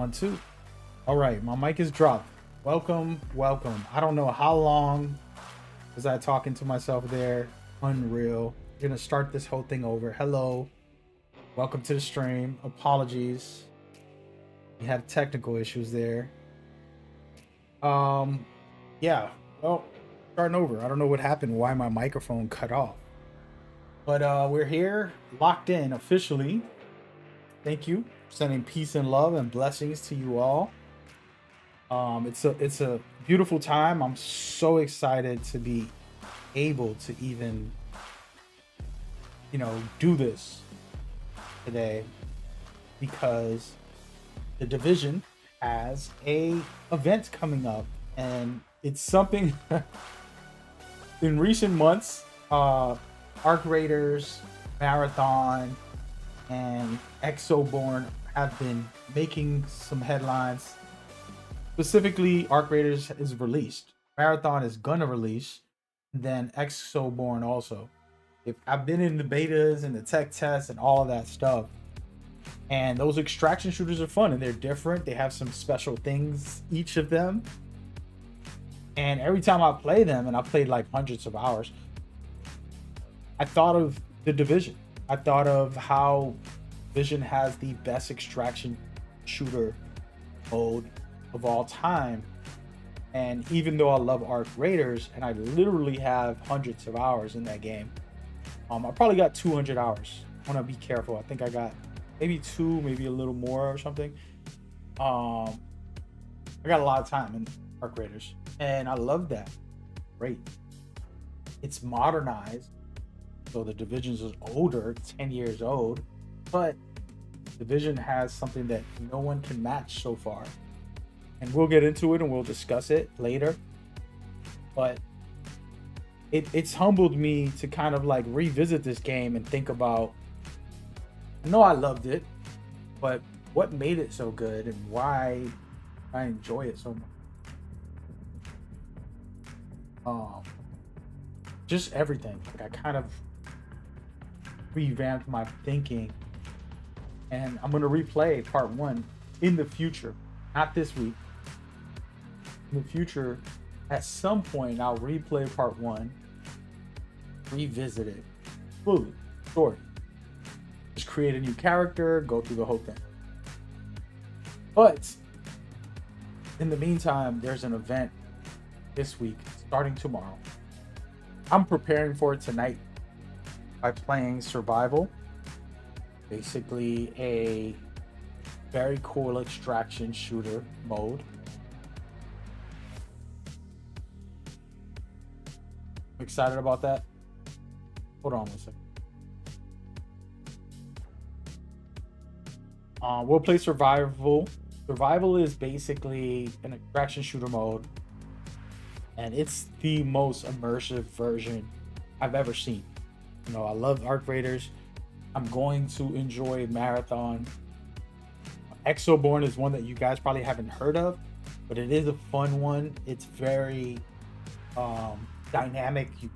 One, two. All right, my mic is dropped. Welcome, welcome. I don't know how long was I talking to myself there. Unreal. We're gonna start this whole thing over. Hello, welcome to the stream. Apologies, we had technical issues there. Um, yeah. Well, starting over. I don't know what happened. Why my microphone cut off. But we're here, locked in officially. Thank you. Sending peace and love and blessings to you all. It's a beautiful time. I'm so excited to be able to even, do this today because the division has a event coming up, and it's something in recent months. Arc Raiders, Marathon, and Exoborn have been making some headlines. Specifically, Arc Raiders is released. Marathon is gonna release. Then Exoborn also. If I've been in the betas and the tech tests and all of that stuff. And those extraction shooters are fun and they're different. They have some special things, each of them. And every time I play them, and I played like hundreds of hours, I thought of the Division. I thought of how Division has the best extraction shooter mode of all time. And even though I love Arc Raiders and I literally have hundreds of hours in that game, I probably got 200 hours. I want to be careful. I think I got maybe two, maybe a little more or something. I got a lot of time in Arc Raiders and I love that. Great. It's modernized. So the Divisions is older, 10 years old, but Division has something that no one can match so far. And we'll get into it and we'll discuss it later. But it's humbled me to kind of like revisit this game and think about, I know I loved it, but what made it so good and why I enjoy it so much. Just everything. Like I kind of revamped my thinking, and I'm gonna replay part one in the future, not this week. In the future, at some point, I'll replay part one, revisit it fully, story, just create a new character, go through the whole thing. But in the meantime, there's an event this week starting tomorrow. I'm preparing for it tonight by playing Survival, basically a very cool extraction shooter mode. I'm excited about that. Hold on one second. We'll play Survival. Survival is basically an extraction shooter mode, and it's the most immersive version I've ever seen. You know, I love Arc Raiders. I'm going to enjoy Marathon. Exoborn is one that you guys probably haven't heard of, but it is a fun one. It's very dynamic. You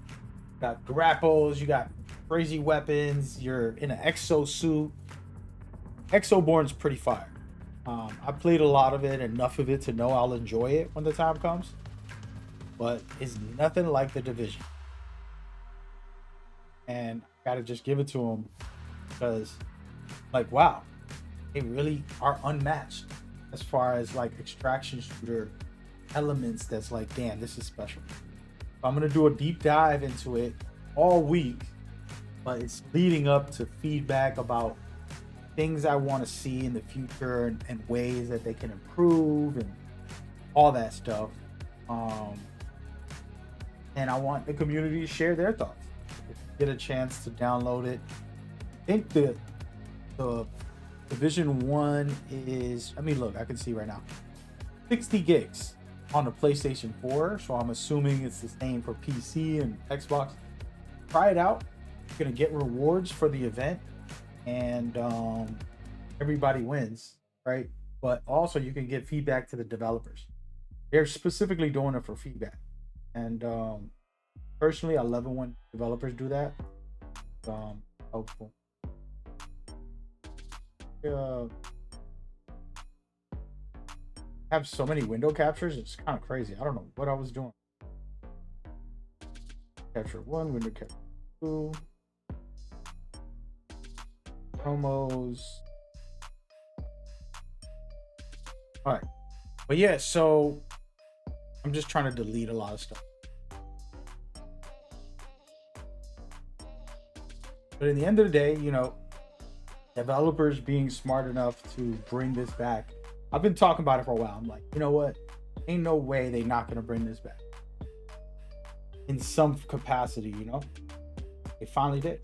got grapples, you got crazy weapons, you're in an exo suit. Exoborn's pretty fire. I played a lot of it, enough of it to know I'll enjoy it when the time comes, but it's nothing like the Division. And I gotta just give it to them because, like, wow, they really are unmatched as far as like extraction shooter elements. That's like, damn, this is special. I'm gonna do a deep dive into it all week, but it's leading up to feedback about things I want to see in the future and ways that they can improve and all that stuff. And I want the community to share their thoughts. If you get a chance to download it, I think the Division 1 is, I mean, look, I can see right now, 60 gigs on the PlayStation 4. So I'm assuming it's the same for PC and Xbox. Try it out. You're gonna get rewards for the event, and everybody wins, right? But also you can give feedback to the developers. They're specifically doing it for feedback, and personally, I love it when developers do that. Helpful. have so many window captures. It's kind of crazy. I don't know what I was doing. Capture 1, window capture 2, promos. All right. But yeah, so I'm just trying to delete a lot of stuff. But in the end of the day, you know, developers being smart enough to bring this back. I've been talking about it for a while. I'm like, you know what? Ain't no way they're not gonna bring this back in some capacity, you know? They finally did.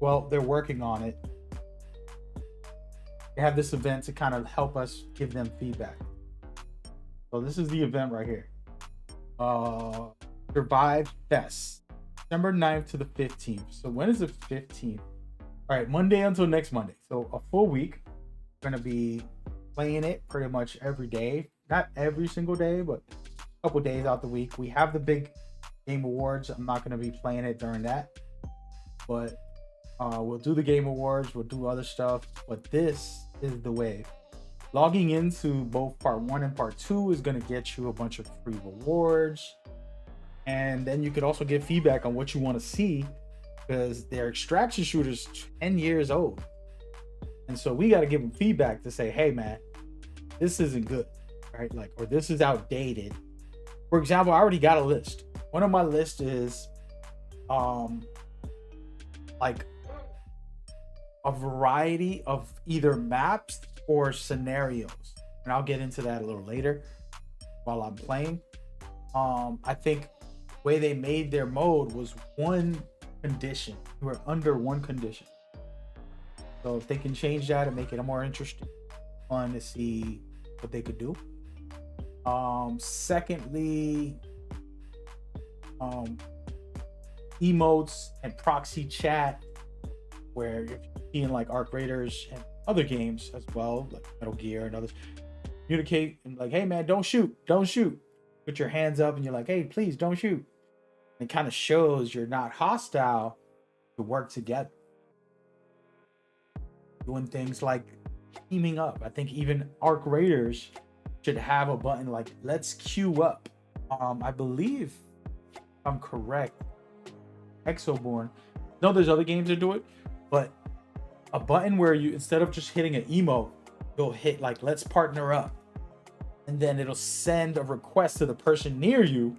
Well, they're working on it. They have this event to kind of help us give them feedback. So this is the event right here. Survive Fest, December 9th to the 15th. So when is the 15th? All right, Monday until next Monday. So a full week. We're gonna be playing it pretty much every day. Not every single day, but a couple days out the week. We have the big game awards. I'm not gonna be playing it during that, but we'll do the game awards. We'll do other stuff. But this is the wave. Logging into both part 1 and part 2 is gonna get you a bunch of free rewards, and then you could also get feedback on what you want to see, because their extraction shooter's 10 years old. And so we got to give them feedback to say, hey man, this isn't good, right? Like, or this is outdated. For example, I already got a list. One of my lists is like a variety of either maps or scenarios. And I'll get into that a little later while I'm playing. I think the way they made their mode was one condition. We're under one condition. So if they can change that and make it a more interesting, fun to see what they could do. Secondly, emotes and proxy chat, where if you're seeing like Arc Raiders and other games as well, like Metal Gear and others, communicate and like, hey man, don't shoot. Put your hands up and you're like, hey, please don't shoot. It kind of shows you're not hostile to work together. Doing things like teaming up. I think even Arc Raiders should have a button like let's queue up. I believe, if I'm correct, Exoborn. No, there's other games that do it, but a button where you, instead of just hitting an emote, you'll hit like let's partner up, and then it'll send a request to the person near you,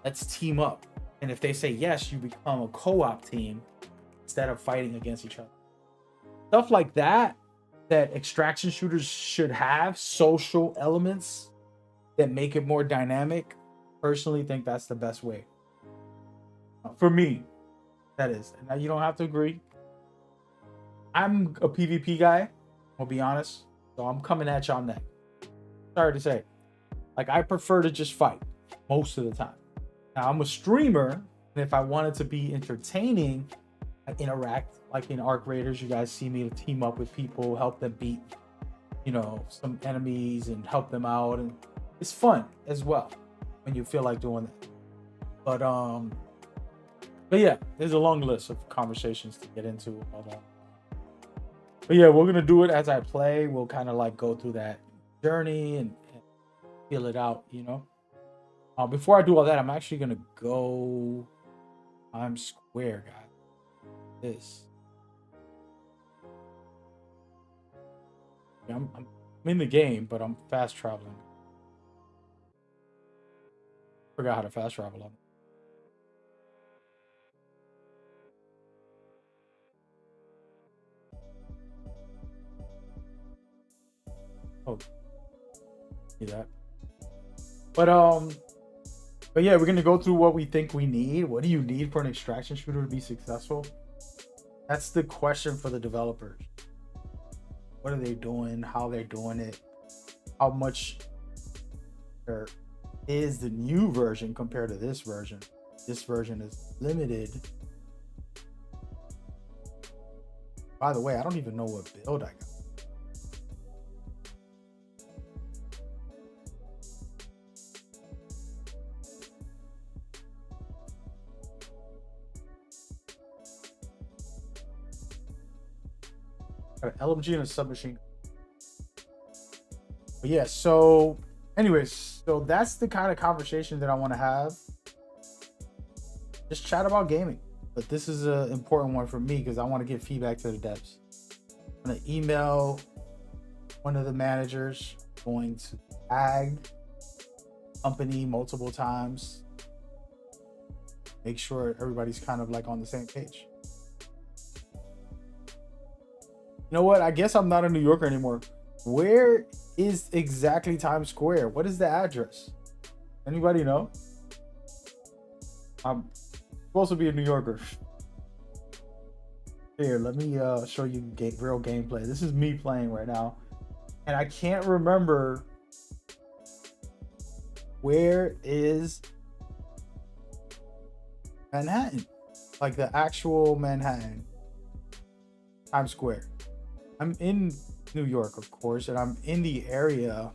let's team up. And if they say yes, you become a co-op team instead of fighting against each other. Stuff like that extraction shooters should have, social elements that make it more dynamic. Personally think that's the best way. For me, that is. Now you don't have to agree. I'm a PvP guy, I'll be honest. So I'm coming at y'all next. Sorry to say. Like, I prefer to just fight most of the time. Now I'm a streamer, and if I wanted to be entertaining, I interact. Like in Arc Raiders, you guys see me team up with people, help them beat, you know, some enemies and help them out, and it's fun as well when you feel like doing that. But yeah, there's a long list of conversations to get into. But yeah, we're gonna do it as I play. We'll kind of like go through that journey and feel it out, you know. Before I do all that, I'm actually gonna go Times Square, guys. This. I'm in the game, but I'm fast traveling. Forgot how to fast travel on. Oh, see that. But yeah, we're gonna go through what we think we need. What do you need for an extraction shooter to be successful? That's the question for the developers. What are they doing? How they're doing it? How much there is the new version compared to this version? This version is limited. By the way, I don't even know what build I got. Got an LMG and a submachine. But yeah, so anyways, so that's the kind of conversation that I want to have. Just chat about gaming. But this is an important one for me because I want to give feedback to the devs. I'm going to email one of the managers, going to tag company multiple times, make sure everybody's kind of like on the same page. You know what? I guess I'm not a New Yorker anymore. Where is exactly Times Square? What is the address? Anybody know? I'm supposed to be a New Yorker. Here, let me show you real gameplay. This is me playing right now. And I can't remember where is Manhattan. Like the actual Manhattan. Times Square. I'm in New York, of course, and I'm in the area.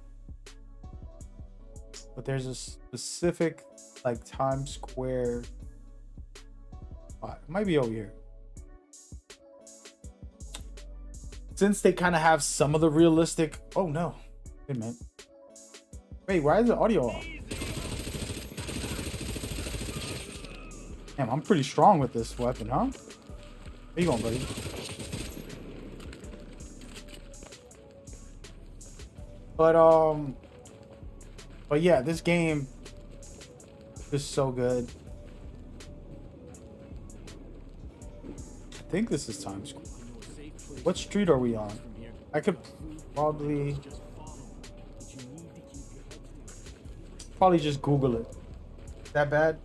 But there's a specific like Times Square spot. It might be over here. Since they kind of have some of the realistic. Oh no. Wait a minute. Wait, why is the audio off? Damn, I'm pretty strong with this weapon, huh? Where you going, buddy? But yeah, this game is so good. I think this is Times Square. What street are we on? I could probably just Google it. That bad?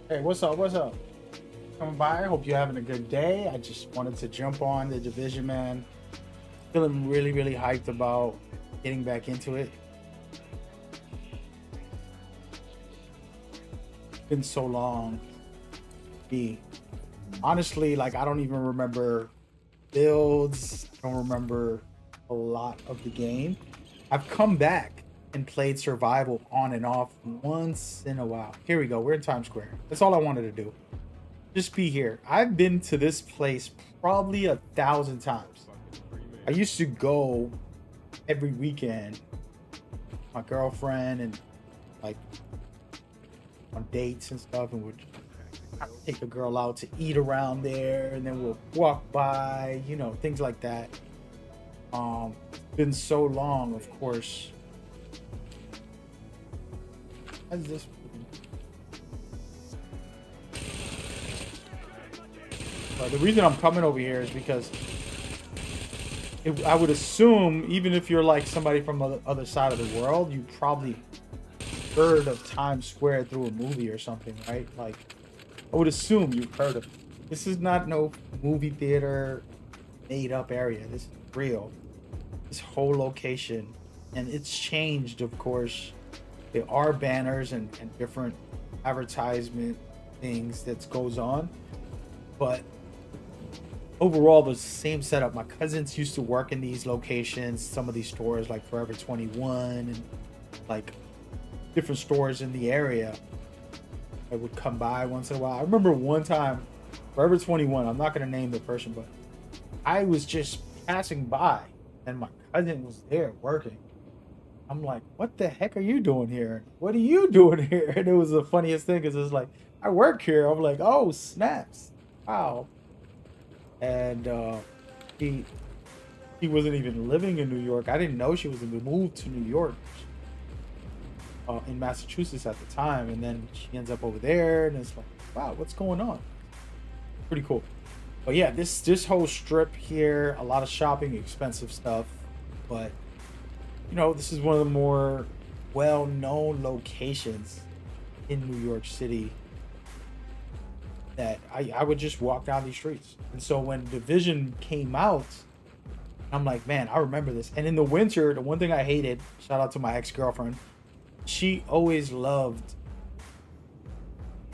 Hey, what's up? What's up? Coming by. Hope you're having a good day. I just wanted to jump on the Division, man. Feeling really, really hyped about getting back into it. Been so long. Honestly, like I don't even remember builds. I don't remember a lot of the game. I've come back and played survival on and off once in a while. Here we go. We're in Times Square. That's all I wanted to do. Just be here. I've been to this place probably 1,000 times. I used to go every weekend with my girlfriend and like on dates and stuff, and would take a girl out to eat around there, and then we'll walk by, you know, things like that. Been so long, of course. How's this? The reason I'm coming over here is because I would assume, even if you're like somebody from the other side of the world, you probably heard of Times Square through a movie or something, right? Like, I would assume you've heard of it. This is not no movie theater made up area. This is real. This whole location, and it's changed, of course. There are banners and different advertisement things that goes on, but overall the same setup. My cousins used to work in these locations, some of these stores like Forever 21 and like different stores in the area. I would come by once in a while. I remember one time, Forever 21, I'm not going to name the person, but I was just passing by and my cousin was there working. I'm like, what the heck are you doing here? What are you doing here? And it was the funniest thing because it's like, I work here. I'm like, oh, snaps. Wow. And he wasn't even living in New York. I didn't know she was moved to New York. in Massachusetts at the time, and then she ends up over there, and it's like, wow, what's going on? Pretty cool. But yeah, this whole strip here, a lot of shopping, expensive stuff, but you know, this is one of the more well-known locations in New York City that I would just walk down these streets. And so when Division came out, I'm like, man, I remember this. And in the winter, the one thing I hated, shout out to my ex-girlfriend, she always loved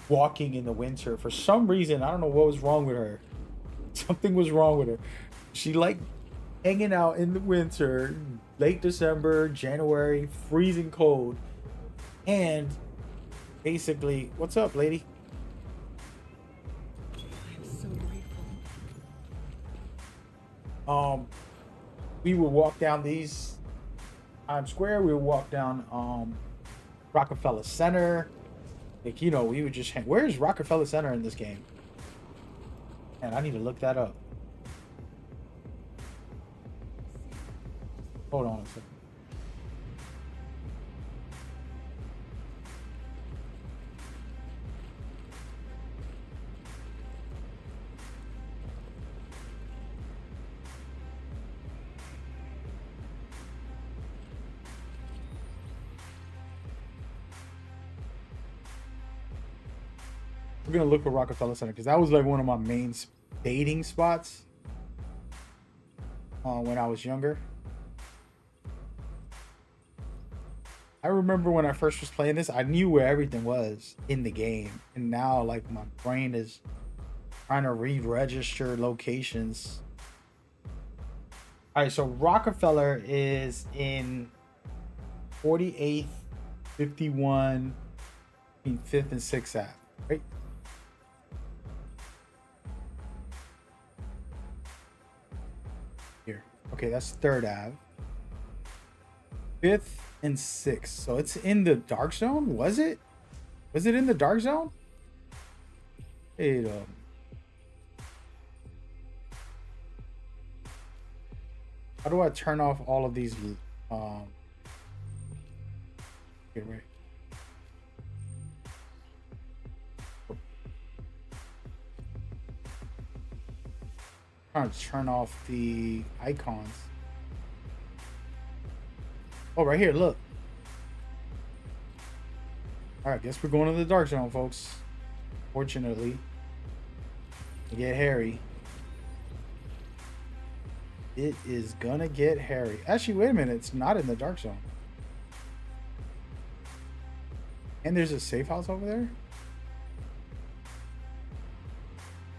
walking in the winter. For some reason, I don't know what was wrong with her. Something was wrong with her. She liked hanging out in the winter, late December, January, freezing cold. And basically, what's up, lady? I'm so grateful. We would walk down these Times Square. We would walk down Rockefeller Center. Like, you know, we would just hang. Where's Rockefeller Center in this game? Man, I need to look that up. Hold on a second. We're gonna look for Rockefeller Center because that was like one of my main dating spots when I was younger. I remember when I first was playing this, I knew where everything was in the game, and now like my brain is trying to re-register locations. All right, so Rockefeller is in 48th, 51, between 5th and 6th Ave, right? Here. Okay, that's 3rd Ave. 5th and 6th. So it's in the dark zone? Was it? Was it in the dark zone? Wait, how do I turn off all of these get ready. Trying to turn off the icons. Oh, right here, look. All right, guess we're going to the dark zone, folks. Fortunately, to get hairy. It is gonna get hairy. Actually, wait a minute. It's not in the dark zone. And there's a safe house over there?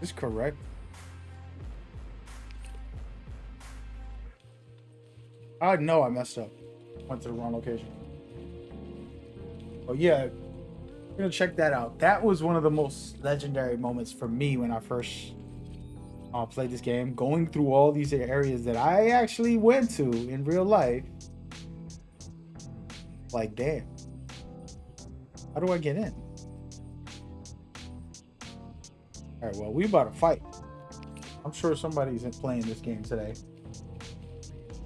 Is this correct? I know I messed up. Went to the wrong location. Oh yeah, we're gonna check that out. That was one of the most legendary moments for me when I first played this game. Going through all these areas that I actually went to in real life. Like, damn. How do I get in? All right, well, we about to fight. I'm sure somebody's playing this game today.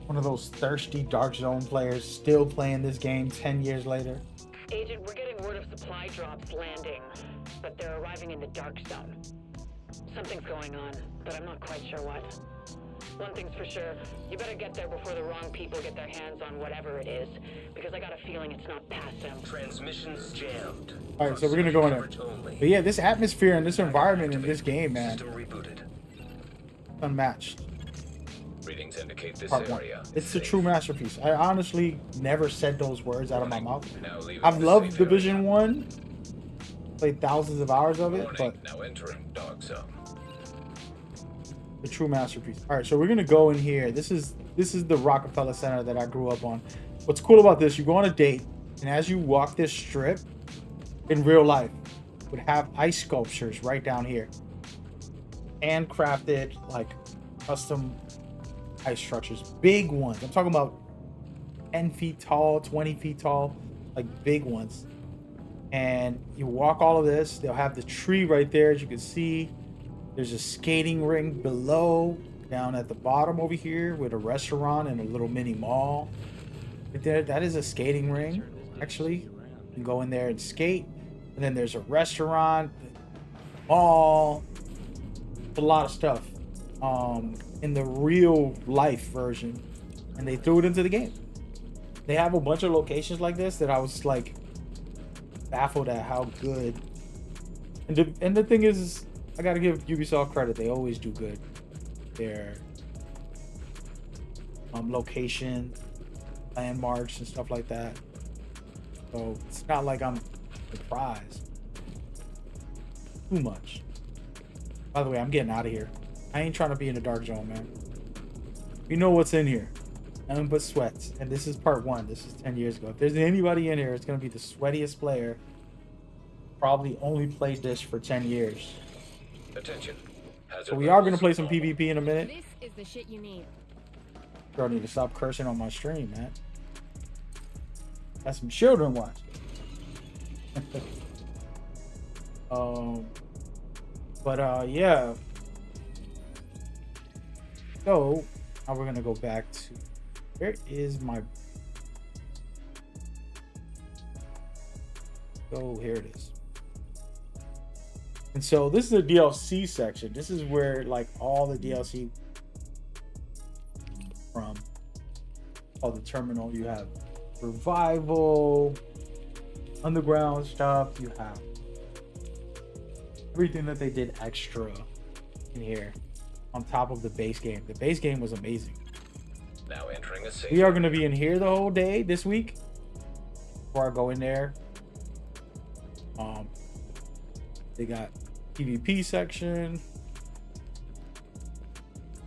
One of those thirsty Dark Zone players still playing this game 10 years later. Agent, we're getting word of supply drops landing, but they're arriving in the Dark Zone. Something's going on, but I'm not quite sure what. One thing's for sure, you better get there before the wrong people get their hands on whatever it is, because I got a feeling it's not past them. Transmissions jammed. All right, so we're gonna go in there. But yeah, this atmosphere and this environment in this game, man, System rebooted. unmatched. Readings indicate this Part one. area. It's a true masterpiece. I honestly never said those words out of my mouth. Now leaving I've the loved safe Division area. 1, played thousands of hours of it, Warning, but now entering Dark Zone. the true masterpiece. All right, so we're gonna go in here. This is the Rockefeller Center that I grew up on. What's cool about this? You go on a date, and as you walk this strip, in real life, would have ice sculptures right down here, handcrafted, like custom ice structures, big ones. I'm talking about 10 feet tall, 20 feet tall, like big ones. And you walk all of this. They'll have the tree right there, as you can see. There's a skating rink below, down at the bottom over here, with a restaurant and a little mini mall. Right there, that is a skating ring, actually. can go in there and skate. And then there's a restaurant, mall, a lot of stuff in the real life version, and they threw it into the game. They have a bunch of locations like this that I was like baffled at how good. And the thing is, I gotta give Ubisoft credit. They always do good. Their location, landmarks, and stuff like that. So it's not like I'm surprised too much. By the way, I'm getting out of here. I ain't trying to be in the dark zone, man. You know what's in here. Nothing but sweats. And this is part 1. This is 10 years ago. If there's anybody in here, it's going to be the sweatiest player. Probably only played this for 10 years. Attention. So we are going to play some PvP in a minute. This is the shit you need. Girl, I need to stop cursing on my stream, man. Got some children watching. Yeah. So now we're gonna go back to where is my here it is. And so this is the DLC section. This is where like all the DLC from all the terminal. You have survival, underground stuff, you have everything that they did extra in here on top of the base game. The base game was amazing. Now entering a safe. We are going to be in here the whole day this week before I go in there. They got PvP section.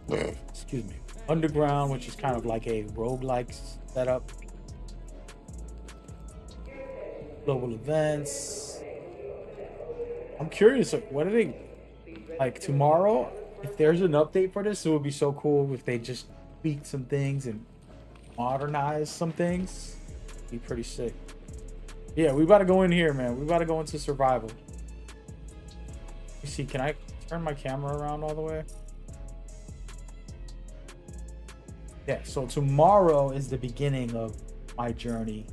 Excuse me. Underground, which is kind of like a roguelike setup. Global events. I'm curious, what are they like tomorrow? If there's an update for this, it would be so cool if they just tweak some things and modernize some things. It'd be pretty sick. Yeah, we about to go in here, man. We about to go into survival. Let me see, can I turn my camera around all the way? Yeah, so tomorrow is the beginning of my journey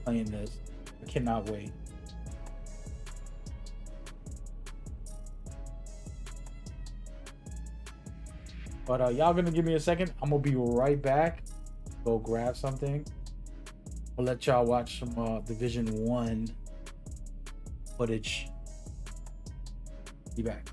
playing this. I cannot wait. But y'all gonna give me a second. I'm gonna be right back. Go grab something. I'll let y'all watch some Division 1 footage. Be back.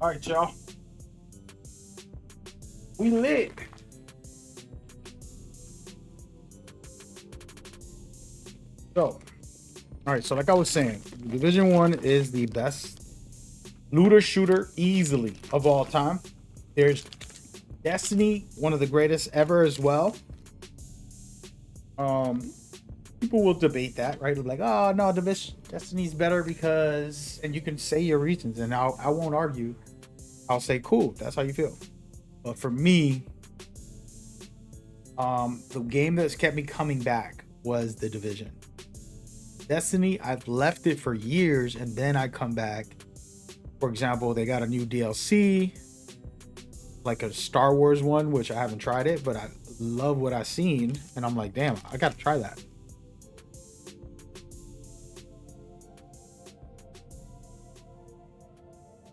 All right, y'all. We lit. So, all right. So, like I was saying, Division 1 is the best looter shooter easily of all time. There's Destiny, one of the greatest ever as well. People will debate that, right? Like, oh no, Destiny's better because, and you can say your reasons, and I won't argue. I'll say, cool, that's how you feel. But for me, the game that's kept me coming back was The Division. Destiny, I've left it for years, and then I come back. For example, they got a new DLC, like a Star Wars one, which I haven't tried it, but I love what I've seen, and I'm like, damn, I gotta try that.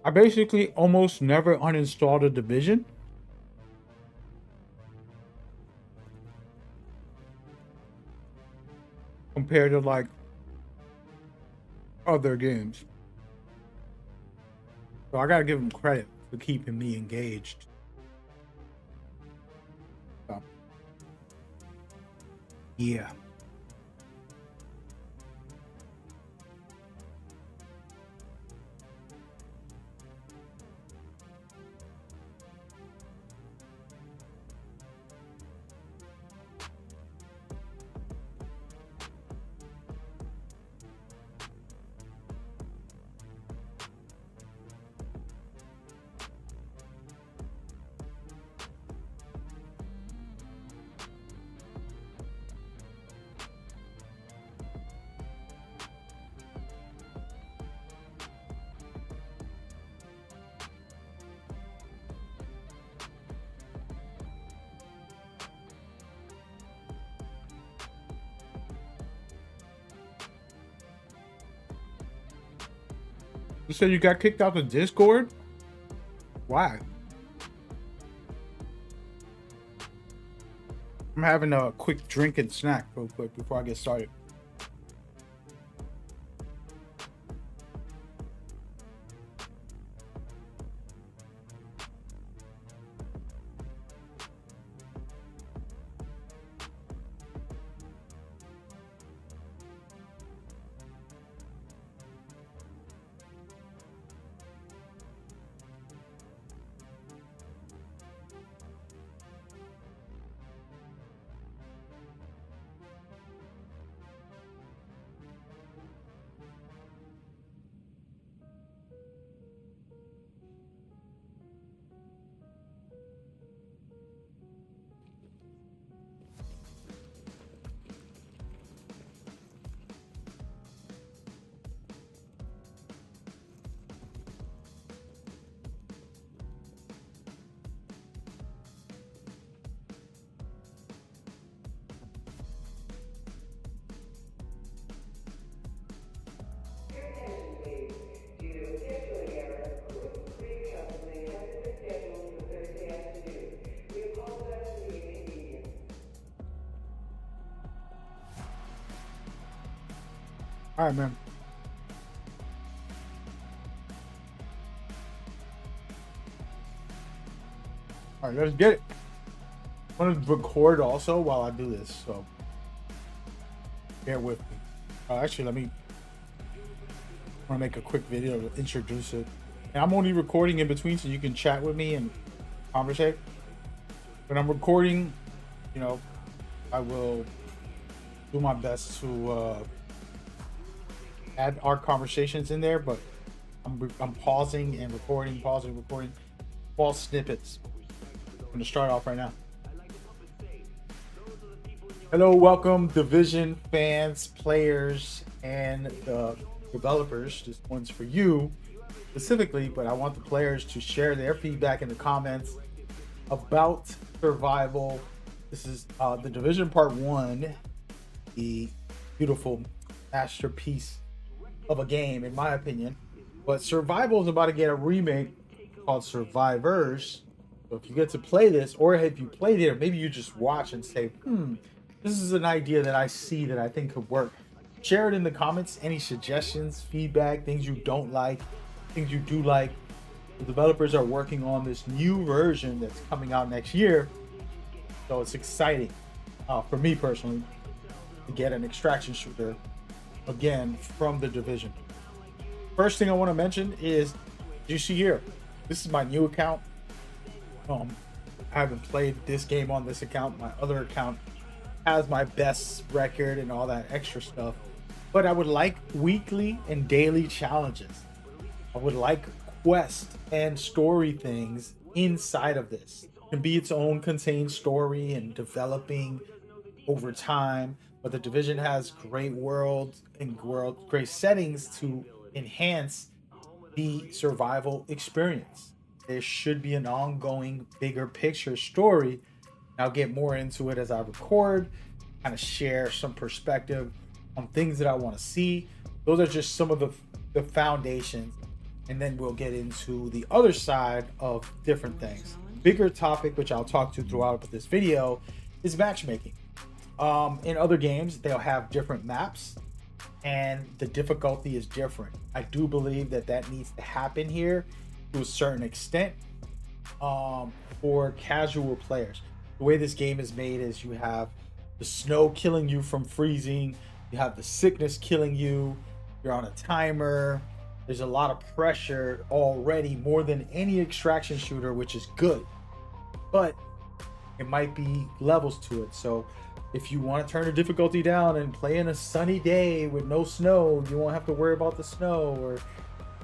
I basically almost never uninstalled a Division. Compared to like other games. So I gotta give them credit for keeping me engaged. So, yeah. You said you got kicked out the Discord? Why? I'm having a quick drink and snack real quick before I get started. All right, man. All right, let's get it. I'm gonna record also while I do this, so bear with me. Actually, I want to make a quick video to introduce it. And I'm only recording in between so you can chat with me and conversate. When I'm recording, you know, I will do my best to add our conversations in there, but I'm pausing and recording, pausing, recording, small snippets. I'm gonna start off right now. Hello, welcome Division fans, players, and the developers. This one's for you specifically, but I want the players to share their feedback in the comments about survival. This is the Division Part 1, the beautiful masterpiece of a game, in my opinion. But Survival is about to get a remake called Survivors. So if you get to play this, or if you played it, or maybe you just watch and say, this is an idea that I see that I think could work. Share it in the comments. Any suggestions, feedback, things you don't like, things you do like. The developers are working on this new version that's coming out next year, so it's exciting for me personally to get an extraction shooter again from the Division. First thing I want to mention is, you see here, this is my new account. I haven't played this game on this account. My other account has my best record and all that extra stuff. But I would like weekly and daily challenges. I would like quest and story things inside of this. It can be its own contained story and developing over time. But the Division has great worlds and great settings to enhance the survival experience. There should be an ongoing bigger picture story. I'll get more into it as I record, kind of share some perspective on things that I want to see. Those are just some of the foundations, and then we'll get into the other side of different things. Bigger topic, which I'll talk to throughout this video, is matchmaking. In other games, they'll have different maps and the difficulty is different. I do believe that needs to happen here to a certain extent for casual players. The way this game is made is you have the snow killing you from freezing, you have the sickness killing you, you're on a timer, there's a lot of pressure already, more than any extraction shooter, which is good, but it might be levels to it. So if you want to turn the difficulty down and play in a sunny day with no snow, you won't have to worry about the snow or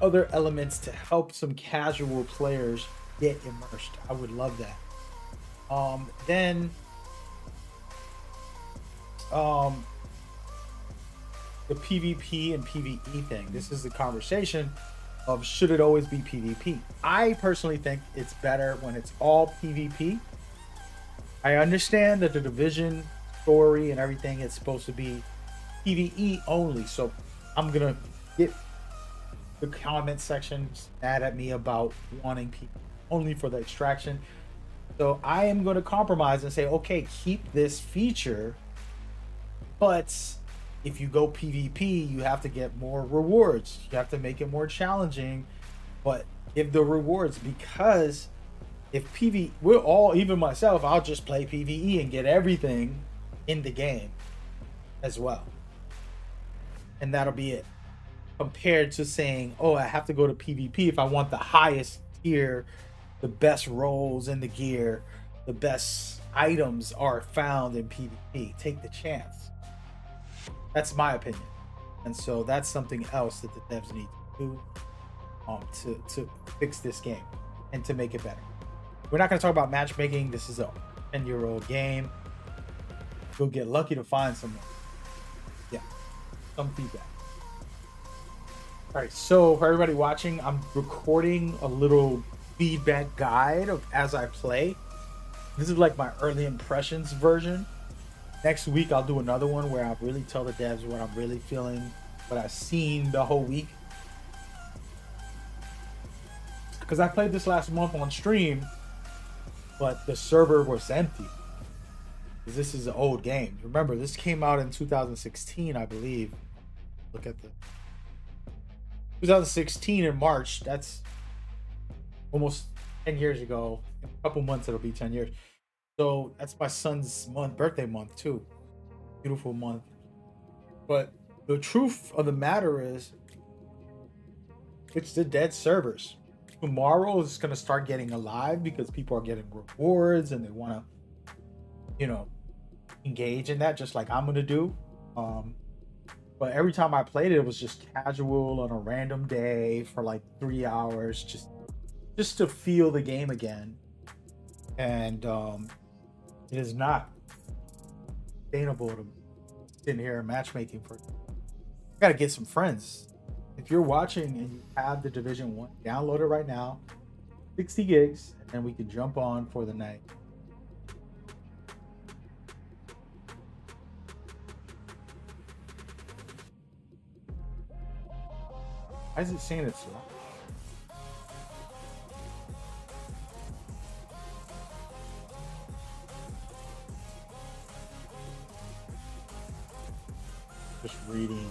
other elements to help some casual players get immersed. I would love that. Then the PvP and PvE thing. This is the conversation of, should it always be PvP? I personally think it's better when it's all PvP. I understand that the Division story and everything is supposed to be PvE only, so I'm gonna get the comment section mad at me about wanting PvE only for the extraction. So I am going to compromise and say, okay, keep this feature, but if you go PvP, you have to get more rewards. You have to make it more challenging, but give the rewards, because if PvE, we're all, even myself, I'll just play PvE and get everything in the game as well. And that'll be it. Compared to saying, oh, I have to go to PvP if I want the highest tier, the best rolls in the gear, the best items are found in PvP. Take the chance. That's my opinion. And so that's something else that the devs need to do to fix this game and to make it better. We're not going to talk about matchmaking. This is a 10-year-old game. You'll get lucky to find someone. Yeah, some feedback. All right, so for everybody watching, I'm recording a little feedback guide of as I play. This is like my early impressions version. Next week, I'll do another one where I really tell the devs what I'm really feeling, what I've seen the whole week. Because I played this last month on stream, but the server was empty. Because this is an old game. Remember, this came out in 2016, I believe. Look at the 2016 in March. That's almost 10 years ago. In a couple months, it'll be 10 years. So that's my son's birthday month too. Beautiful month. But the truth of the matter is, it's the dead servers. Tomorrow is going to start getting alive because people are getting rewards and they want to, engage in that, just like I'm going to do. But every time I played it, it was just casual on a random day for like 3 hours, just to feel the game again. And it is not sustainable to sit here matchmaking for. I gotta get some friends. If you're watching and you have the Division 1, download it right now, 60 gigs, and then we can jump on for the night. Why is it saying it's slow? Just reading.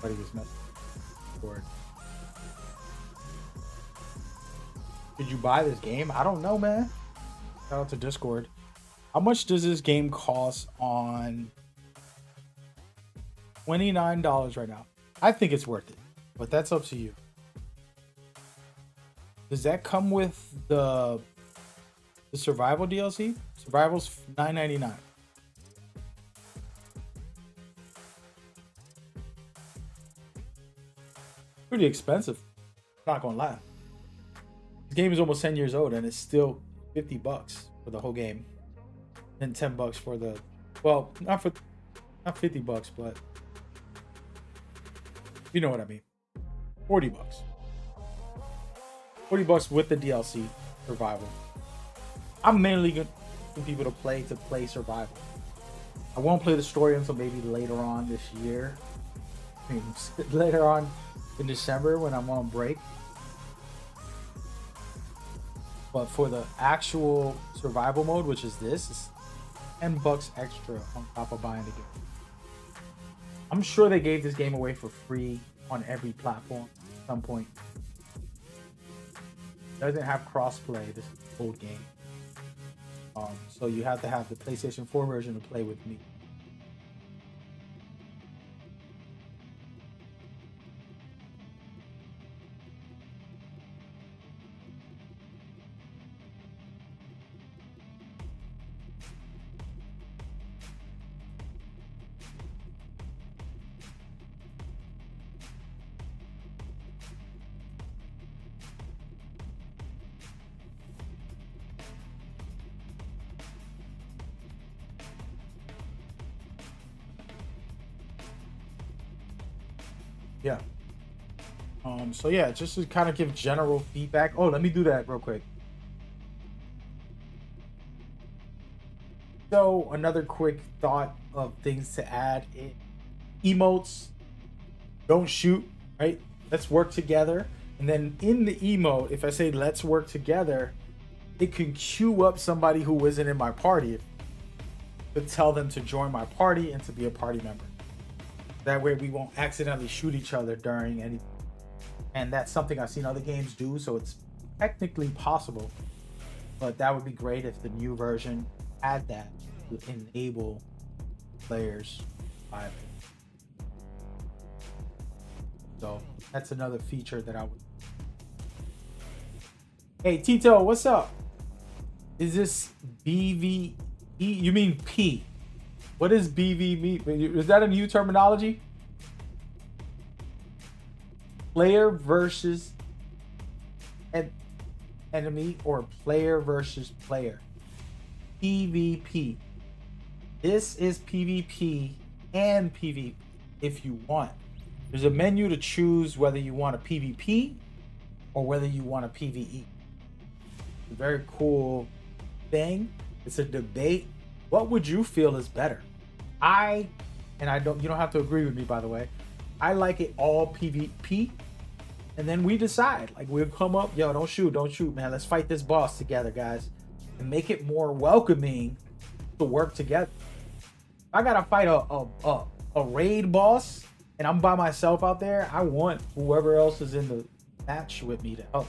Somebody just messaged. Did you buy this game? I don't know, man. Shout out to Discord. How much does this game cost on $29 right now? I think it's worth it, but that's up to you. Does that come with the survival DLC? Survival's $9.99. Pretty expensive. Not gonna lie. This game is almost 10 years old and it's still $50 for the whole game. And $10 for the, well, not $50, but you know what I mean. $40. $40 with the DLC survival. I'm mainly going for people to play survival. I won't play the story until maybe later on this year. I mean, later on in December when I'm on break. But for the actual survival mode, which is this, it's $10 extra on top of buying the game. I'm sure they gave this game away for free on every platform at some point. It doesn't have crossplay, this old game. So you have to have the PlayStation 4 version to play with me. Yeah. So yeah, just to kind of give general feedback. Oh, let me do that real quick. So another quick thought of things to add in emotes. Don't shoot, right? Let's work together. And then in the emote, if I say let's work together, it can queue up somebody who isn't in my party to tell them to join my party and to be a party member. That way we won't accidentally shoot each other during any, and that's something I've seen other games do, so it's technically possible. But that would be great if the new version had that to enable players by it. So that's another feature that I would. Hey Tito, what's up? Is this BVE? You mean P? What is BV mean? Is that a new terminology? Player versus enemy or player versus player. PvP. This is PvP and PvP if you want. There's a menu to choose whether you want a PvP or whether you want a PvE. It's a very cool thing. It's a debate. What would you feel is better? You don't have to agree with me, by the way. I like it all PvP, and then we decide. Like, we'll come up, yo, don't shoot, man. Let's fight this boss together, guys, and make it more welcoming to work together. If I gotta fight a raid boss, and I'm by myself out there, I want whoever else is in the match with me to help.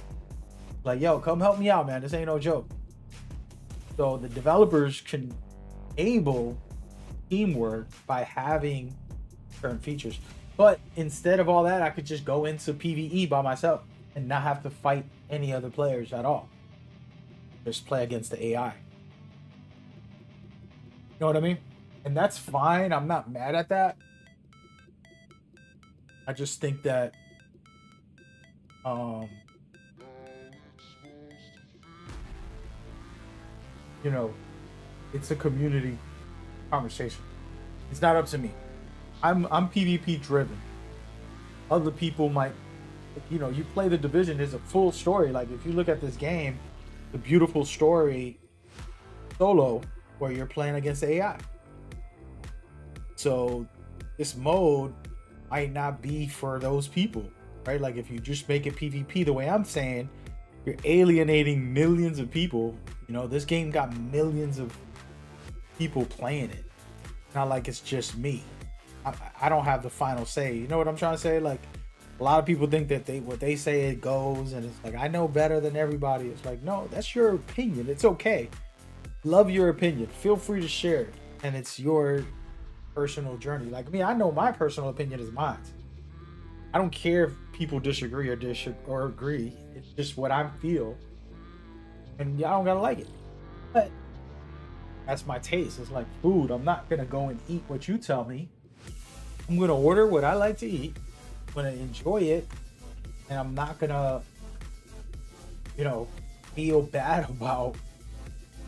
Like, yo, come help me out, man. This ain't no joke. So the developers can enable teamwork by having certain features. But instead of all that, I could just go into PvE by myself and not have to fight any other players at all. Just play against the AI. You know what I mean? And that's fine. I'm not mad at that. I just think that it's a community conversation. It's not up to me. I'm PvP driven. Other people might, you play the Division, there's a full story. Like, if you look at this game, the beautiful story solo where you're playing against the AI. So this mode might not be for those people, right? Like, if you just make it PvP the way I'm saying, you're alienating millions of people. This game got millions of people playing it. Not like it's just me. I don't have the final say. You know what I'm trying to say? Like, A lot of people think that what they say it goes, and it's like I know better than everybody. It's like, no, that's your opinion. It's okay. Love your opinion. Feel free to share it, and it's your personal journey. Like me, I know my personal opinion is mine. I don't care if people disagree or agree. It's just what I feel, and y'all don't gotta like it. But that's my taste. It's like food. I'm not gonna go and eat what you tell me. I'm gonna order what I like to eat. I'm gonna enjoy it, and I'm not gonna, feel bad about.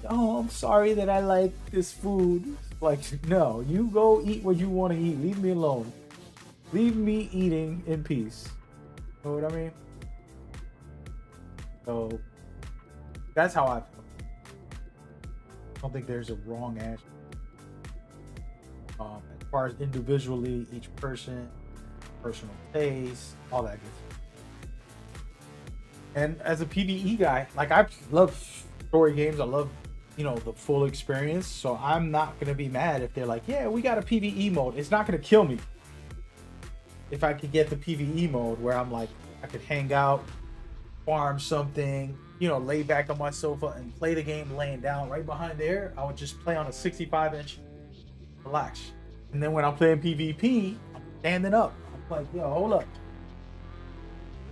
Oh, I'm sorry that I like this food. Like, no, you go eat what you want to eat. Leave me alone. Leave me eating in peace. You know what I mean? So that's how I feel. I don't think there's a wrong answer. As far as individually, each person, personal taste, all that good stuff. And as a PvE guy, like I love story games. I love, the full experience. So I'm not gonna be mad if they're like, yeah, we got a PvE mode. It's not gonna kill me if I could get the PvE mode where I'm like, I could hang out, farm something, lay back on my sofa and play the game laying down right behind there. I would just play on a 65-inch, relax. And then when I'm playing PvP, I'm standing up. I'm like, yo, hold up.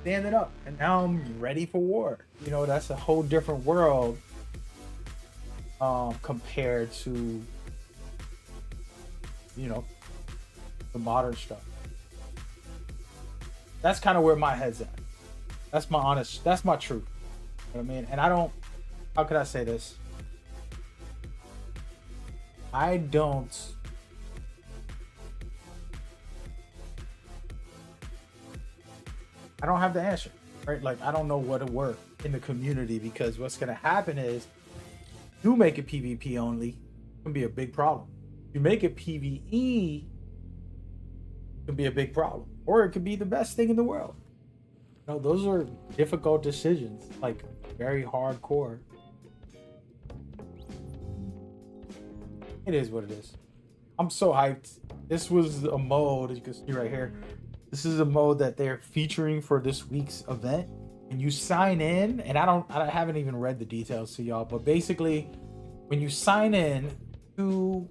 Standing up. And now I'm ready for war. That's a whole different world compared to, the modern stuff. That's kind of where my head's at. That's my truth. You know what I mean? And how could I say this? I don't have the answer, right? Like, I don't know what to work in the community, because what's going to happen is you make it PvP only, it can be a big problem. You make it PvE, it can be a big problem. Or it could be the best thing in the world. Those are difficult decisions, like very hardcore. It is what it is. I'm so hyped. This was a mode, as you can see right here. This is a mode that they're featuring for this week's event. And you sign in, and I haven't even read the details to y'all, but basically, when you sign in to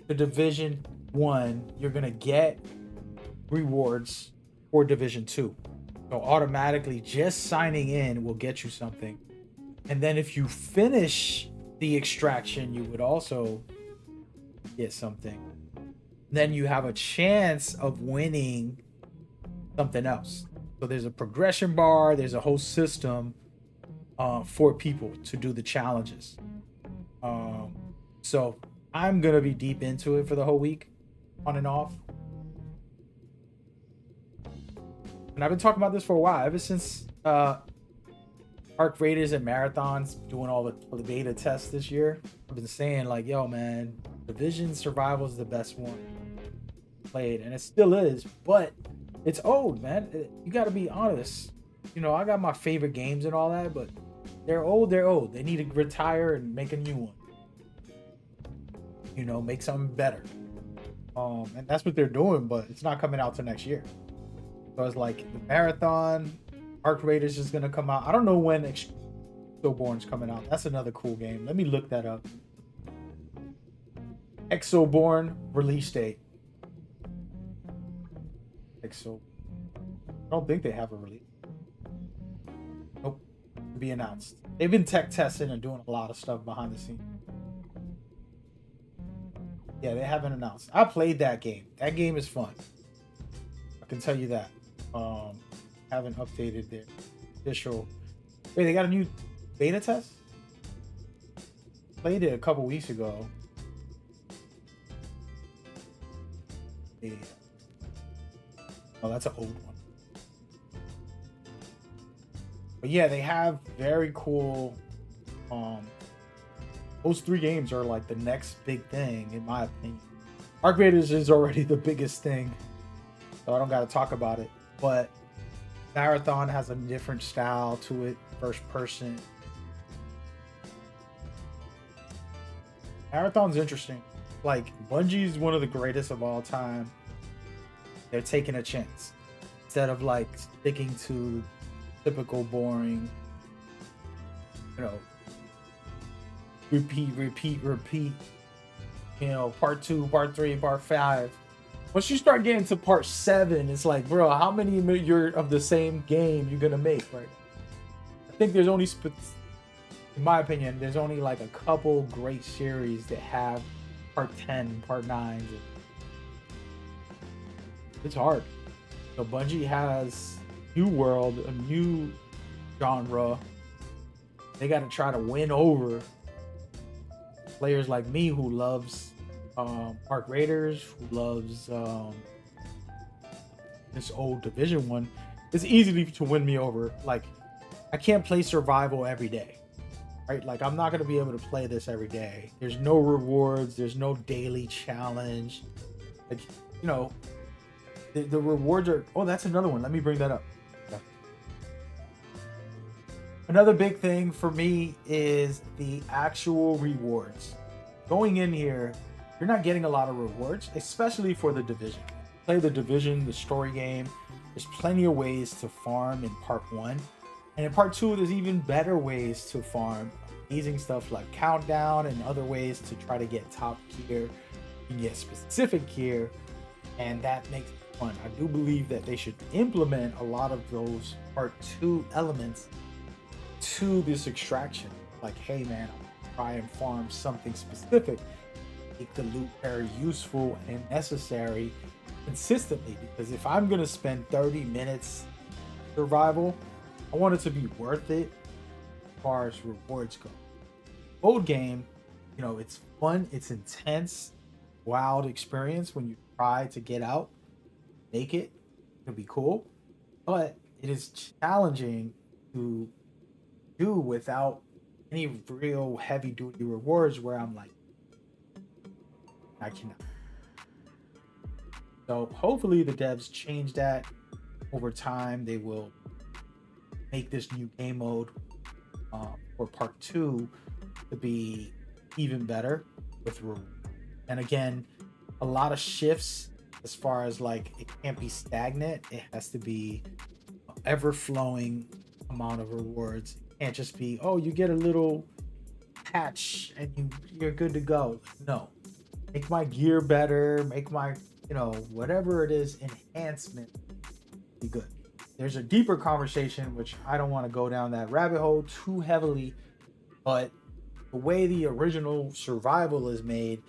the Division 1, you're gonna get rewards for Division 2. So automatically just signing in will get you something. And then if you finish the extraction, you would also get something. Then you have a chance of winning something else. So there's a progression bar, there's a whole system for people to do the challenges. So I'm gonna be deep into it for the whole week, on and off. And I've been talking about this for a while, ever since Arc Raiders and Marathons doing all the beta tests this year. I've been saying like, yo man, Division Survival is the best one played, and it still is, but it's old, man. You got to be honest. I got my favorite games and all that, but they're old. They need to retire and make a new one. Make something better. And that's what they're doing, but it's not coming out till next year. So it's like the Marathon, Arc Raiders is gonna come out. I don't know when Exoborn's coming out. That's another cool game. Let me look that up. Exoborn release date. I don't think they have a release. Nope. To be announced. They've been tech testing and doing a lot of stuff behind the scenes. Yeah, they haven't announced. I played that game. That game is fun. I can tell you that. Haven't updated their official. Wait, they got a new beta test? Played it a couple weeks ago. Yeah. Oh, that's an old one. But yeah, they have very cool. Those 3 games are like the next big thing, in my opinion. Arc Raiders is already the biggest thing, so I don't got to talk about it. But Marathon has a different style to it, first person. Marathon's interesting. Like, Bungie's one of the greatest of all time. They're taking a chance. instead of like sticking to typical boring, you know, repeat, you know, part 2, part 3, part 5. Once you start getting to part 7, it's like, bro, how many of the same game you're gonna make, right? I think there's only, in my opinion, there's only like a couple great series that have part 10, part 9. It's hard. So Bungie has new world, a new genre. They got to try to win over players like me who loves Arc Raiders, who loves this old Division 1. It's easy to win me over. Like, I can't play survival every day, right? Like, I'm not going to be able to play this every day. There's no rewards. There's no daily challenge. Like, you know, the rewards are... Oh, that's another one. Let me bring that up. Okay. Another big thing for me is the actual rewards. Going in here, you're not getting a lot of rewards, especially for the Division. Play the Division, the story game. There's plenty of ways to farm in part 1. And in part 2, there's even better ways to farm. Amazing stuff like Countdown and other ways to try to get top gear. You can get specific gear, and that makes it fun. I do believe that they should implement a lot of those part 2 elements to this extraction. Like, hey man, I'll try and farm something specific. Make the loot very useful and necessary consistently, because if I'm going to spend 30 minutes survival, I want it to be worth it as far as rewards go. Old game, you know, it's fun, it's intense, wild experience when you try to get out, make it. It'll be cool, but it is challenging to do without any real heavy duty rewards where I'm like, I cannot. So hopefully the devs change that over time. They will make this new game mode for part 2 to be even better with rewards. And again, a lot of shifts as far as like, it can't be stagnant. It has to be ever flowing amount of rewards. It can't just be, oh, you get a little patch and you're good to go. No, make my gear better, make my, you know, whatever it is, enhancement be good. There's a deeper conversation, which I don't want to go down that rabbit hole too heavily, but the way the original survival is made,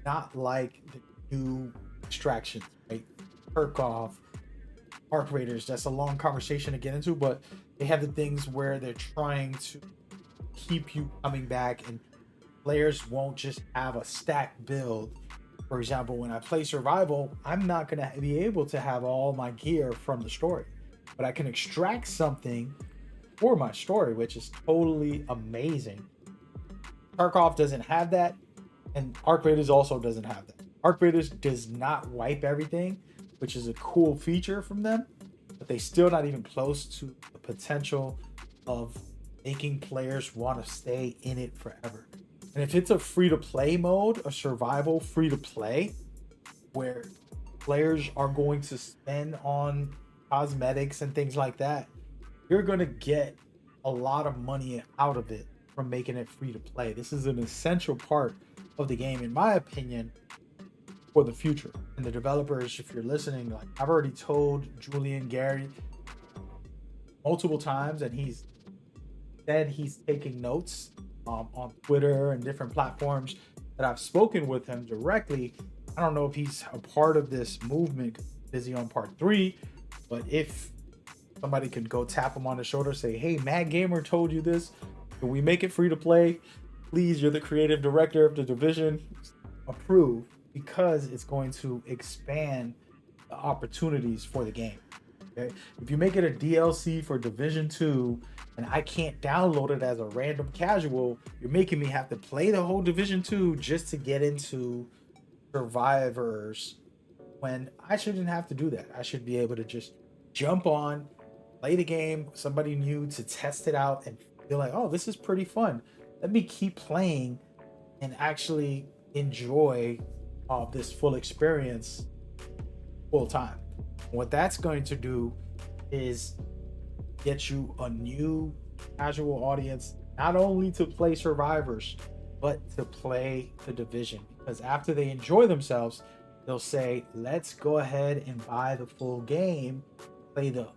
not like the new extractions, right? Tarkov, Arc Raiders, that's a long conversation to get into, but they have the things where they're trying to keep you coming back, and players won't just have a stack build. For example, when I play survival, I'm not going to be able to have all my gear from the story, but I can extract something for my story, which is totally amazing. Tarkov doesn't have that, and Arc Raiders also doesn't have that. Arc Raiders does not wipe everything, which is a cool feature from them, but they still not even close to the potential of making players want to stay in it forever. And if it's a free-to-play mode, a survival free-to-play, where players are going to spend on cosmetics and things like that, you're going to get a lot of money out of it from making it free-to-play. This is an essential part of the game, in my opinion, for the future. And the developers, if you're listening, like, I've already told Julian Gary multiple times, and he's said he's taking notes on Twitter and different platforms that I've spoken with him directly. I don't know if he's a part of this movement, busy on part 3, but if somebody could go tap him on the shoulder, say, hey, Mad Gamer told you this, can we make it free to play? Please, you're the creative director of the Division, approve, because it's going to expand the opportunities for the game. Okay? If you make it a DLC for Division 2 and I can't download it as a random casual, you're making me have to play the whole Division 2 just to get into Survivors, when I shouldn't have to do that. I should be able to just jump on, play the game, somebody new, to test it out and feel like, oh, this is pretty fun. Let me keep playing and actually enjoy this full experience full time. What that's going to do is get you a new casual audience, not only to play Survivors, but to play the Division. Because after they enjoy themselves, they'll say, let's go ahead and buy the full game, play the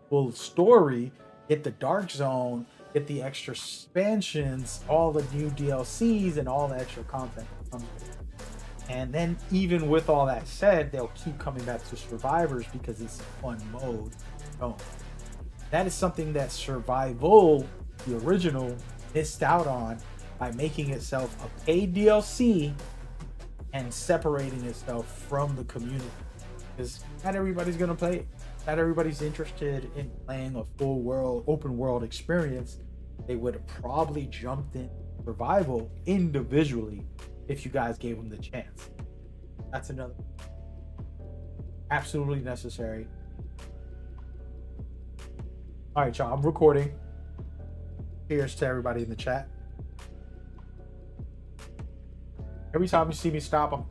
full story, get the Dark Zone, get the extra expansions, all the new DLCs, and all the extra content that comes with it. And then, even with all that said, they'll keep coming back to Survivors because it's a fun mode. So that is something that Survival, the original, missed out on by making itself a paid DLC and separating itself from the community. Because not everybody's gonna play it. Not everybody's interested in playing a full world, open world experience. They would have probably jumped in Survival individually if you guys gave them the chance. That's another absolutely necessary. All right, y'all, I'm recording. Cheers to everybody in the chat. Every time you see me stop, I'm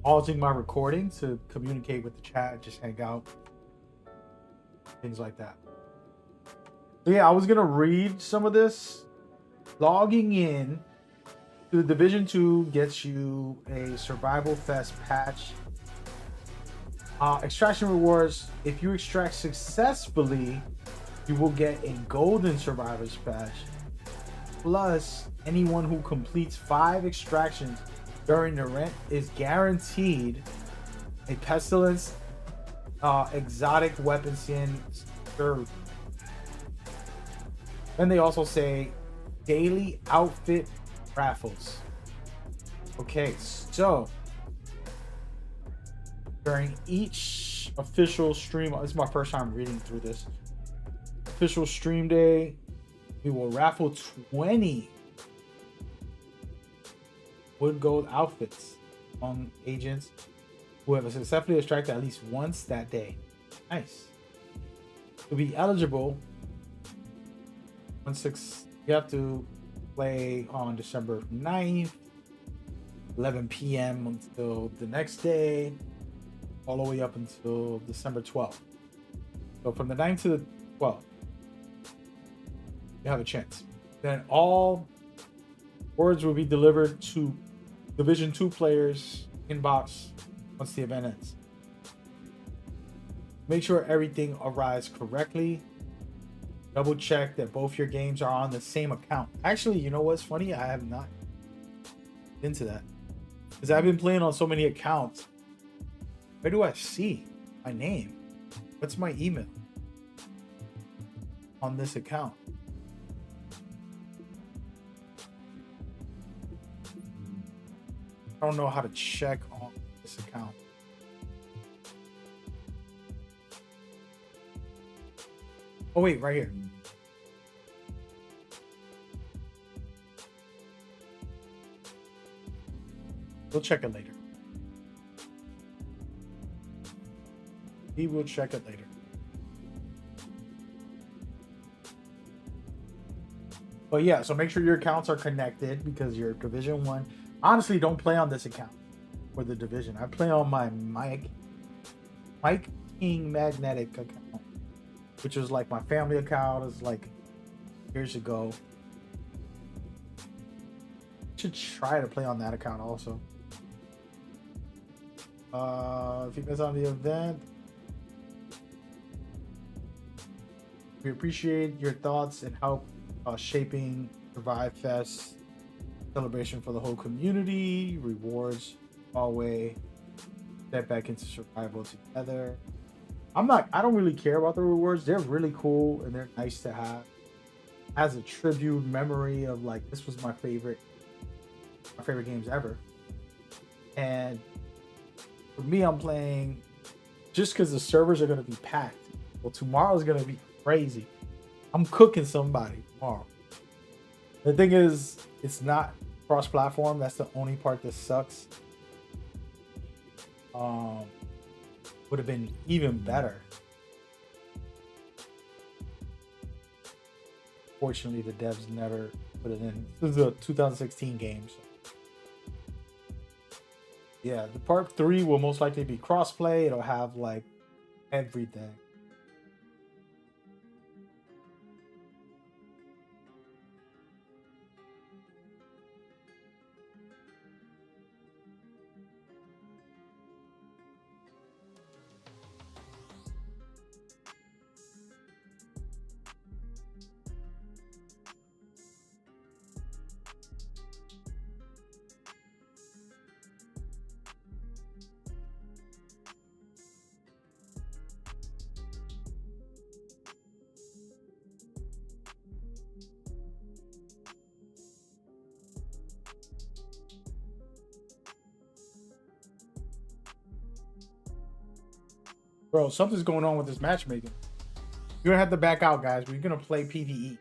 pausing my recording to communicate with the chat, just hang out, things like that. So yeah, I was gonna read some of this. Logging in to the Division 2 gets you a Survival Fest patch. Extraction rewards. If you extract successfully, you will get a golden Survivors patch. Plus, anyone who completes 5 extractions during the event is guaranteed a Pestilence exotic weapon skin served. Then they also say daily outfit raffles. Okay, so during each official stream, this is my first time reading through this. Official stream day, we will raffle 20 wood gold outfits on agents who have successfully extracted at least once that day. Nice. To be eligible, you have to play on December 9th, 11 p.m. until the next day, all the way up until December 12th. So from the 9th to the 12th, you have a chance. Then all words will be delivered to Division 2 players' inbox once the event ends. Make sure everything arrives correctly. Double check that both your games are on the same account. Actually, you know what's funny? I have not into that because I've been playing on so many accounts. Where do I see my name? What's my email on this account? I don't know how to check on this account. Oh wait, right here. We'll check it later. We will check it later. But yeah, so make sure your accounts are connected because your Division 1. Honestly, don't play on this account for the Division. I play on my Mike King Magnetic account, which was like my family account. Is like years ago. Should try to play on that account also. If you miss on the event, we appreciate your thoughts and help shaping Survive Fest celebration for the whole community. Rewards always step back into survival together. I don't really care about the rewards. They're really cool and they're nice to have as a tribute memory of like, this was my favorite games ever. And for me, I'm playing just because the servers are going to be packed. Well, tomorrow's going to be crazy. I'm cooking somebody tomorrow. The thing is, it's not cross-platform. That's the only part that sucks. Would have been even better. Fortunately, the devs never put it in. This is a 2016 game. So. Yeah, the part 3 will most likely be cross-play. It'll have like everything. Bro, something's going on with this matchmaking. You're gonna have to back out, guys. We're gonna play PvE.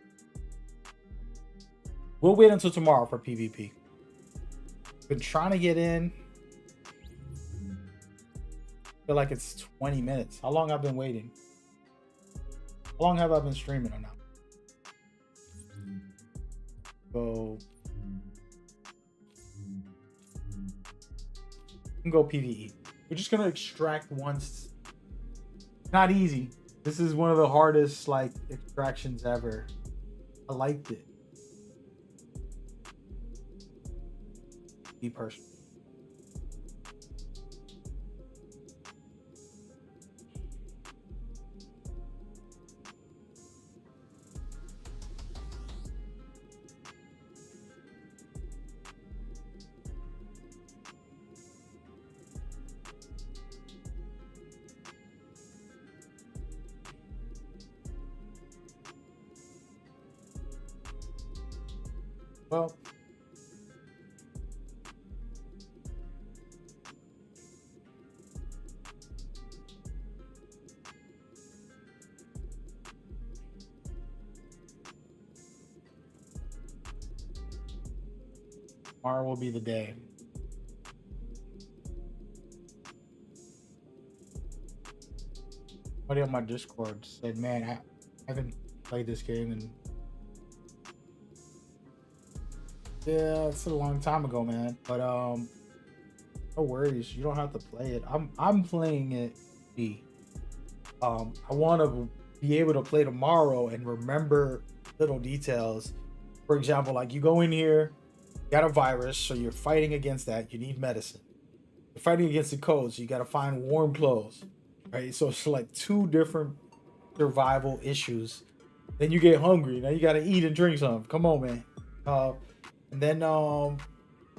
We'll wait until tomorrow for PvP. Been trying to get in. Feel like it's 20 minutes. How long I've been waiting? How long have I been streaming or not? So we can go PvE. We're just gonna extract once. Not easy. This is one of the hardest like extractions ever. I liked it. Be personal. Well, tomorrow will be the day. Somebody on my Discord said, man, I haven't played this game in it's a long time ago, man. But no worries, you don't have to play it. I'm playing it. I want to be able to play tomorrow and remember little details. For example, like you go in here, you got a virus, so you're fighting against that. You need medicine. You're fighting against the cold, so you got to find warm clothes, right? So it's like two different survival issues. Then you get hungry. Now you got to eat and drink something. Come on, man. And then, of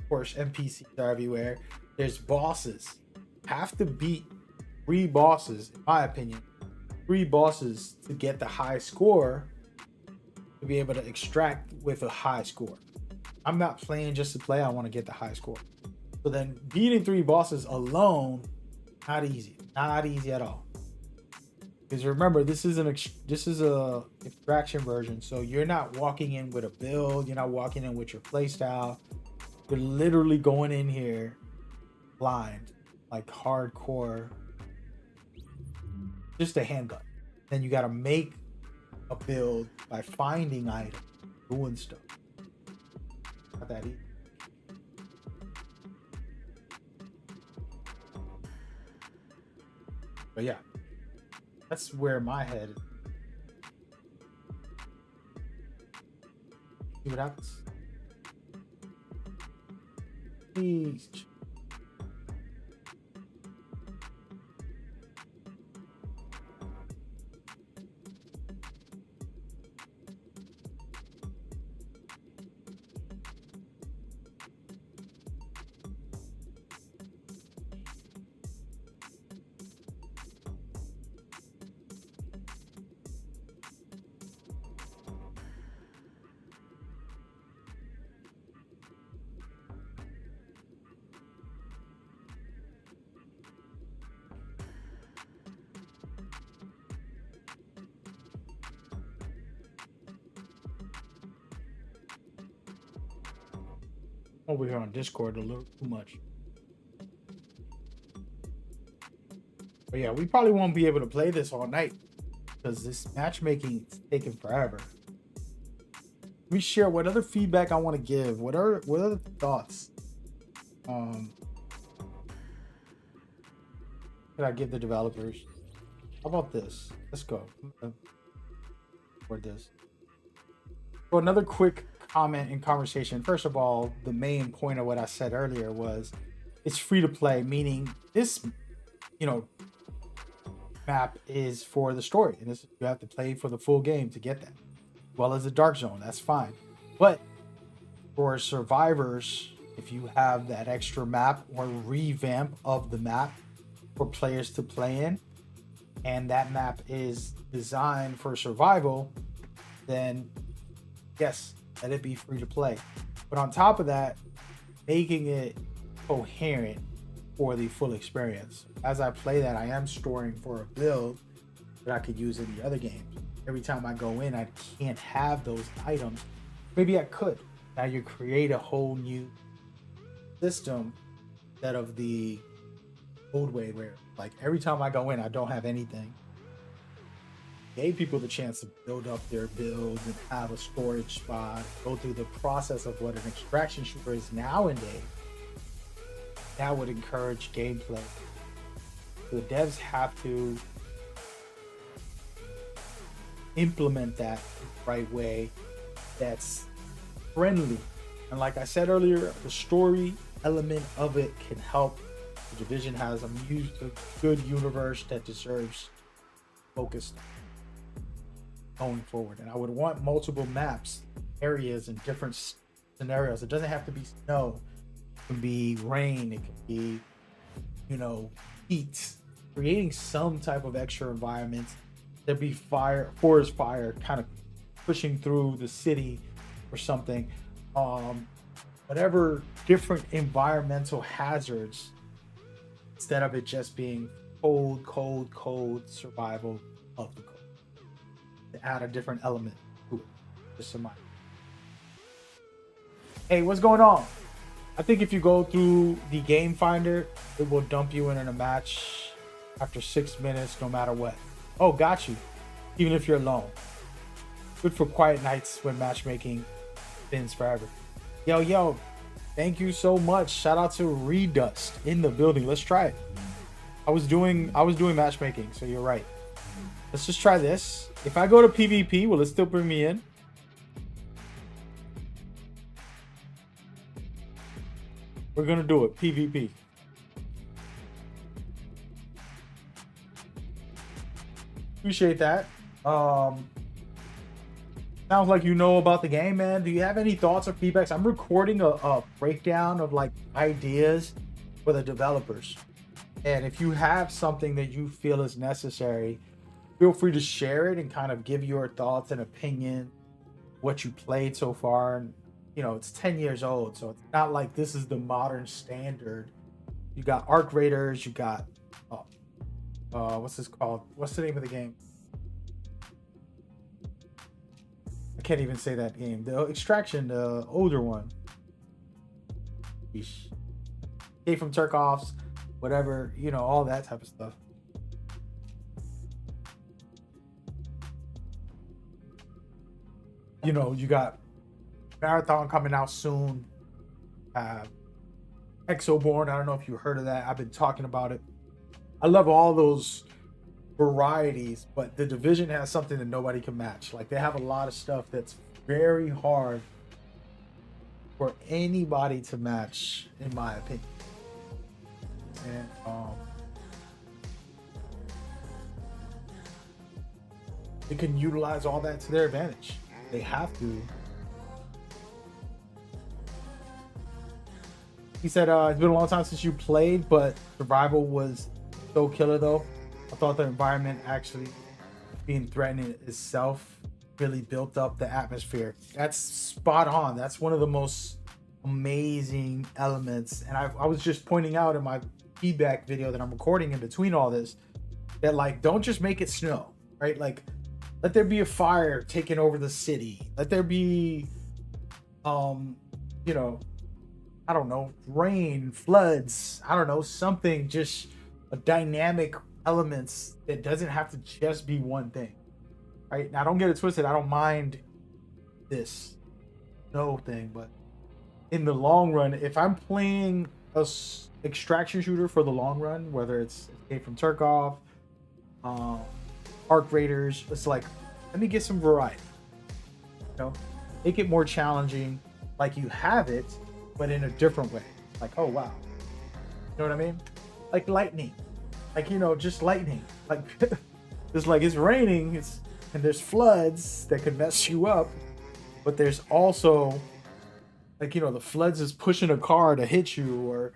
course, NPCs are everywhere. There's bosses. Have to beat 3 bosses, in my opinion. 3 bosses to get the high score to be able to extract with a high score. I'm not playing just to play. I want to get the high score. So then beating 3 bosses alone, not easy. Not easy at all. Because remember, this is a extraction version, so you're not walking in with a build, you're not walking in with your playstyle. You're literally going in here blind, like hardcore, just a handgun. Then you got to make a build by finding items, doing stuff. Not that easy. But yeah. That's where my head is. See what happens. Please. Over here on Discord a little too much. But yeah, we probably won't be able to play this all night because this matchmaking is taking forever. Let me share what other feedback I want to give. What other thoughts? Could I give the developers? How about this? Let's go. For this. So another quick comment and conversation. First of all, the main point of what I said earlier was it's free to play, meaning this, map is for the story, and this you have to play for the full game to get that. As well as the dark zone, that's fine. But for survivors, if you have that extra map or revamp of the map for players to play in, and that map is designed for survival, then yes, let it be free to play. But on top of that, making it coherent for the full experience. As I play that, I am storing for a build that I could use in the other games. Every time I go in, I can't have those items. Maybe I could. Now you create a whole new system instead of the old way where like every time I go in, I don't have anything. Gave people the chance to build up their builds and have a storage spot, go through the process of what an extraction shooter is nowadays. That would encourage gameplay. The devs have to implement that the right way that's friendly. And like I said earlier, the story element of it can help. The Division has a good universe that deserves focus going forward. And I would want multiple maps, areas, and different scenarios. It doesn't have to be snow. It can be rain. It can be, heat. Creating some type of extra environment. There'd be fire, forest fire, kind of pushing through the city or something. Whatever different environmental hazards, instead of it just being cold survival of the cold. To add a different element to it. Just some. Hey, what's going on? I think if you go through the game finder, it will dump you in a match after 6 minutes, no matter what. Oh, got you. Even if you're alone. Good for quiet nights when matchmaking spins forever. Yo, thank you so much. Shout out to Redust in the building. Let's try it. I was doing matchmaking, so you're right. Let's just try this. If I go to PvP, will it still bring me in? We're gonna do it. PvP. Appreciate that. Sounds like you know about the game, man. Do you have any thoughts or feedbacks? I'm recording a breakdown of like ideas for the developers. And if you have something that you feel is necessary, feel free to share it and kind of give your thoughts and opinion, what you played so far. And, it's 10 years old, so it's not like this is the modern standard. You got Arc Raiders, you got, what's this called? What's the name of the game? I can't even say that game. The Extraction, the older one. Escape from Tarkov's, whatever, all that type of stuff. You got Marathon coming out soon. Exoborn, I don't know if you heard of that. I've been talking about it. I love all those varieties, but the Division has something that nobody can match. Like, they have a lot of stuff that's very hard for anybody to match, in my opinion. And they can utilize all that to their advantage. They have to. He said, it's been a long time since you played, but survival was so killer though. I thought the environment actually being threatened itself really built up the atmosphere. That's spot on. That's one of the most amazing elements. And I was just pointing out in my feedback video that I'm recording in between all this, that like, don't just make it snow, right? Like, let there be a fire taking over the city. Let there be, I don't know, rain, floods, I don't know, something, just a dynamic elements that doesn't have to just be one thing, right? Now, don't get it twisted. I don't mind this no thing, but in the long run, if I'm playing a extraction shooter for the long run, whether it's Escape from Tarkov, Arc Raiders, it's like, let me get some variety, make it more challenging, like you have it, but in a different way. Like, oh wow, you know what I mean? Like lightning, like, just lightning, like it's like it's raining, and there's floods that could mess you up, but there's also like, the floods is pushing a car to hit you, or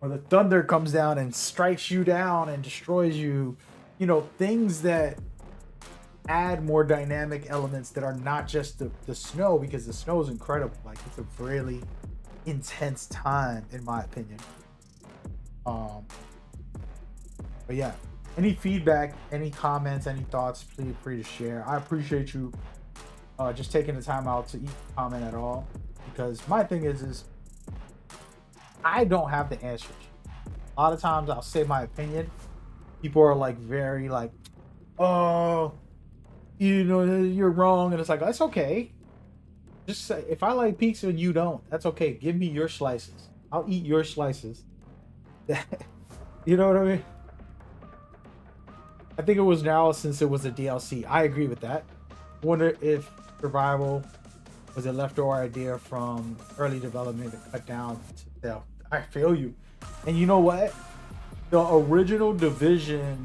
the thunder comes down and strikes you down and destroys you, things that add more dynamic elements that are not just the snow, because the snow is incredible. Like, it's a really intense time, in my opinion. Um, but yeah, any feedback, any comments, any thoughts, please free to share. I appreciate you just taking the time out to comment at all, because my thing is I don't have the answers. A lot of times I'll say my opinion. People are like very like, oh, you know, you're wrong, and it's like that's okay. Just say if I like pizza and you don't, that's okay. Give me your slices. I'll eat your slices. You know what I mean? I think it was now since it was a DLC. I agree with that. Wonder if survival was a leftover idea from early development to cut down to stealth. I feel you. And you know what? The original Division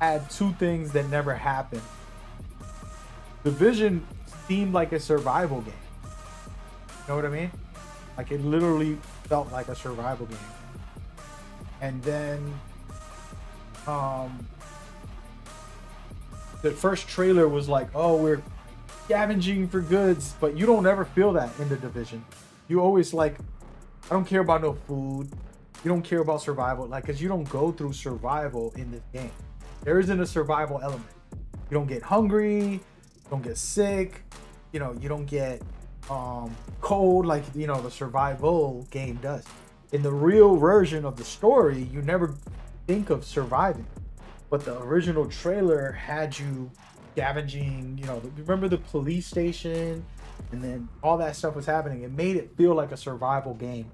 had two things that never happened. Division seemed like a survival game. You know what I mean? Like it literally felt like a survival game. And then the first trailer was like, oh, we're scavenging for goods, but you don't ever feel that in the Division. You always like, I don't care about no food. You don't care about survival, like, because you don't go through survival in this game. There isn't a survival element. You don't get hungry, you don't get sick, you know, you don't get cold like, you know, the survival game does. In the real version of the story, you never think of surviving. But the original trailer had you scavenging, you know, remember the police station, and then all that stuff was happening. It made it feel like a survival game.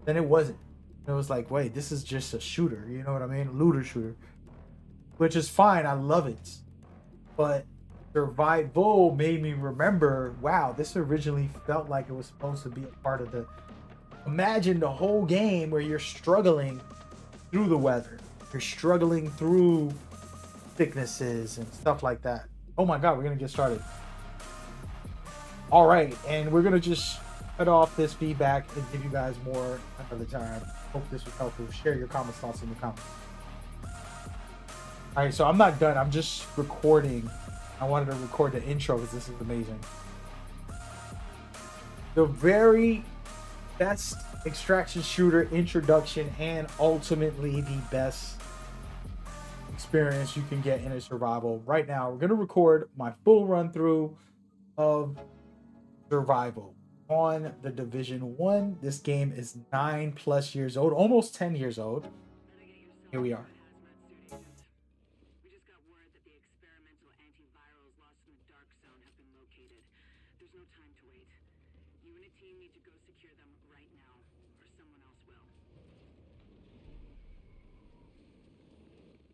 Then it wasn't. It was like, wait, this is just a shooter, you know what I mean? Looter shooter. Which is fine, I love it. But survival made me remember, wow, this originally felt like it was supposed to be a part of the... Imagine the whole game where you're struggling through the weather. You're struggling through sicknesses and stuff like that. Oh my God, we're gonna get started. All right, and we're gonna just cut off this feedback and give you guys more another time. Hope this was helpful. Share your comments, thoughts in the comments. All right, so I'm not done. I'm just recording. I wanted to record the intro because this is amazing. The very best extraction shooter introduction and ultimately the best experience you can get in a survival. Right now, we're going to record my full run through of survival on the Division 1. This game is 9+ years old, almost 10 years old. Here we are. We just got word that the experimental antivirals lost in the Dark Zone have been located. There's no time to wait. You and a team need to go secure them right now, or someone else will.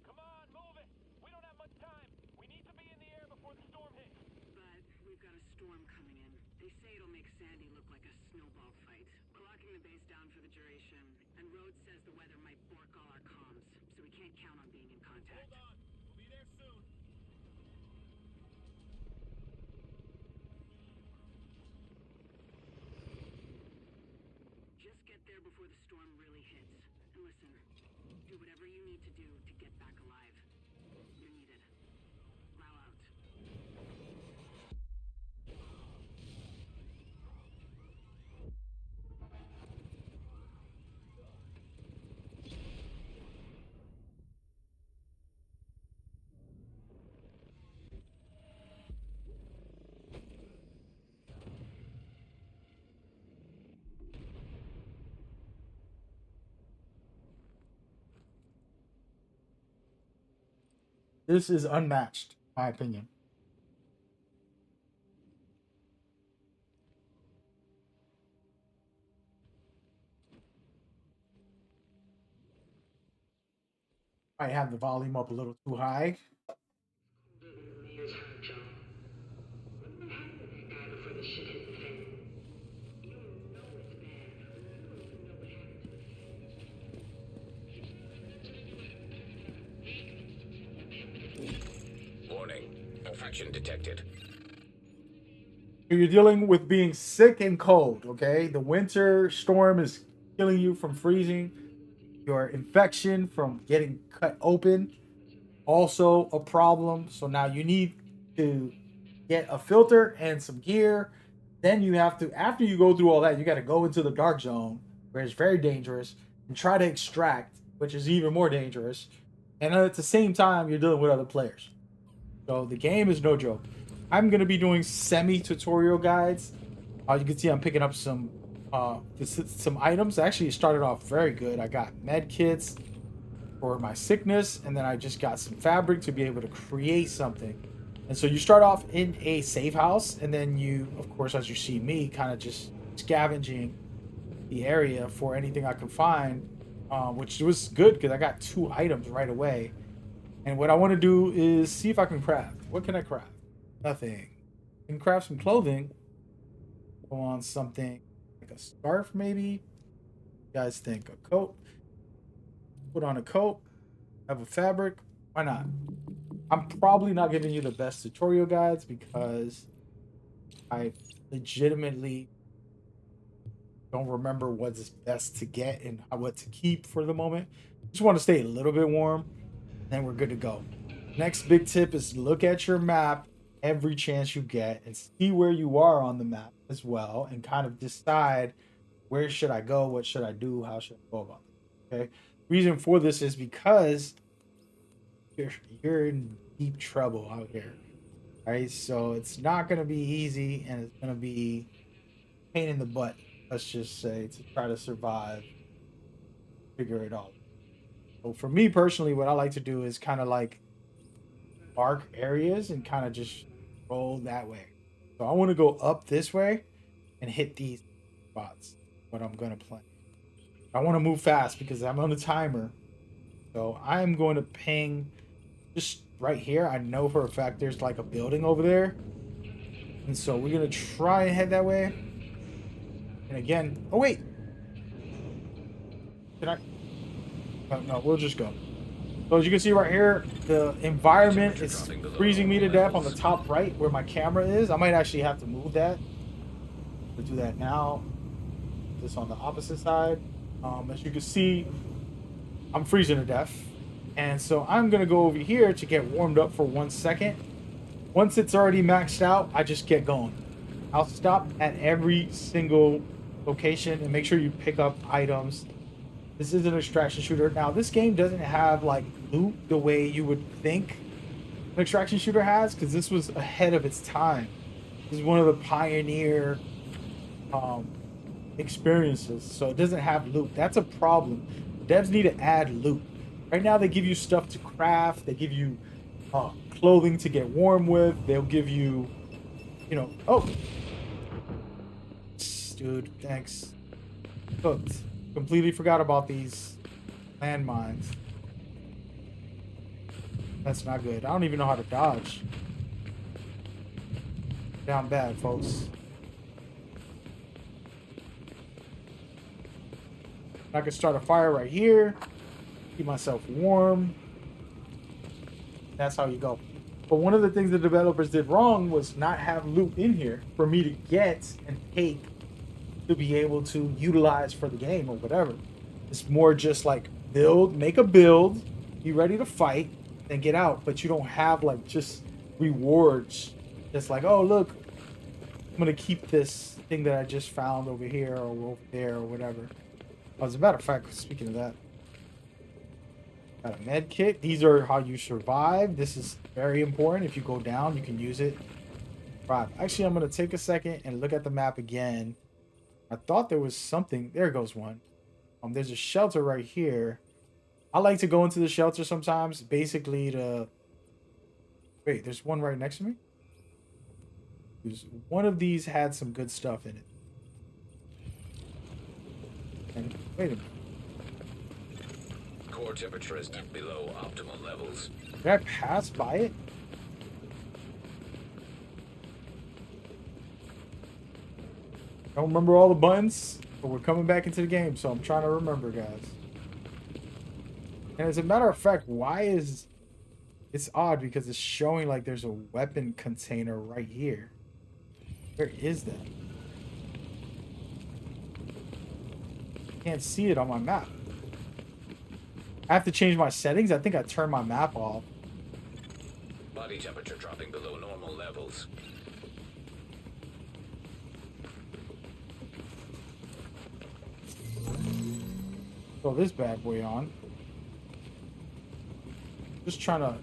Come on, move it! We don't have much time. We need to be in the air before the storm hits. But we've got a storm coming in. They say it'll make Sandy look like a snowball fight. We're locking the base down for the duration, and Rhodes says the weather might bork all our comms, so we can't count on being in contact. Hold on. We'll be there soon. Just get there before the storm really hits. And listen, do whatever you need to do to get back alive. You're needed. Row out. This is unmatched, in my opinion. I have the volume up a little too high. Mayor's hard job. What happened to this guy before the shit hit the fan? You don't know it's bad. You don't even know what happened to the Warning. Infection detected. You're dealing with being sick and cold, okay? The winter storm is killing you from freezing. Your infection from getting cut open, also a problem. So now you need to get a filter and some gear. Then you have to, after you go through all that, you got to go into the Dark Zone, where it's very dangerous, and try to extract which is even more dangerous. And at the same time, you're dealing with other players. So the game is no joke. I'm gonna be doing semi-tutorial guides. You can see I'm picking up some items. Actually, it started off very good. I got med kits for my sickness, and then I just got some fabric to be able to create something. And so you start off in a safe house, and then you, of course, as you see me, kind of just scavenging the area for anything I can find, which was good because I got 2 items right away. And what I want to do is see if I can craft. What can I craft? Nothing. I can craft some clothing. Go on something like a scarf, maybe. You guys think a coat? Put on a coat. Have a fabric. Why not? I'm probably not giving you the best tutorial guides because I legitimately don't remember what's best to get and what to keep for the moment. Just want to stay a little bit warm, then we're good to go. Next big tip is look at your map every chance you get and see where you are on the map as well, and kind of decide where should I go, what should I do, how should I go about it. Okay. Reason for this is because you're in deep trouble out here. Right? So it's not gonna be easy, and it's gonna be pain in the butt, let's just say, to try to survive, figure it out. So for me personally, what I like to do is kind of like mark areas and kind of just roll that way. So I want to go up this way and hit these spots. What I'm gonna plan. I want to move fast because I'm on a timer. So I'm going to ping just right here. I know for a fact there's like a building over there. And so we're going to try and head that way. And again, oh wait. Can I? Oh, no, we'll just go. So as you can see right here, the environment is freezing me to death on the top right where my camera is. I might actually have to move that. We'll do that now. This on the opposite side. As you can see, I'm freezing to death. And so I'm going to go over here to get warmed up for 1 second. Once it's already maxed out, I just get going. I'll stop at every single location and make sure you pick up items. This is an extraction shooter. Now, this game doesn't have like loot the way you would think an extraction shooter has, because this was ahead of its time. This is one of the pioneer experiences, so it doesn't have loot. That's a problem. Devs need to add loot. Right now, they give you stuff to craft. They give you clothing to get warm with. They'll give you, you know, oh, dude, thanks. Cooked. Completely forgot about these landmines. That's not good. I don't even know how to dodge. Down bad, folks. I can start a fire right here. Keep myself warm. That's how you go. But one of the things the developers did wrong was not have loot in here for me to get and take to be able to utilize for the game or whatever. It's more just like build, make a build, be ready to fight, and get out. But you don't have like just rewards. It's like, oh look, I'm gonna keep this thing that I just found over here or over there or whatever. As a matter of fact, speaking of that, got a med kit. These are how you survive. This is very important. If you go down, you can use it. Right. Actually, I'm gonna take a second and look at the map again. I thought there was something. There goes one. There's a shelter right here. I like to go into the shelter sometimes, basically to... Wait, there's one right next to me? One of these had some good stuff in it. And wait a minute. Core temperature is below optimal levels. Did I pass by it? I don't remember all the buttons, but we're coming back into the game, so I'm trying to remember, guys. And as a matter of fact, why is... It's odd because it's showing like there's a weapon container right here. Where is that? Can't see it on my map. I have to change my settings. I think I turned my map off. Body temperature dropping below normal levels. Throw this bad boy on. just trying to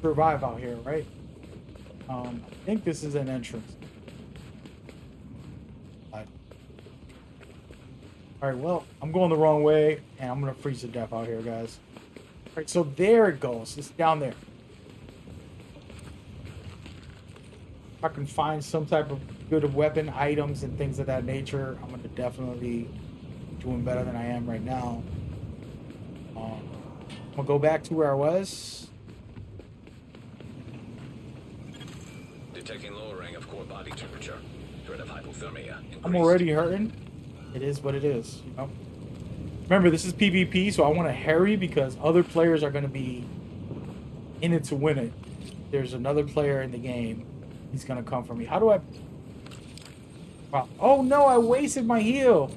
survive out here, right? I think this is an entrance. Alright, well, I'm going the wrong way, and I'm gonna freeze to death out here, guys. Alright, so there it goes. It's down there. If I can find some type of good weapon items and things of that nature, I'm gonna definitely be doing better than I am right now. I'm gonna go back to where I was. Detecting lowering of core body temperature. Threat of hypothermia increased. I'm already hurting. It is what it is, you know. Remember, this is PvP, so I want to hurry because other players are going to be in it to win it. There's another player in the game. He's going to come for me. How do I... Wow. Oh, no, I wasted my heal.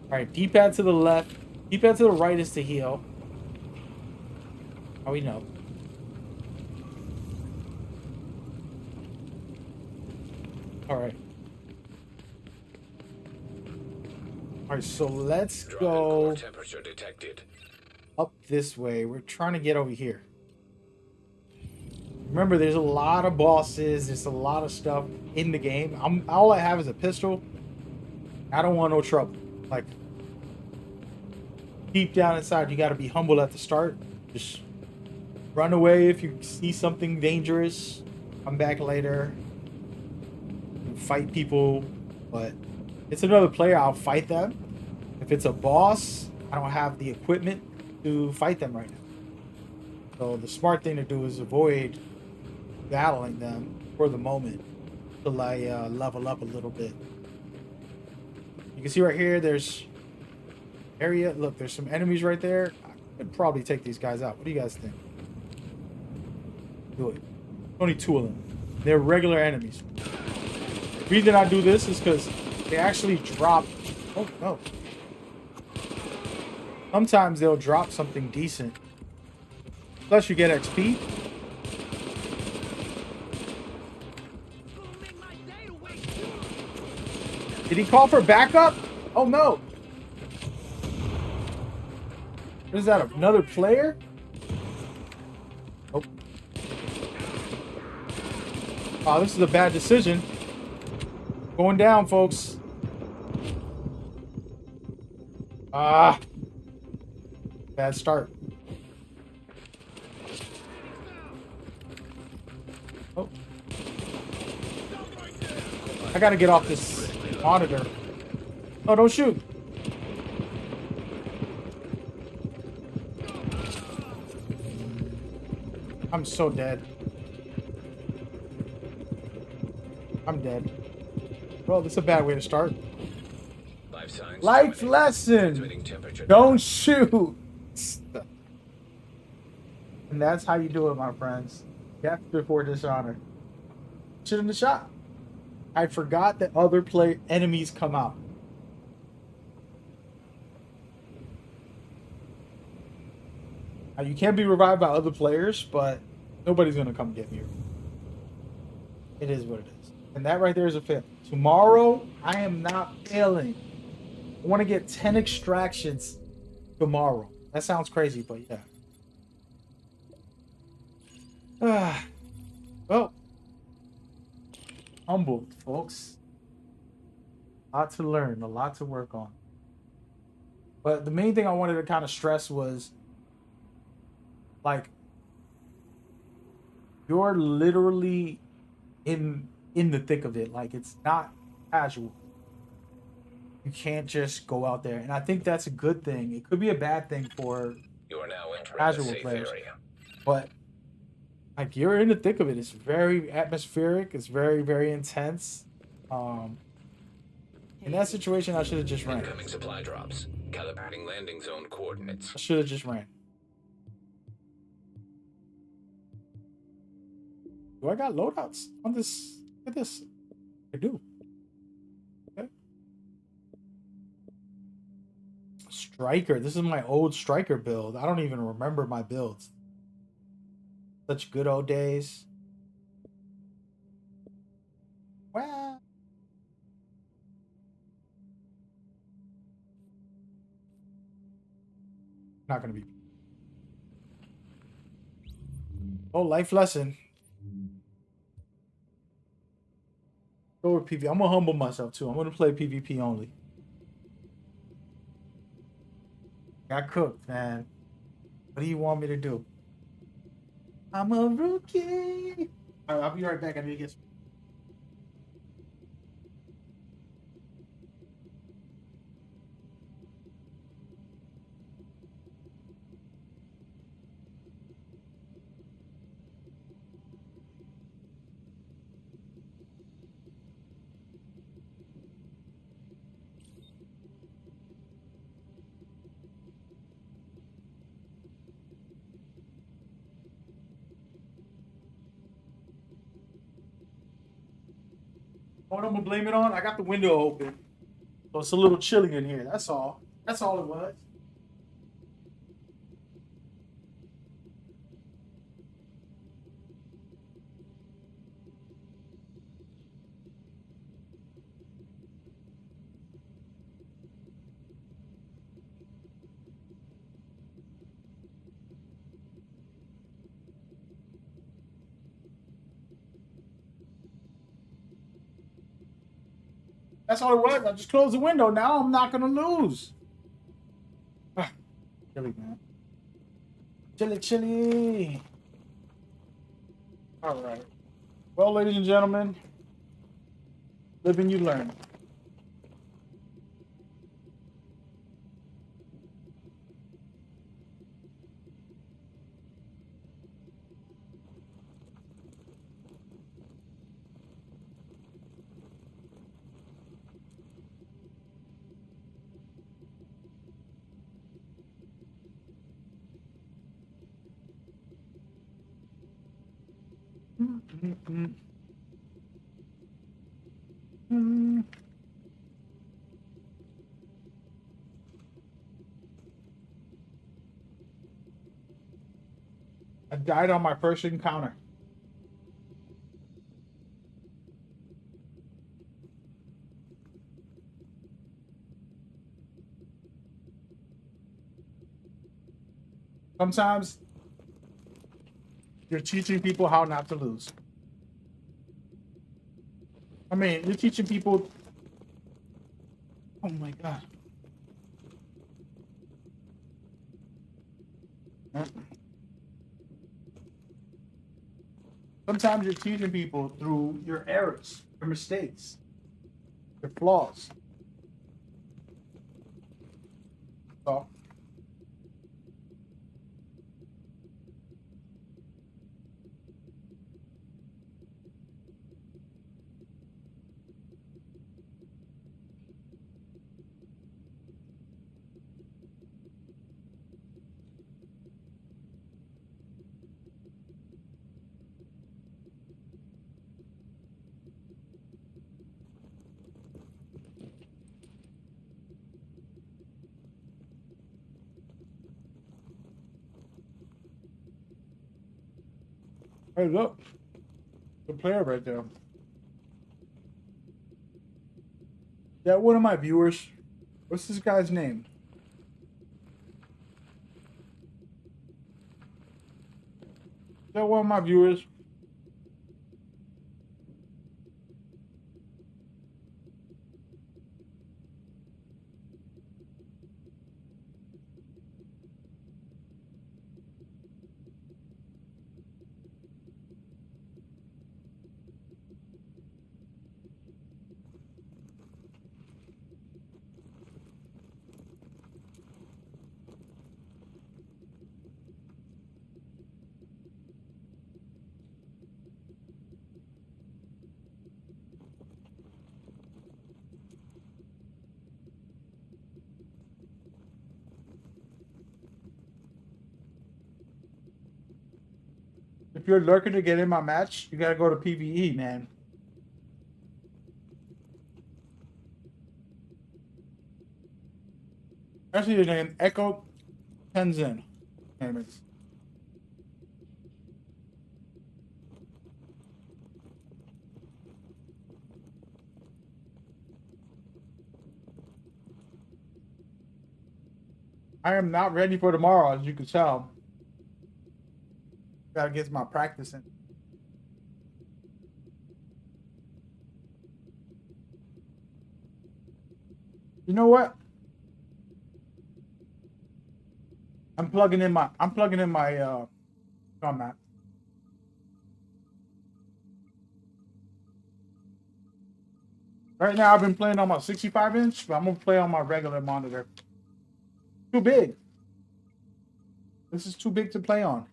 All right, D-pad to the left. D-pad to the right is to heal. Oh, we know. All right. All right, so let's Drop in go core temperature detected. up this way. We're trying to get over here. Remember, there's a lot of bosses. There's a lot of stuff in the game. All I have is a pistol. I don't want no trouble. Like, deep down inside, you got to be humble at the start. Just run away if you see something dangerous. Come back later. And fight people. But it's another player, I'll fight them. If it's a boss, I don't have the equipment to fight them right now. So the smart thing to do is avoid battling them for the moment till I level up a little bit. You can see right here, there's area. Look, there's some enemies right there. I could probably take these guys out. What do you guys think? Do it. Only 2 of them. They're regular enemies. The reason I do this is because they actually drop... Oh, no. Sometimes they'll drop something decent. Plus you get XP. Did he call for backup? Oh, no. What is that, another player? Oh. Oh, this is a bad decision. Going down, folks. Ah. Bad start. Oh. I gotta get off this monitor. Oh, don't shoot. I'm so dead. I'm dead. Well, this is a bad way to start. Life signs. Life terminated. lesson. Transmitting temperature. Don't shoot. And that's how you do it, my friends. Death before dishonor. Shouldn't have shot. I forgot that other enemies come out. Now, you can be revived by other players, but nobody's gonna come get me. It is what it is. And that right there is a fail. Tomorrow, I am not failing. I want to get 10 extractions tomorrow. That sounds crazy, but yeah. Well, humbled, folks. A lot to learn, a lot to work on. But the main thing I wanted to kind of stress was, like, you're literally in the thick of it. Like, it's not casual. You can't just go out there, and I think that's a good thing. It could be a bad thing for You are now entering casual the safe players, area. but like, you're in the thick of it. It's very atmospheric. It's very, very intense. In that situation, I should have just ran. Incoming supply drops. Calibrating landing zone coordinates. I should have just ran. Do I got loadouts on this? Look at this. I do. Okay. Striker. This is my old Striker build. I don't even remember my builds. Such good old days. Well. Not gonna be. Oh, life lesson. Go with PvP. I'm gonna humble myself too. I'm gonna play PvP only. Got cooked, man. What do you want me to do? I'm a rookie. All right, I'll be right back. I need to get some. What I'm gonna blame it on? I got the window open, so it's a little chilly in here. That's all. That's all it was. That's all it was. I just closed the window. Now I'm not gonna lose. Ah, chilly, man. Chilly, chilly. All right. Well, ladies and gentlemen, live and you learn. I died on my first encounter. Sometimes you're teaching people how not to lose. I mean, you're teaching people. Oh my God. Sometimes you're teaching people through your errors, your mistakes, your flaws. So, hey, look, the player right there. That one of my viewers. What's this guy's name? That one of my viewers. If you're lurking to get in my match, you gotta go to PvE, man. Actually, your name Echo Tenzin. Name is. I am not ready for tomorrow, as you can tell. Gotta get my practice in. You know what? I'm plugging in my map. Right now I've been playing on my 65-inch, but I'm gonna play on my regular monitor. Too big. This is too big to play on.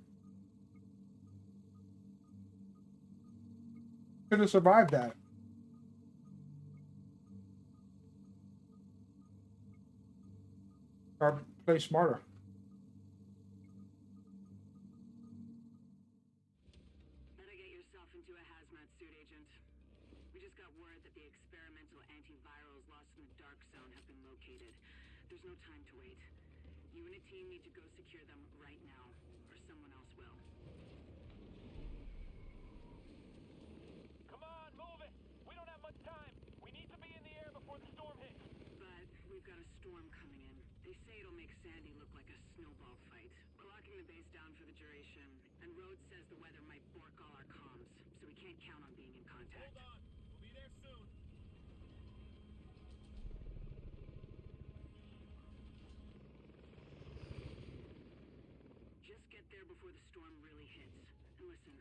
Could have survived that. Or play smarter. Better get yourself into a hazmat suit, Agent. We just got word that the experimental antivirals lost in the Dark Zone have been located. There's no time to wait. You and a team need to go secure them right now, or someone else will. Come on, move it! We don't have much time. We need to be in the air before the storm hits. But we've got a storm coming in. They say it'll make Sandy look like a snowball fight. We're locking the base down for the duration, and Rhodes says the weather might bork all our comms, so we can't count on being in contact. Hold on. We'll be there soon. Just get there before the storm really hits. And listen,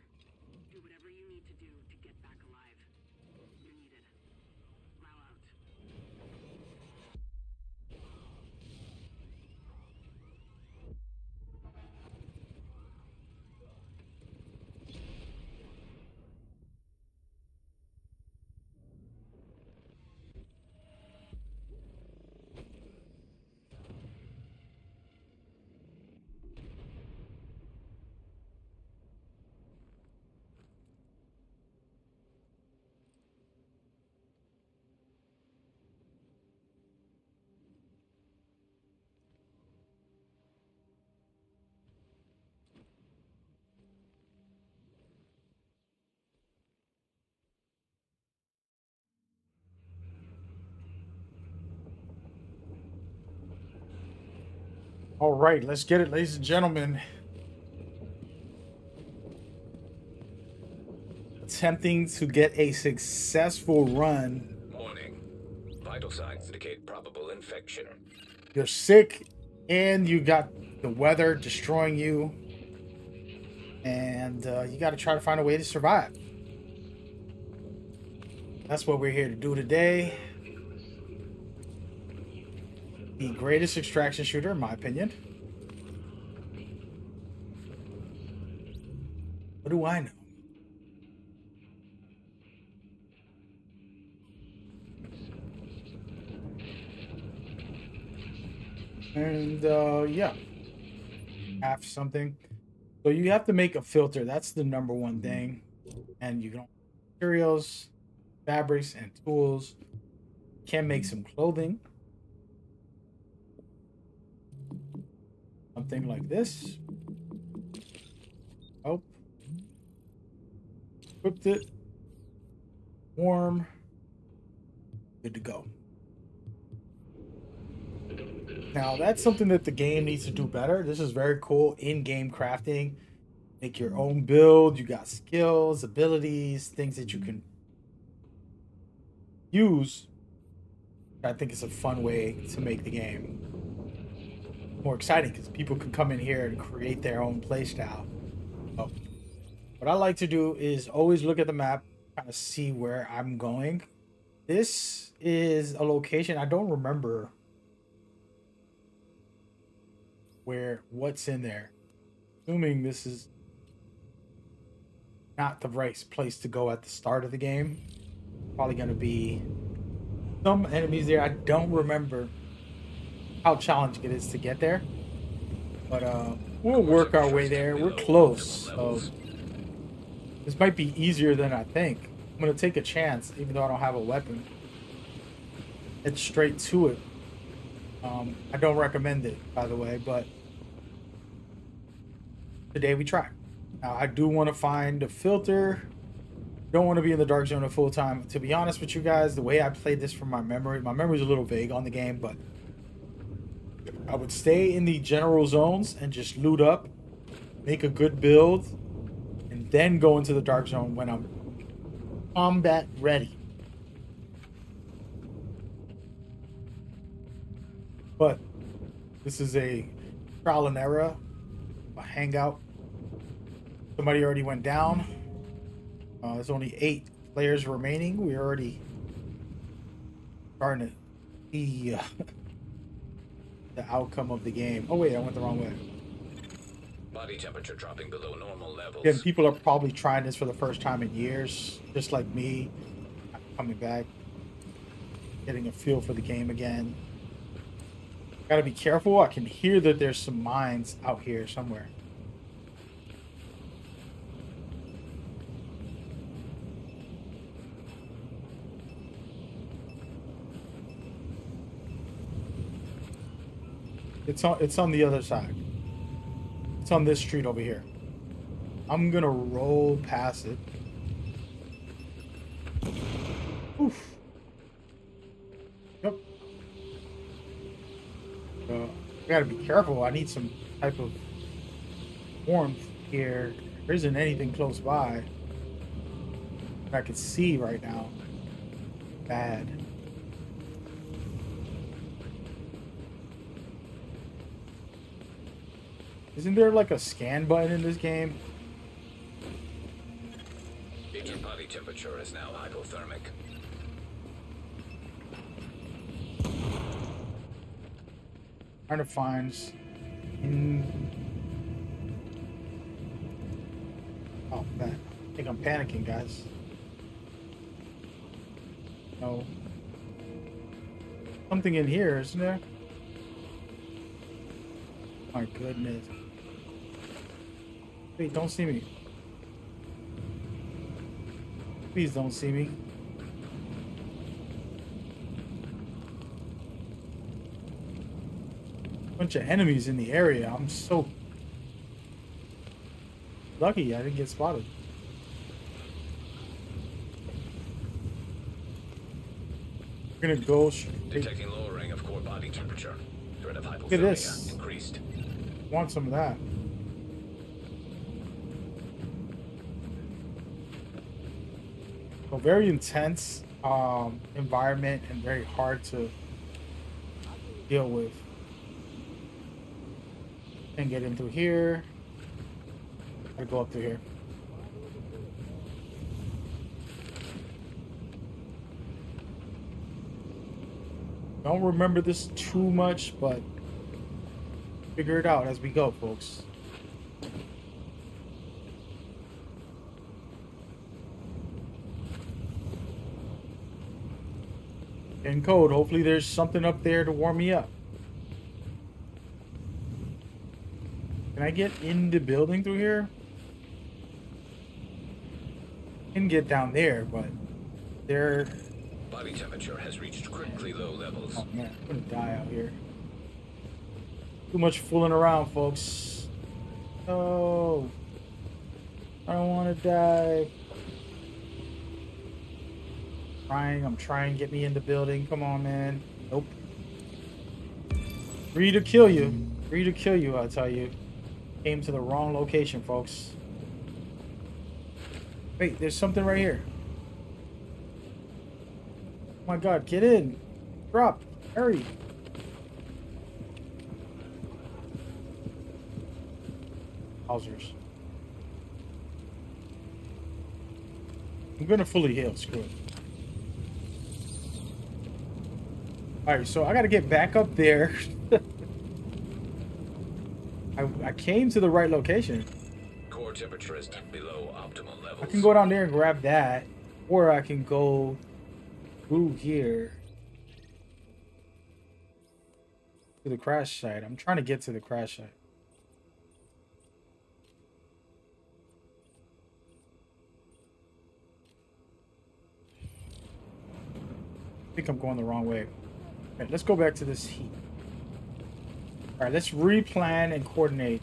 do whatever you need to do to get back alive. You're needed. Lau out. All right, let's get it, ladies and gentlemen. Attempting to get a successful run. Warning. Vital signs indicate probable infection. You're sick and you got the weather destroying you. And you got to try to find a way to survive. That's what we're here to do today. The greatest extraction shooter, in my opinion. What do I know? And yeah, have something. So you have to make a filter. That's the number one thing. And you can materials, fabrics, and tools. Can make some clothing. Something like this. Oh. Equipped it. Warm. Good to go. Now, that's something that the game needs to do better. This is very cool. In-game crafting. Make your own build. You got skills, abilities, things that you can use. I think it's a fun way to make the game more exciting because people can come in here and create their own playstyle. So, what I like to do is always look at the map, kind of see where I'm going. This is a location I don't remember what's in there. Assuming this is not the right place to go at the start of the game. Probably going to be some enemies there. I don't remember how challenging it is to get there, but we'll work our way there. We're close, so this might be easier than I think. I'm gonna take a chance, even though I don't have a weapon. Head straight to it. I don't recommend it, by the way, but today we try. Now, I do want to find a filter. Don't want to be in the dark zone full time. To be honest with you guys, the way I played this from my memory's a little vague on the game, but I would stay in the general zones and just loot up, make a good build, then go into the dark zone when I'm combat ready. But this is a trial and error, a hangout. Somebody already went down. There's only 8 players remaining. We're already starting to see the outcome of the game. Oh wait, I went the wrong way. Body temperature dropping below normal levels. Again, people are probably trying this for the first time in years, just like me. Coming back, getting a feel for the game again. Gotta be careful. I can hear that there's some mines out here somewhere. It's on the other side. It's on this street over here. I'm gonna roll past it. Oof. Yep. I gotta be careful. I need some type of warmth here. There isn't anything close by that I can see right now. Bad. Isn't there like a scan button in this game? Agent body temperature is now hypothermic. Trying to find. Oh man, I think I'm panicking, guys. No. Something in here, isn't there? My goodness. Wait, don't see me. Please don't see me. Bunch of enemies in the area. I'm so lucky I didn't get spotted. We're gonna go straight. Detecting lowering of core body temperature. Threat of hypothermia at this. increased. Want some of that. So very intense environment and very hard to deal with. And get in through here. I go up through here. Don't remember this too much, but figure it out as we go, folks. In code, hopefully there's something up there to warm me up. Can I get in the building through here? I can get down there, but there. Body temperature has reached critically low levels. Oh man, I'm gonna die out here. Too much fooling around, folks. Oh, I don't want to die. I'm trying. Get me in the building. Come on, man. Nope. Free to kill you. Free to kill you, I tell you. Came to the wrong location, folks. Wait, there's something right here. Oh my god, get in. Drop. Hurry. Howsers. I'm gonna fully heal. Screw it. Alright, so I gotta get back up there. I came to the right location. Core temperature is below optimal levels. I can go down there and grab that, or I can go through here to the crash site. I'm trying to get to the crash site. I think I'm going the wrong way. Okay, let's go back to this heat. All right, let's replan and coordinate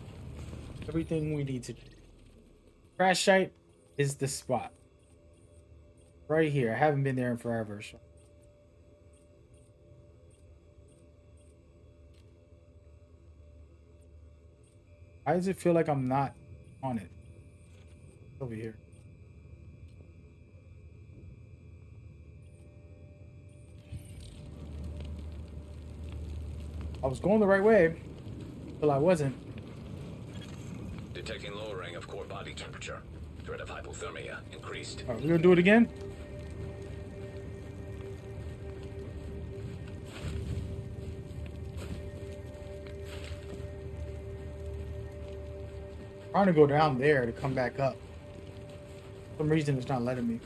everything we need to do. Crash site is the spot. Right here. I haven't been there in forever. So. Why does it feel like I'm not on it? Over here. I was going the right way, till I wasn't. Detecting lowering of core body temperature. Threat of hypothermia increased. All right, we gonna do it again? Trying to go down there to come back up. For some reason it's not letting me.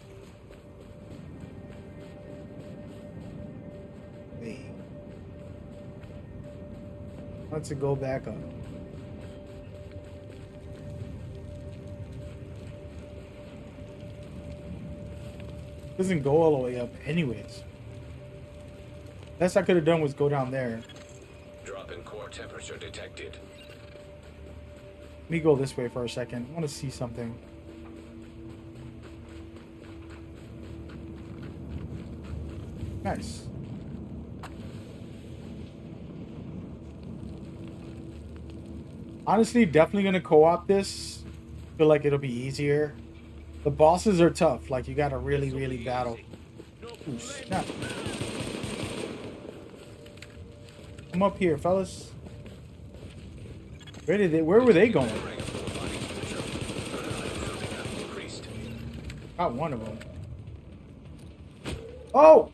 Wait. Let's go back up. Doesn't go all the way up anyways. Best I could have done was go down there. Drop in core temperature detected. Let me go this way for a second. I want to see something. Nice. Honestly, definitely gonna co-op this. Feel like it'll be easier. The bosses are tough. Like, you gotta really battle. Ooh, snap. Come up here, fellas. Where were they going? Lowering of core body temperature. Threat of hypothermia increased. Got one of them. Oh!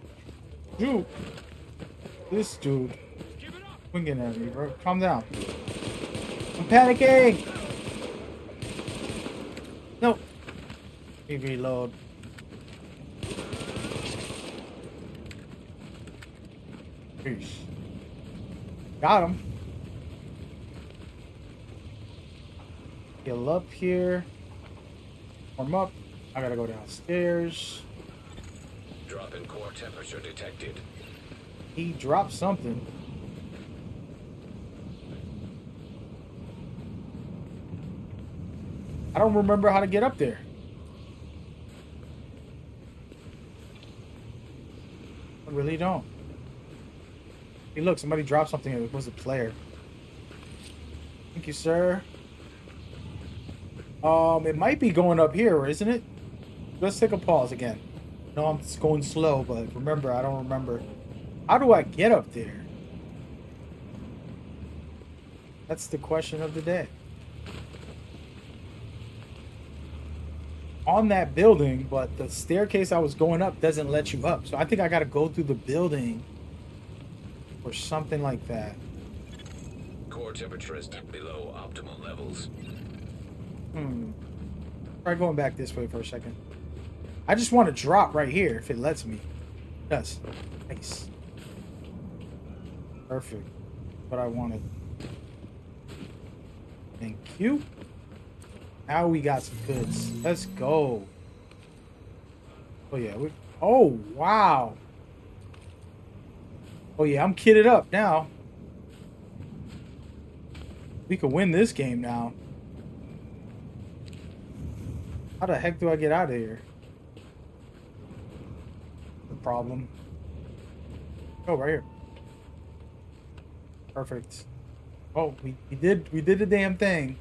Dude. This dude. Swinging at me, bro. Calm down. I'm panicking! No. Let me reload. Peace. Got him. Heal up here. Warm up. I gotta go downstairs. Drop in core temperature detected. He dropped something. I don't remember how to get up there. I really don't. Hey, look, somebody dropped something. It was a player. Thank you, sir. It might be going up here, isn't it? Let's take a pause again. No, I'm just going slow, but remember, I don't remember. How do I get up there? That's the question of the day. On that building, but the staircase I was going up doesn't let you up. So I think I gotta go through the building or something like that. Core temperature is below optimal levels. Try going back this way for a second. I just want to drop right here if it lets me. It does. Nice. Perfect. What I wanted. Thank you. Now we got some goods. Let's go. Oh yeah. Oh wow. Oh yeah, I'm kitted up now. We can win this game now. How the heck do I get out of here? The problem. Oh, right here. Perfect. Oh, we did the damn thing.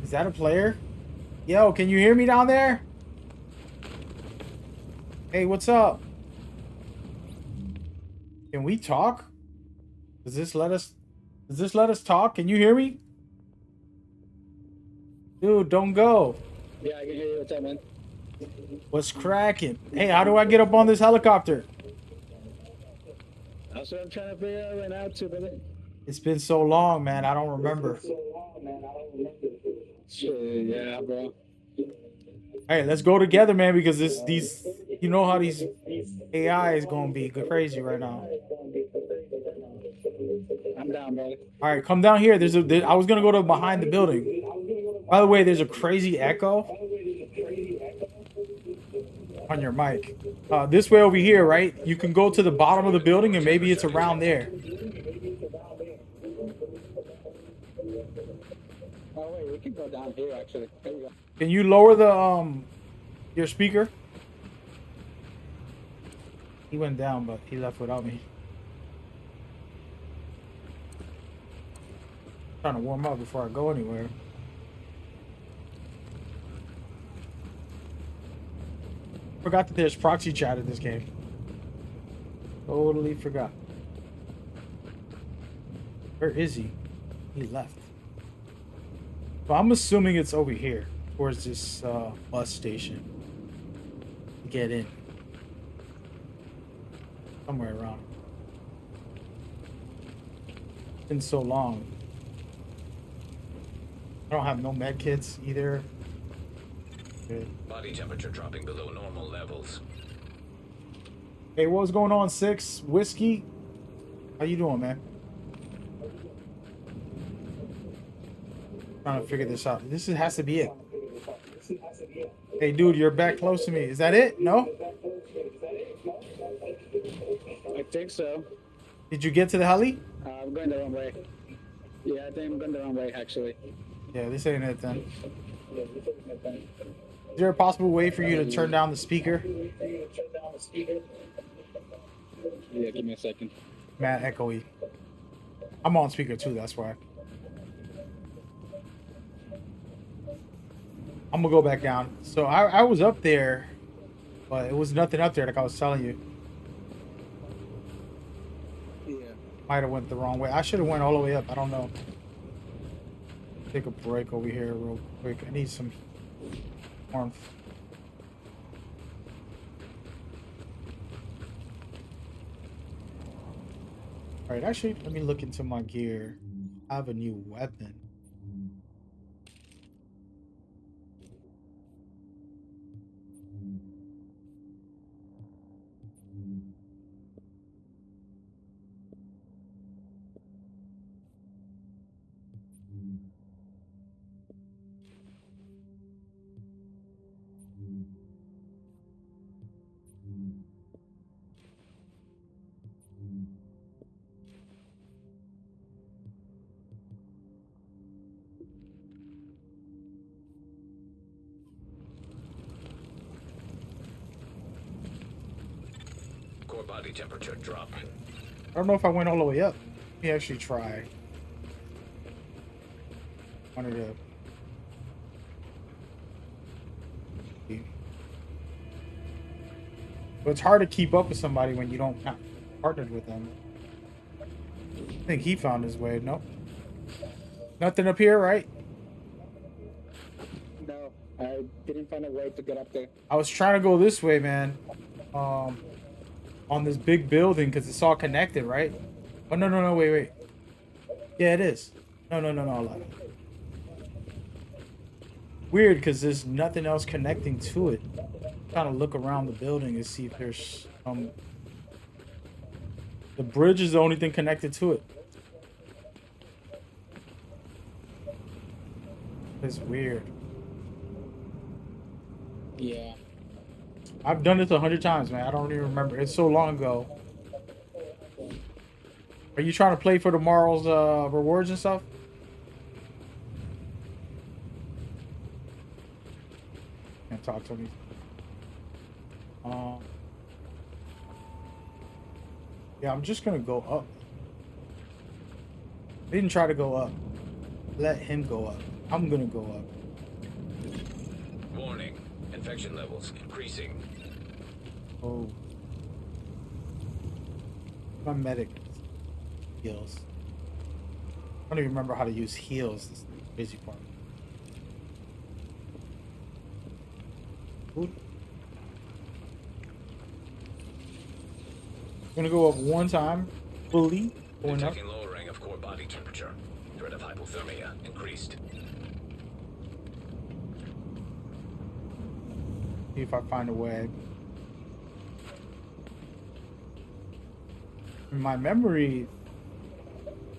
Is that a player? Yo, can you hear me down there? Hey, what's up? Can we talk? Does this let us talk? Can you hear me? Dude, don't go. Yeah, I can hear you. What's up, man? What's cracking? Hey, how do I get up on this helicopter? That's what I'm trying to figure out right now, too, brother. It's been so long, man. I don't remember. Shit, yeah, bro. Hey, let's go together, man, because these you know how these AI is gonna be crazy right now. I'm down, brother. All right, come down here. I was gonna go to behind the building. By the way, there's a crazy echo on your mic. This way over here, right? You can go to the bottom of the building and maybe it's around there. Oh, wait, we can go down here, actually. There we go. Can you lower the your speaker? He went down, but he left without me. Trying to warm up before I go anywhere. Forgot that there's proxy chat in this game. Totally forgot. Where is he? He left. But I'm assuming it's over here, towards this bus station. To get in. Somewhere around. It's been so long. I don't have no med kits either. Good. Body temperature dropping below normal levels. Hey, what's going on, Six? Whiskey? How you doing, man? Trying to figure this out. Has to be it. Hey, dude, you're back close to me. Is that it? No? I think so. Did you get to the heli? I'm going the wrong way. Yeah, I think I'm going the wrong way, actually. Yeah, this ain't it then. Is there a possible way for you to turn down the speaker? Yeah, give me a second. Mad echoey. I'm on speaker too, that's why. I'm gonna go back down. So I was up there, but it was nothing up there like I was telling you. Yeah. Might have went the wrong way. I should have went all the way up. I don't know. Take a break over here real quick. I need some warmth. Alright, actually, let me look into my gear. I have a new weapon. Core body temperature drop. I don't know if I went all the way up. Let me actually try. Wanted to. But it's hard to keep up with somebody when you don't have partnered with them. I think he found his way. Nope. Nothing up here, right? No, I didn't find a way to get up there. I was trying to go this way, man. On this big building because it's all connected, right? Oh no, wait. Yeah, it is. No, I lied. Weird because there's nothing else connecting to it. Trying to look around the building and see if there's the bridge is the only thing connected to it. It's weird. Yeah. I've done this 100 times, man. I don't even remember. It's so long ago. Are you trying to play for tomorrow's rewards and stuff? Can't talk to me. Yeah, I'm just gonna go up. I didn't try to go up. Let him go up. I'm gonna go up. Warning. Infection levels increasing. Oh. My medic heals. I don't even remember how to use heals. This is the crazy part. Ooh. Gonna go up one time, fully going up. Detecting lowering of core body temperature. Threat of hypothermia increased. See if I find a way. My memory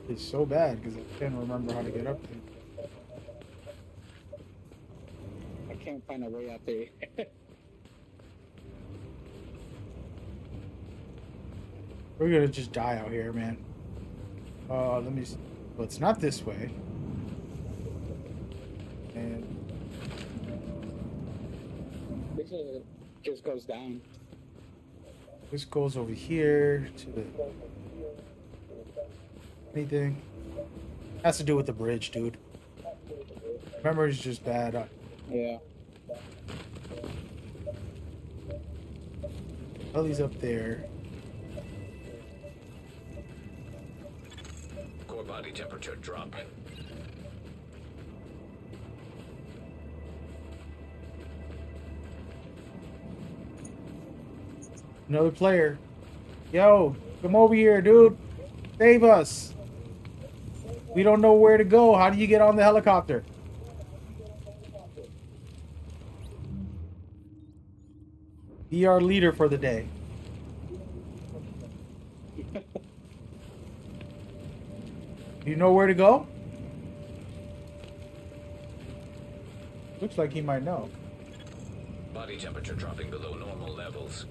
is so bad because I can't remember how to get up there. I can't find a way out there. We're gonna just die out here, man. Let me. Well, it's not this way. And This just goes down. this goes over here to the anything. Has to do with the bridge, dude. Memory's just bad. Yeah. Ellie's up there. Core body temperature drop. Another player. Yo, come over here, dude. Save us. We don't know where to go. How do you get on the helicopter? Be our leader for the day. Do you know where to go? Looks like he might know. Body temperature dropping below normal levels.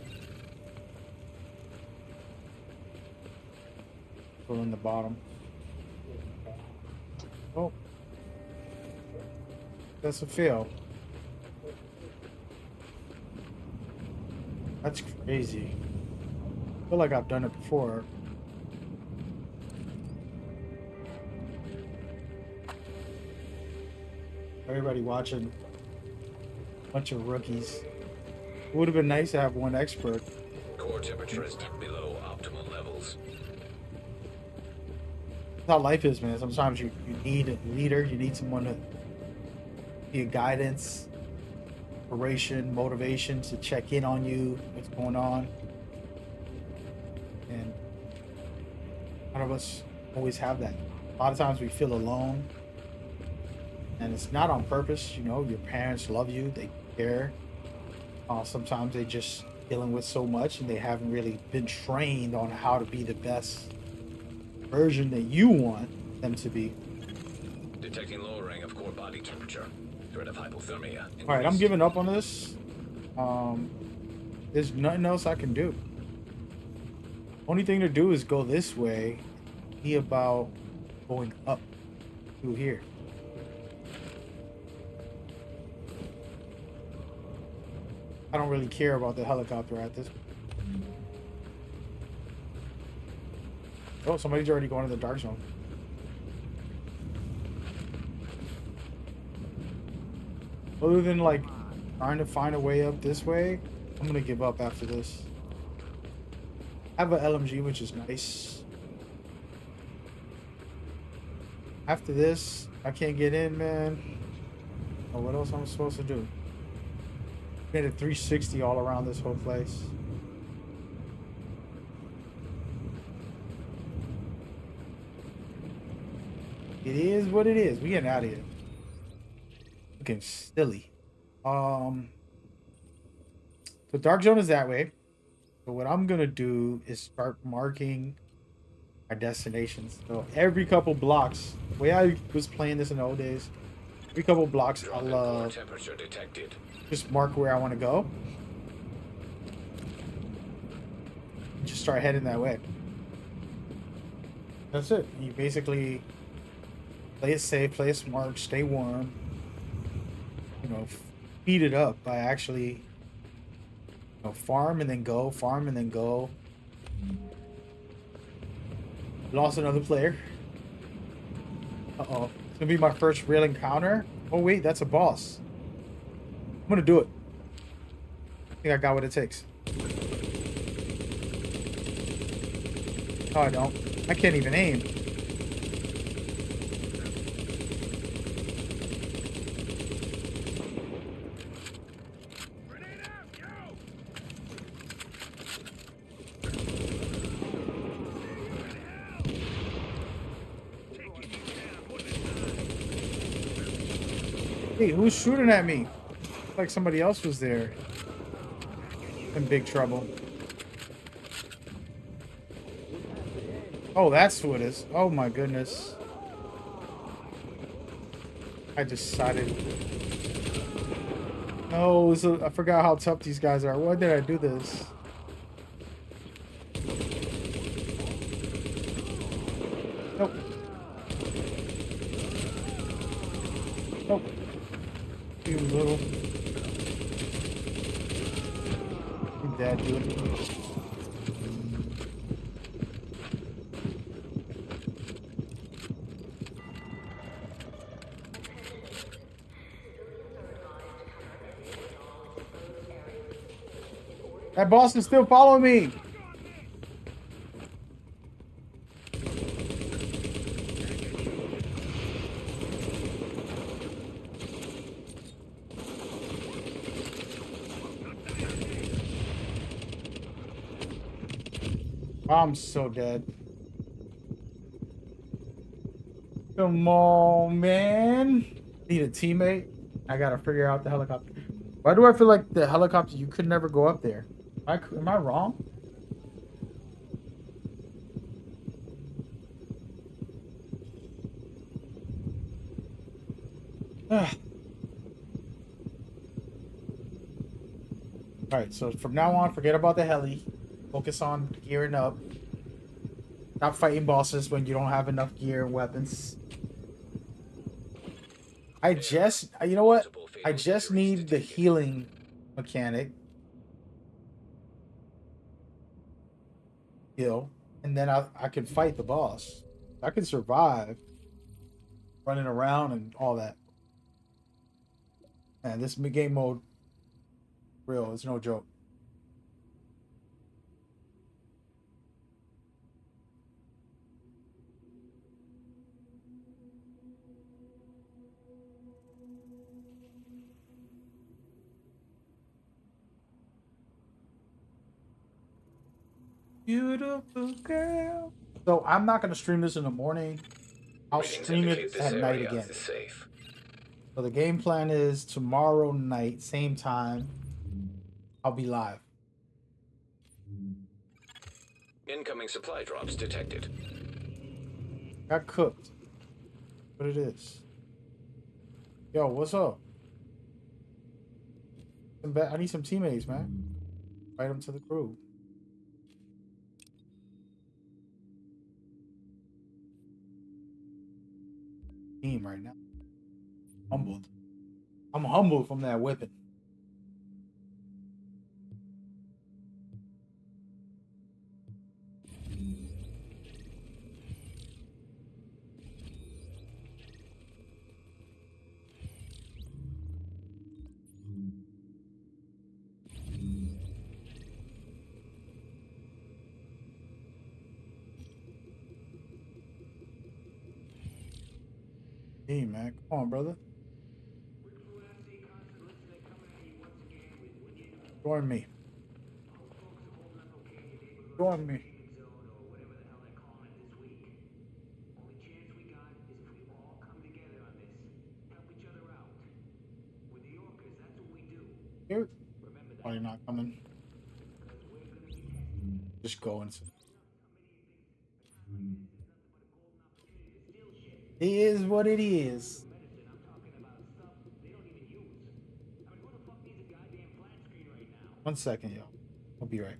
Go in the bottom. Oh. That's a fail. That's crazy. I feel like I've done it before. Everybody watching. Bunch of rookies. It would have been nice to have one expert. Core temperature is below optimal levels. That's how life is, man. Sometimes you need a leader. You need someone to be a guidance, inspiration, motivation to check in on you, what's going on. And none of us always have that. A lot of times we feel alone. And it's not on purpose. You know, your parents love you. They care. Sometimes they just dealing with so much and they haven't really been trained on how to be the best version that you want them to be. Detecting lowering of core body temperature. Threat of hypothermia. All right, I'm giving up on this. There's nothing else I can do. Only thing to do is go this way. Be about going up through here. I don't really care about the helicopter at this. Oh, somebody's already going to the dark zone. Other than like trying to find a way up this way, I'm gonna give up after this. I have an LMG, which is nice. After this, I can't get in, man. Oh, what else am I supposed to do? Made a 360 all around this whole place. It is what it is. We getting out of here. Looking silly. The dark zone is that way. So what I'm gonna do is start marking our destinations. So every couple blocks, the way I was playing this in the old days, every couple blocks Drop in I'll core temperature detected. just mark where I want to go. Just start heading that way. That's it. You basically play it safe, play it smart, stay warm. You know, speed it up by actually, you know, farm and then go, farm and then go. Lost another player. Uh-oh. It's gonna be my first real encounter. Oh wait, that's a boss. I'm gonna do it. I think I got what it takes. Oh, I don't. I can't even aim. Hey, who's shooting at me? Like somebody else was there. In big trouble. Oh, that's who it is. Oh my goodness. I decided. No, I forgot how tough these guys are. Why did I do this? Nope. Nope. You little. You're dead, dude. That boss is still following me. I'm so dead. Come on, man. Need a teammate. I gotta figure out the helicopter. Why do I feel like the helicopter, you could never go up there? Am I wrong? Alright, so from now on, forget about the heli. Focus on gearing up. Stop fighting bosses when you don't have enough gear and weapons. You know what? I just need the healing mechanic. Heal. And then I can fight the boss. I can survive running around and all that. Man, this game mode, real, it's no joke. Beautiful girl. So I'm not gonna stream this in the morning. I'll Ratings stream indicate it this at night area again. is safe. So the game plan is tomorrow night, same time, I'll be live. Incoming supply drops detected. Got cooked. What it is? Yo, what's up? I need some teammates, man. Invite them to the crew. Team right now. Humbled. I'm humbled from that whipping. Hey, man. Come on, brother. Join me. Join me. Here. Why you not coming? Just go and. It is what it is. One second, yo. I'll be right back.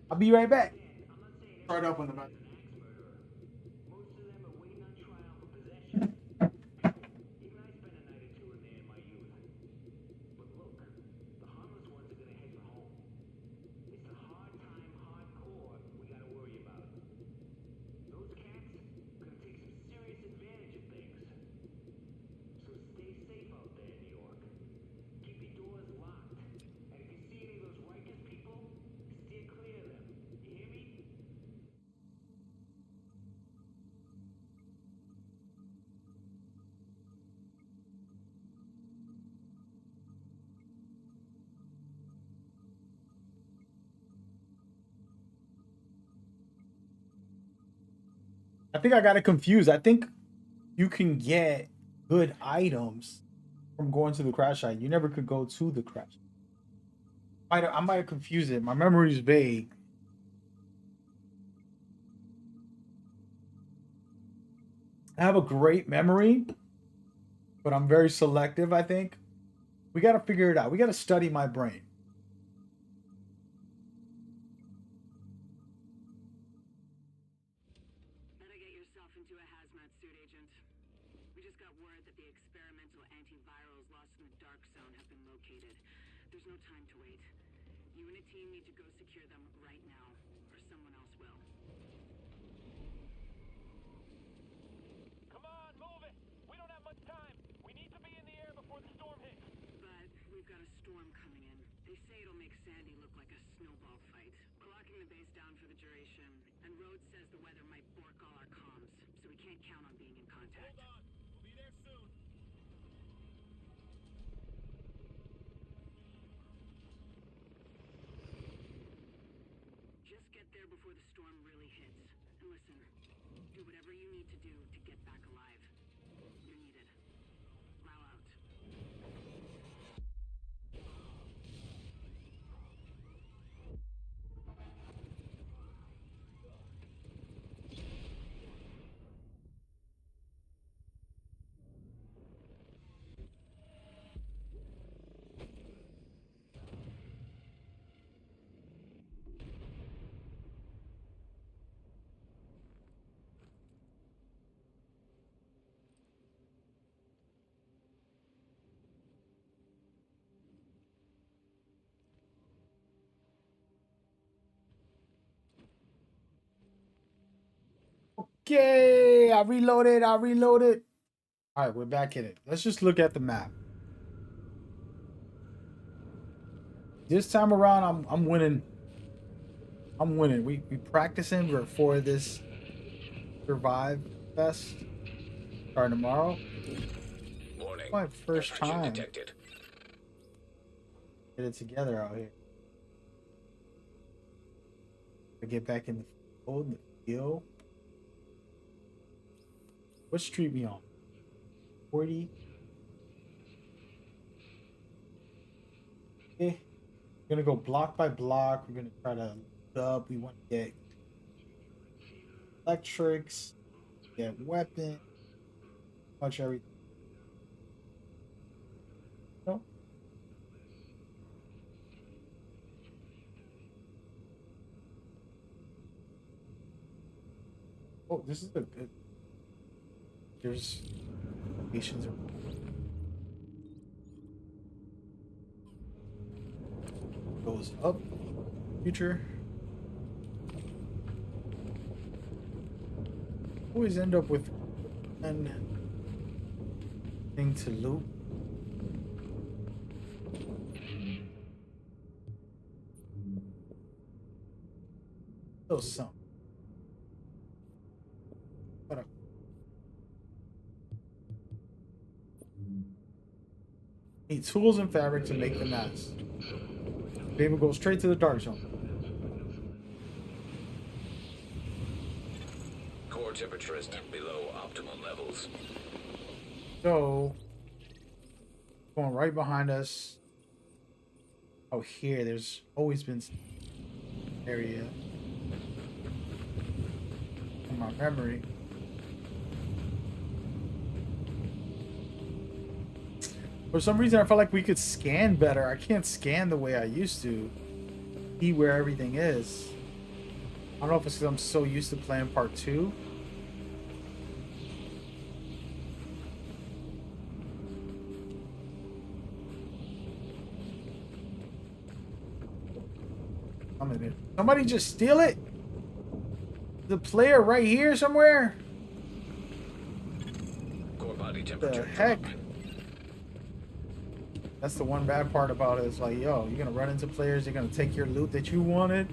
I'll be right back. Start up on the back. I think I got it confused. I think you can get good items from going to the crash site. You never could go to the crash. I might confuse it. My memory is vague. I have a great memory, but I'm very selective, I think. We got to figure it out. We got to study my brain. Better get yourself into a hazmat suit, Agent. We just got word that the experimental antivirals lost in the dark zone have been located. There's no time to wait. You and a team need to go secure them right now, or someone else will. Come on, move it! We don't have much time! We need to be in the air before the storm hits! But we've got a storm coming in. They say it'll make Sandy look like a snowball fight. We're locking the base down for the duration, and Rhodes says the weather might bork all our comms, so we can't count on being in contact. Hold on! We'll be there soon! Just get there before the storm really hits. And listen, do whatever you need to do to get back alive. You're needed. Lao out. Okay, I reloaded. All right, we're back in it. Let's just look at the map. This time around, I'm winning. I'm winning. We practicing before this Survive Fest starting tomorrow. Warning. My first Action time. detected. Get it together out here. I get back in the fold, the field. What street we on? 40. Okay. We're gonna go block by block. We're gonna try to look up. We want to get electrics, get weapon, much everything. No. Oh, this is a good. There's locations. Goes up. Future. Always end up with one thing to loot. Still some. What a need tools and fabric to make the mask. Baby, go straight to the dark zone. Core temperature is below optimal levels. So, going right behind us. Oh, here, there's always been some area in my memory. For some reason, I felt like we could scan better. I can't scan the way I used to. See where everything is. I don't know if it's because I'm so used to playing part 2. I'm in it. Somebody just steal it? The player right here somewhere? Core body The temperature heck? dropping. That's the one bad part about it. It's like, yo, you're gonna run into players, they're gonna take your loot that you wanted.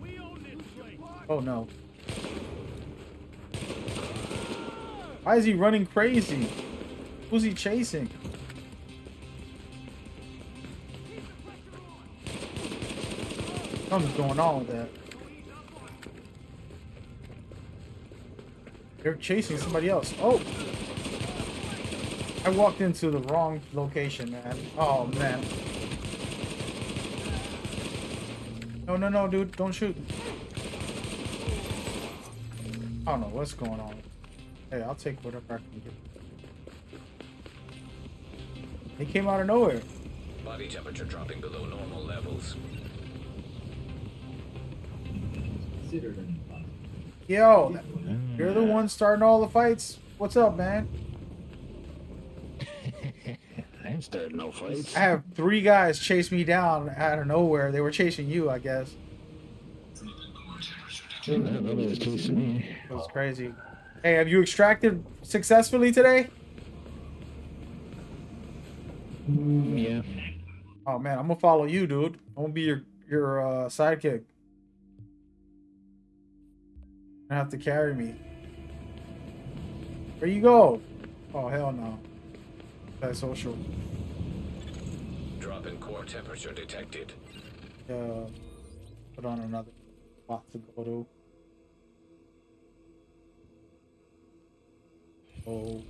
We own this place! Oh no. Why is he running crazy? Who's he chasing? Something's going on with that. They're chasing somebody else. Oh! I walked into the wrong location, man. Oh, man. No, no, no, dude. Don't shoot. I don't know what's going on. Hey, I'll take whatever I can get. They came out of nowhere. Body temperature dropping below normal levels. Yo, you're the one starting all the fights. What's up, man? I ain't starting no fights. I have 3 guys chase me down out of nowhere. They were chasing you, I guess. Nobody was chasing me. It was crazy. Hey, have you extracted successfully today? Yeah. Oh man, I'm gonna follow you, dude. I'm gonna be your sidekick. You don't have to carry me. Where you go? Oh hell no. That's social. Drop in core temperature detected. Put on another spot to go to. Oh.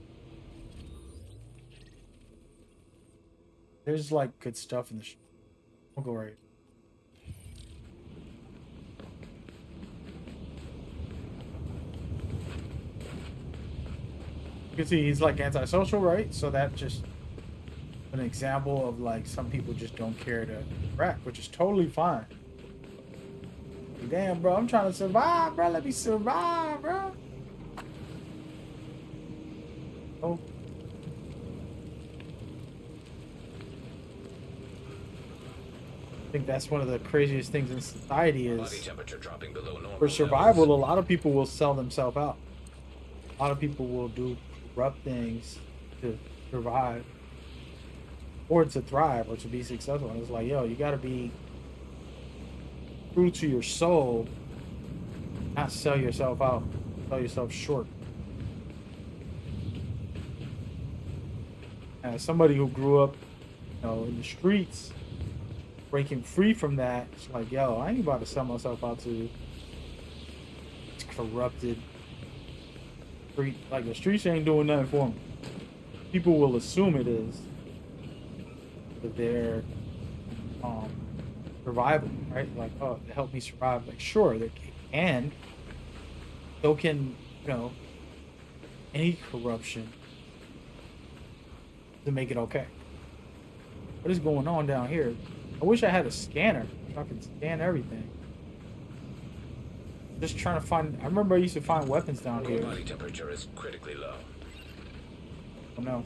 There's like good stuff in the we'll go right. You can see he's like antisocial, right? So that's just an example of like some people just don't care to interact, which is totally fine. Damn, bro, I'm trying to survive, bro. Let me survive, bro. Oh. I think that's one of the craziest things in society Body is temperature dropping below normal for survival, levels. a lot of people will sell themselves out. A lot of people will do corrupt things to survive or to thrive or to be successful. And it's like, yo, you gotta be true to your soul, not sell yourself out, sell yourself short. As somebody who grew up, you know, in the streets, breaking free from that, it's like, yo, I ain't about to sell myself out to it's corrupted street. Like the streets ain't doing nothing for me. People will assume it is for their survival, right? Like, oh, to help me survive. Like, sure, they can. So can, you know, any corruption to make it okay. What is going on down here? I wish I had a scanner so I could scan everything. Just trying to find. I remember I used to find weapons down Core here. body temperature is critically low. Oh no.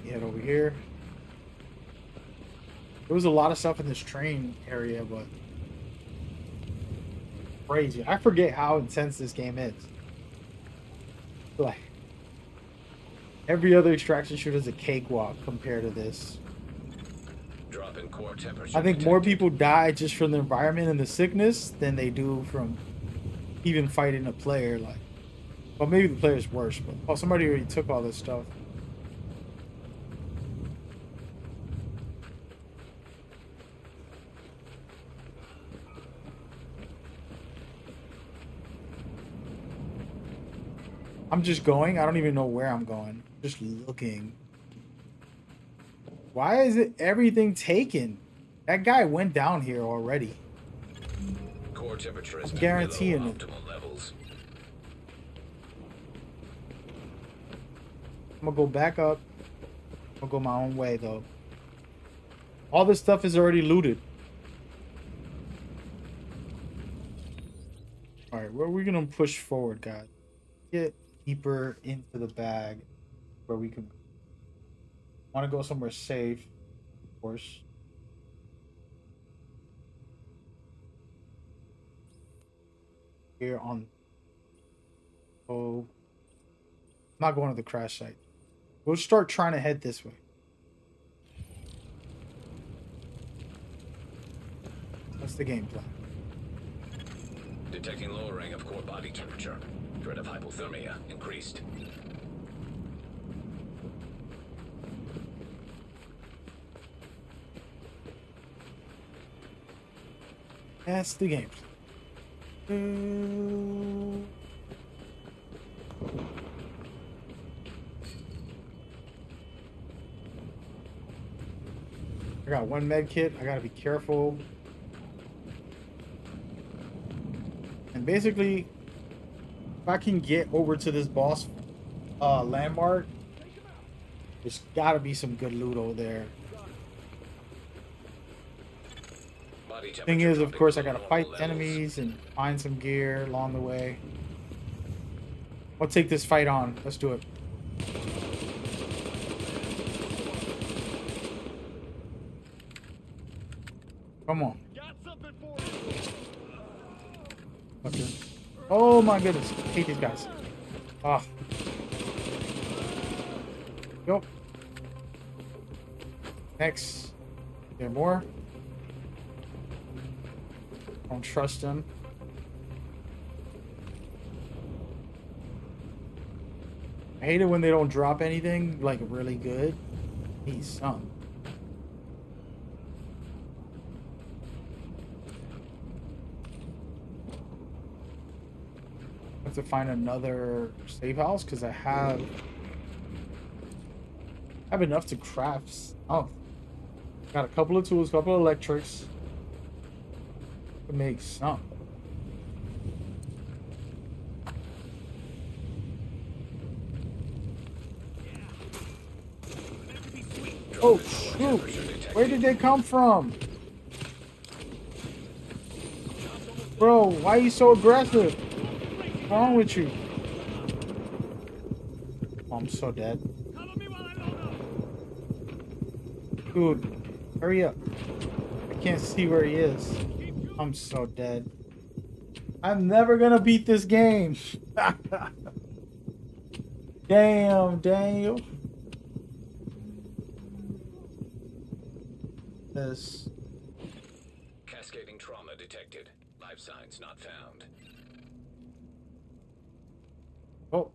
Head over here. There was a lot of stuff in this train area, but crazy. I forget how intense this game is. Like every other extraction shooter is a cakewalk compared to this. Drop in core temperature I think more detected. people die just from the environment and the sickness than they do from even fighting a player. Like, well, maybe the player's worse, but oh, somebody already took all this stuff. I'm just going. I don't even know where I'm going. Just looking. Why is it everything taken? That guy went down here already. Core temperature is I'm guaranteeing below it. optimal levels. I'm gonna go back up. I'll go my own way though. All this stuff is already looted. Alright, where are we gonna push forward, guys? Get deeper into the bag where we can wanna go somewhere safe, of course. Here on I'm not going to the crash site. We'll start trying to head this way. That's the game plan. Detecting lowering of core body temperature. Threat of hypothermia increased. That's the game plan. I got one med kit. I gotta be careful. And basically, if I can get over to this boss landmark, there's gotta be some good loot over there. Body Thing temperature is, of dropping course, I below gotta normal fight levels. enemies and find some gear along the way. I'll take this fight on. Let's do it. Come on. Got something for you. Okay. Oh my goodness. I hate these guys. Ah. Go. Next. Is there more? Don't trust him. I hate it when they don't drop anything like really good. Need some. Have to find another safe house because I have enough to craft. Oh, got a couple of tools, couple of electrics to make some. Oh shoot! Where did they come from? Bro, why are you so aggressive? What's wrong with you? Oh, I'm so dead. Cover me while I load up. Dude, hurry up. I can't see where he is. I'm so dead. I'm never gonna beat this game. Damn, Daniel. This. Cascading trauma detected. Life signs not found. Oh.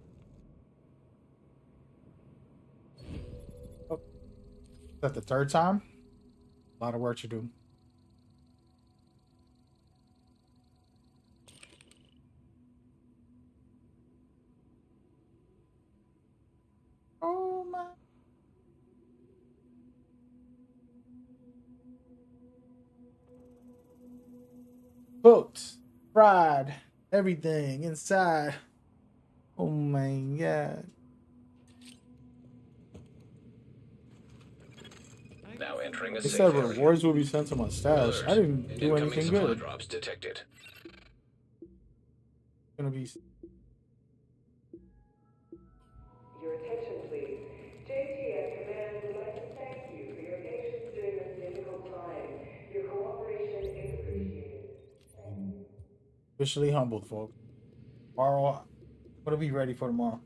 Oh. Is that the third time? A lot of work to do. Oh my. Cooked, fried, everything inside. Oh my god. Now entering a They safe said area. rewards will be sent to my stash. Alert. I didn't do Incoming anything supply good. drops detected. Gonna be. Your attention, please. JTF Command would like to thank you for your patience during this difficult time. Your cooperation is appreciated. Officially humbled, folks. Tomorrow, what are we ready for tomorrow?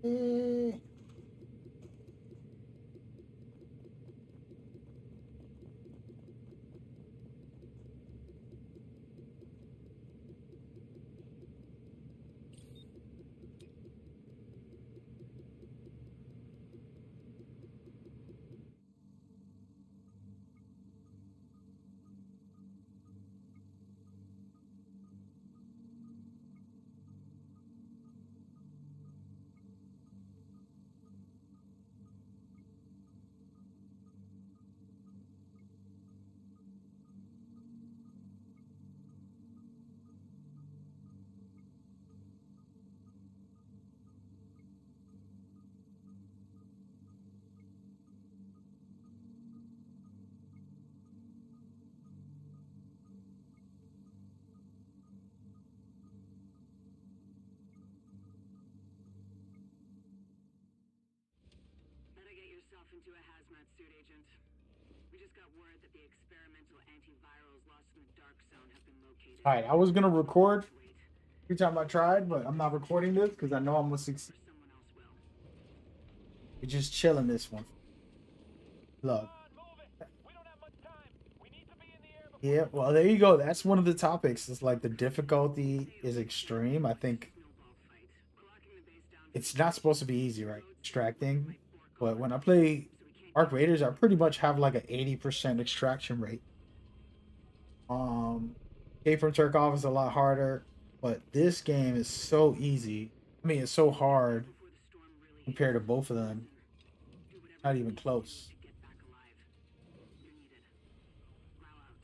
Eh. Better get yourself into a hazmat suit, Agent. We just got word that the experimental antivirals lost in the dark zone have been located. All right, I was gonna record Wait, every time I tried, but I'm not recording this because I know I'm gonna succeed. or someone else will. We're just chilling this one. Look. Come on, move it. We don't have much time. We need to be in the air before. Yeah, well, there you go. That's one of the topics. It's like the difficulty is extreme. I think Snowball fight. We're locking the base down. it's not supposed to be easy, right? Extracting. But when I play Arc Raiders, I pretty much have like an 80% extraction rate. Escape from Tarkov is a lot harder, but this game is so easy. I mean, it's so hard Before the storm really compared to both of them. do whatever Not even close. to get back alive. You're needed. Plow out.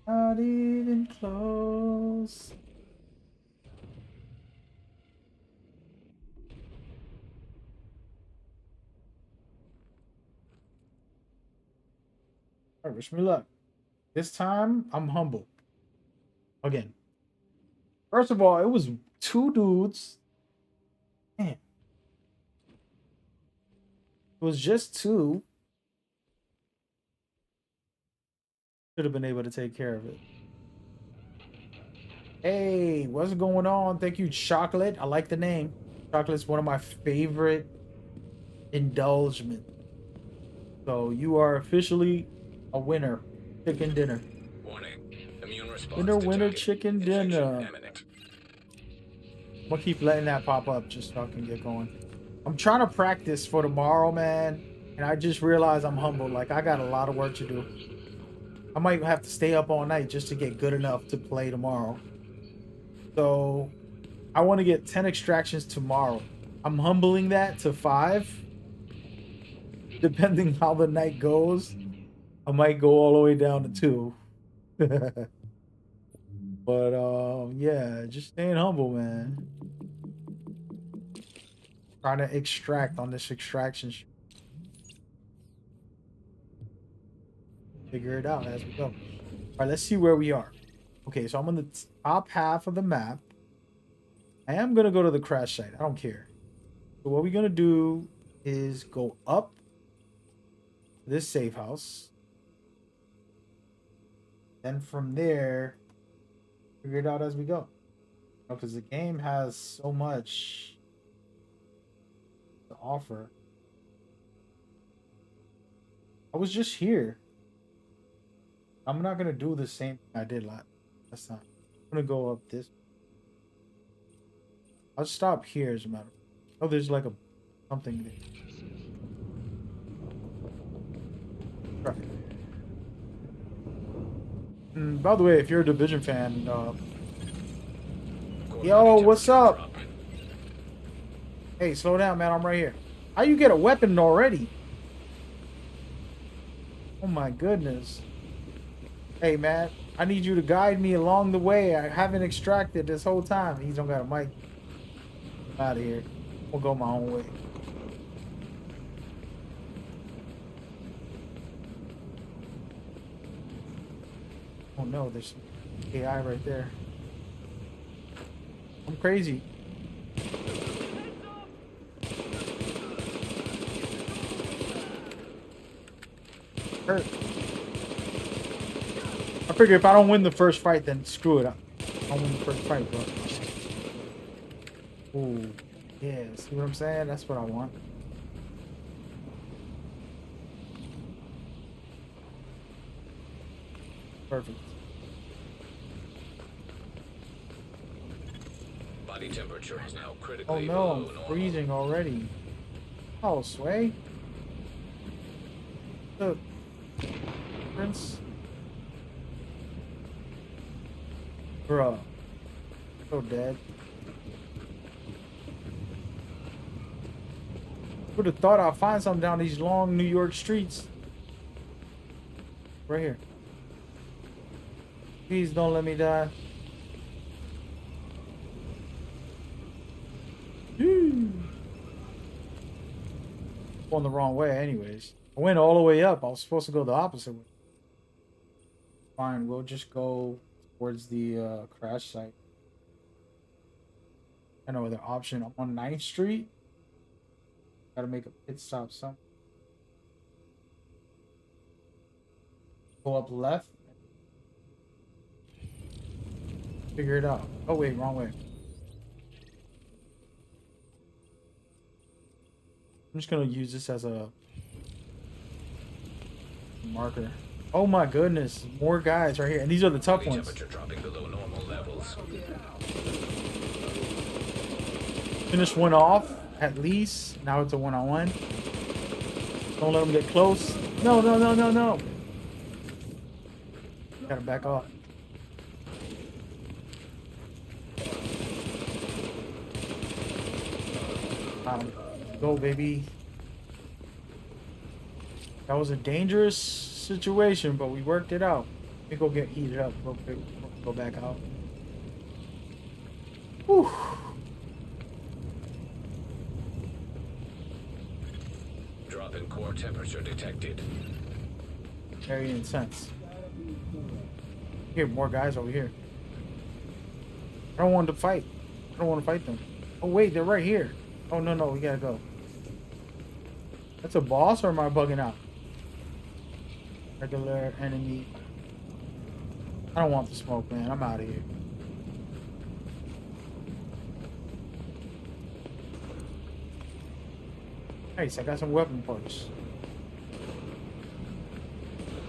Not even close. All right, wish me luck. This time, I'm humble. Again. First of all, it was 2 dudes. Man. It was just 2. Should have been able to take care of it. Hey, what's going on? Thank you, Chocolate. I like the name. Chocolate's one of my favorite indulgements. So you are officially a winner. Chicken dinner. Warning. Immune response Winner, detected. chicken Infection dinner. imminent. I'm gonna keep letting that pop up just so I can get going. I'm trying to practice for tomorrow, man. And I just realized I'm humble. Like, I got a lot of work to do. I might have to stay up all night just to get good enough to play tomorrow. So, I want to get 10 extractions tomorrow. I'm humbling that to 5. Depending how the night goes, I might go all the way down to 2. But, yeah, just staying humble, man. Trying to extract on this extraction. Figure it out as we go. All right, let's see where we are. Okay, so I'm on the top half of the map. I am going to go to the crash site. I don't care. So what we're going to do is go up this safe house. Then from there, figure it out as we go. Because the game has so much to offer. I was just here. I'm not going to do the same thing I did last time. I'm going to go up this. I'll stop here as a matter. Oh, there's like a something there. Right. And by the way, if you're a Division fan, Core yo, body what's temperature up? drop. Hey, slow down, man. I'm right here. How you get a weapon already? Oh my goodness. Hey, man. I need you to guide me along the way. I haven't extracted this whole time. He don't got a mic. Out of here. We'll go my own way. Oh no, there's AI right there. I'm crazy. Hurt. I figure if I don't win the first fight, then screw it. I don't win the first fight, bro. Ooh, yeah. See what I'm saying? That's what I want. Perfect. Body temperature is now Oh critically no, below I'm normal. freezing already. Oh, Sway. Look. Prince. Bruh. So dead. Would have thought I'd find something down these long New York streets. Right here. Please don't let me die. Going the wrong way anyways. I went all the way up. I was supposed to go the opposite way. Fine, we'll just go towards the crash site. I know the option. I'm on 9th Street. Gotta make a pit stop somewhere. Go up left. Figure it out. Oh wait, wrong way. I'm just gonna use this as a marker. Oh my goodness, more guys right here, and these are the tough Body ones. temperature dropping below normal levels. Finish one off at least. Now it's a one-on-one. Don't let them get close. No, no, no, no, no. Gotta back off. Go, baby. That was a dangerous situation, but we worked it out. Let me go get heated up real quick. Go back out. Whew. Drop in core temperature detected. Very intense. Here, more guys over here. I don't want to fight. I don't want to fight them. Oh wait, they're right here. Oh no, we gotta go. That's a boss, or am I bugging out? Regular enemy. I don't want the smoke, man. I'm out of here. Nice, I got some weapon parts.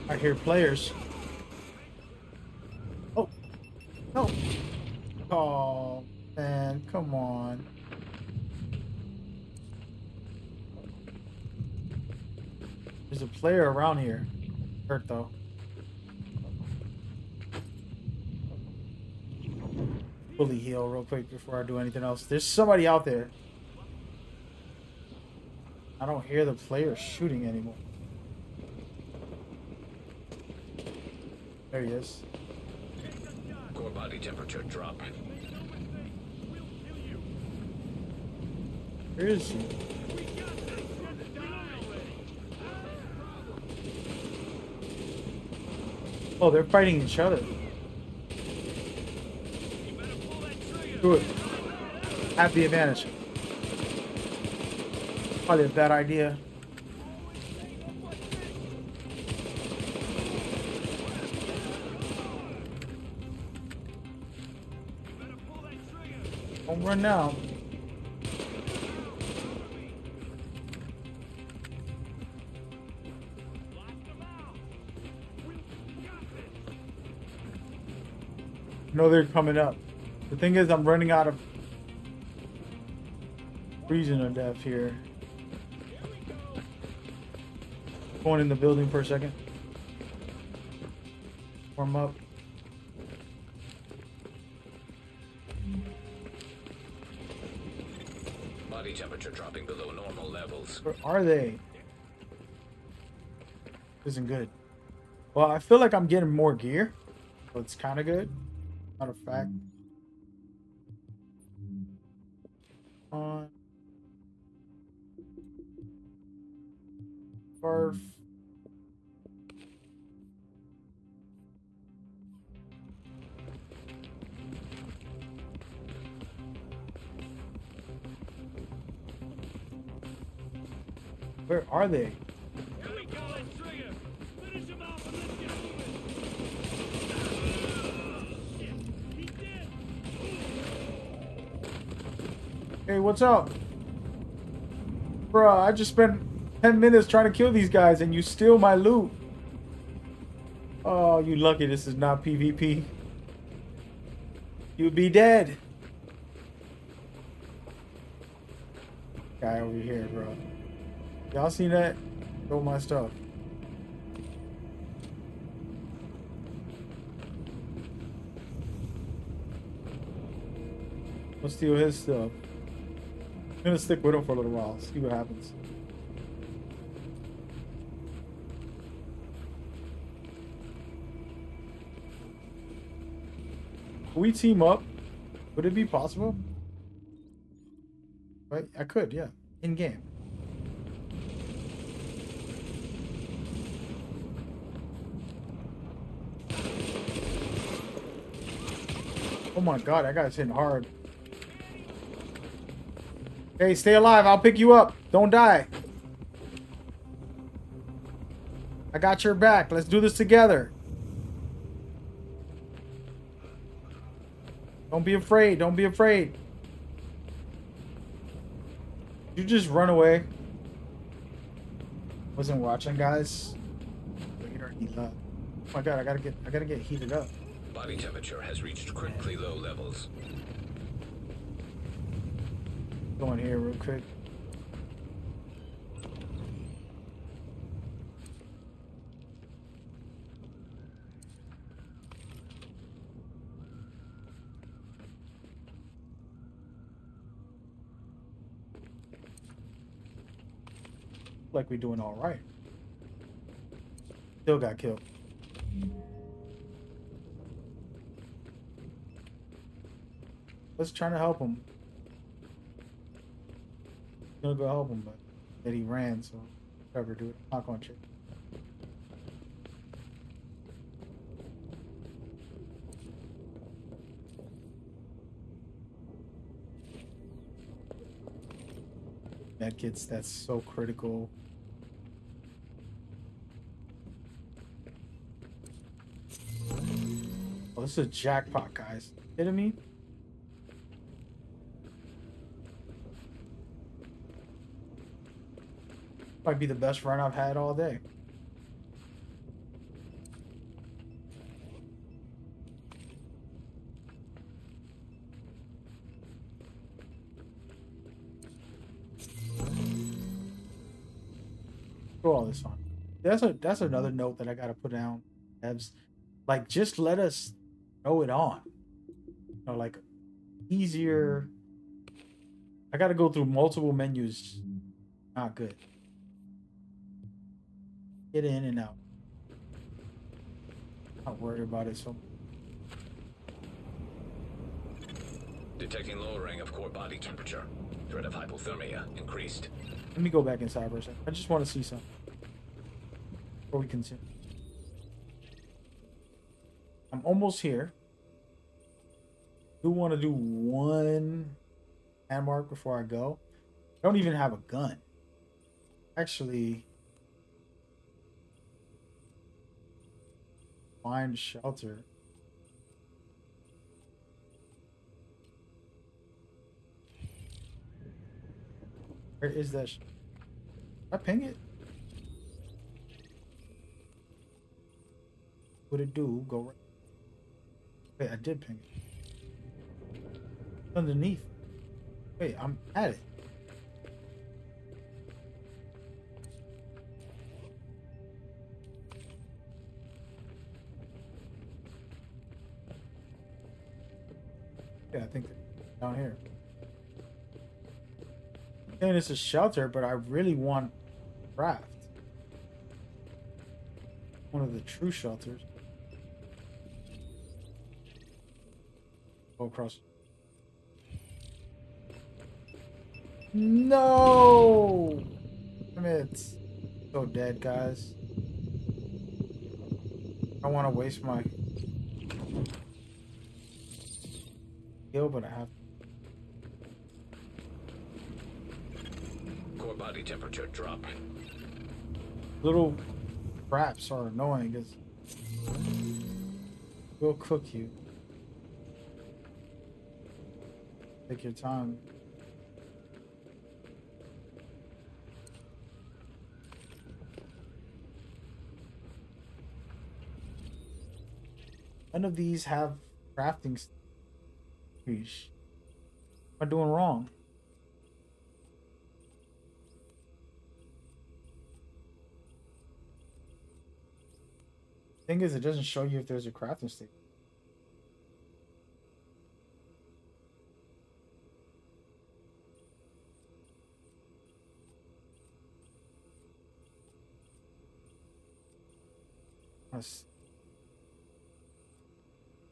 I hear players. Oh, no. Oh, man, come on. There's a player around here. Hurt though. Fully heal real quick before I do anything else. There's somebody out there. I don't hear the player shooting anymore. There he is. Core body temperature drop. Where is he? Oh, they're fighting each other. Do it. Have the advantage. Probably a bad idea. Don't run now. No, they're coming up. The thing is, I'm running out of freezing to death here. Going in the building for a second. Warm up. Body temperature dropping below normal levels. Where are they? Isn't good. Well, I feel like I'm getting more gear, so it's kind of good. Matter of fact. On. Barf. Where are they? Here we go, let's trigger. Finish him off and let's get moving. Shit, he's dead. Hey, what's up? Bruh, I just spent 10 minutes trying to kill these guys and you steal my loot. Oh, you lucky this is not PvP. You'd be dead. Guy over here, bro. Y'all seen that? Stole my stuff. Let's steal his stuff. I'm gonna stick with him for a little while, see what happens. Can we team up? Would it be possible? Right? I could, yeah. In game. Oh my god, that guy's hitting hard. Hey, stay alive. I'll pick you up. Don't die. I got your back. Let's do this together. Don't be afraid. Don't be afraid. You just run away. Wasn't watching, guys. He left. Oh my god, I gotta get heated up. Body temperature has reached critically low levels. Go in here real quick. Like we're doing all right. Still got killed. Let's try to help him. Gonna go help him, but then he ran, so whatever, do it. Not gonna check. medkits. That's so critical. Oh, this is a jackpot, guys. Kidding me? Might be the best run I've had all day. Throw all this on. That's another note that I gotta put down. Devs, like, just let us throw it on. You know, like, easier. I gotta go through multiple menus. Not good. Get in and out. Not worried about it so. Detecting lowering of core body temperature. Threat of hypothermia increased. Let me go back inside for a second. I just want to see something before we continue. I'm almost here. Do want to do one landmark before I go. I don't even have a gun. Actually, find shelter. Where is that? Did I ping it? What it do? Go right. Wait, I did ping it. Underneath. Wait, I'm at it. Yeah, I think down here. And it's a shelter, but I really want craft. One of the true shelters. Go across. No! Damn it. So dead, guys. I don't want to waste my heal, but I have to. Core body temperature drop. Little traps are annoying because we'll cook you. Take your time. None of these have crafting. Sheesh. What am I doing wrong? Thing is, it doesn't show you if there's a crafting station.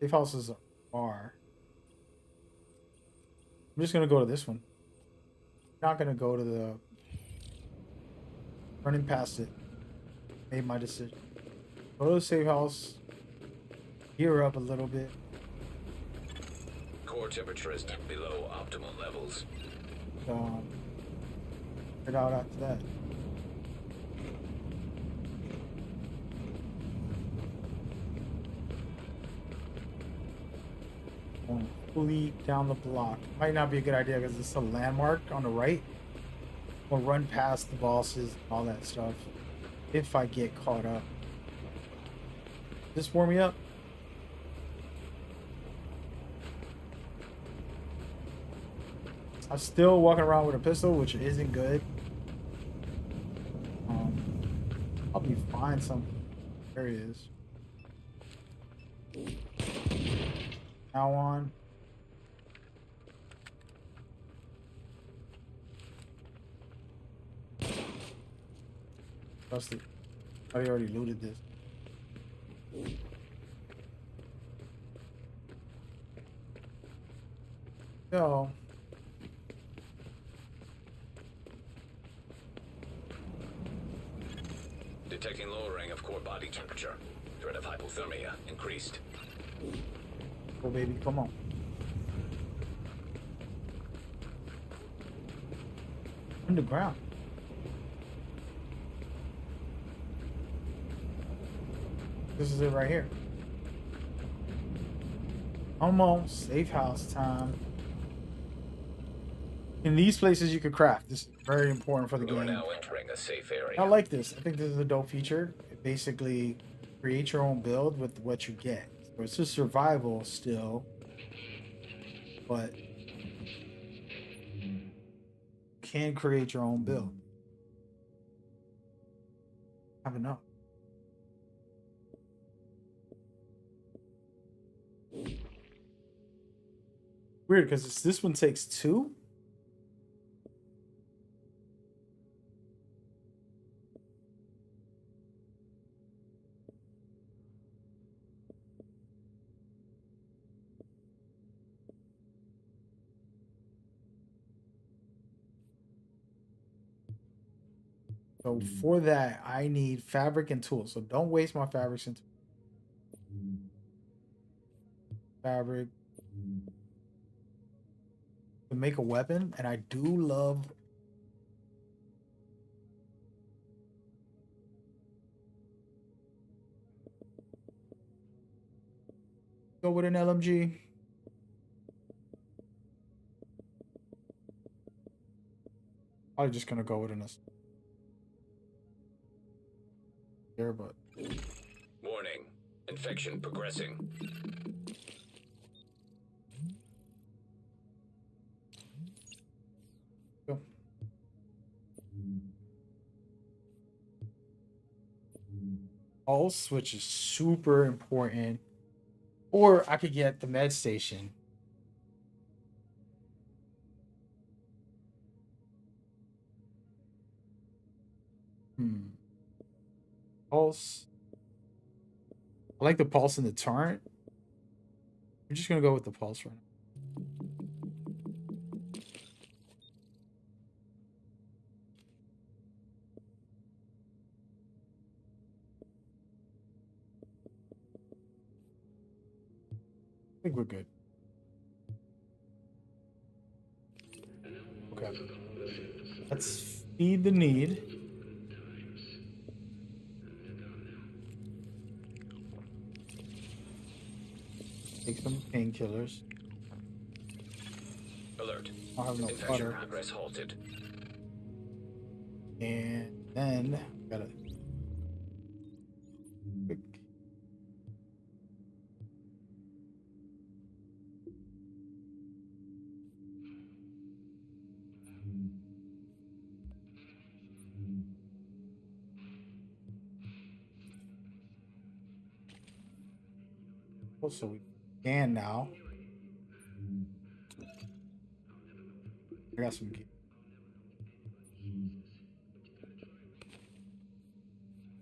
Safe house is a bar. I'm just gonna go to this one. Not gonna go to the running past it. Made my decision. Go to the safe house. Gear up a little bit. Core temperature is below optimal levels. Get out after that. Going fully down the block. Might not be a good idea because it's a landmark on the right. We'll run past the bosses and all that stuff. If I get caught up. Just warm me up. I'm still walking around with a pistol, which isn't good. I'll be fine some areas. Now on. Trust it. I already looted this. So. Detecting lowering of core body temperature. Threat of hypothermia increased. Oh, baby, come on. Underground. This is it right here. Almost safe house time. In these places, you could craft. This is very important for the You're game. now entering a safe area. I like this. I think this is a dope feature. It basically create your own build with what you get. So it's just survival still, but you can create your own build. I don't know. Weird, because this one takes 2. So for that, I need fabric and tools. So don't waste my fabrics and fabric to make a weapon. And I do love go with an LMG. I'm just gonna go with an here, but Warning. Infection progressing. go. Pulse, which is super important. Or I could get the med station. Pulse. I like the pulse and the torrent. We're just gonna go with the pulse right now. I think we're good. Okay. Let's feed the need. Take some painkillers. Alert. I'll have no Infection butter. progress halted. And then gotta quick. Also, we can now. I got some.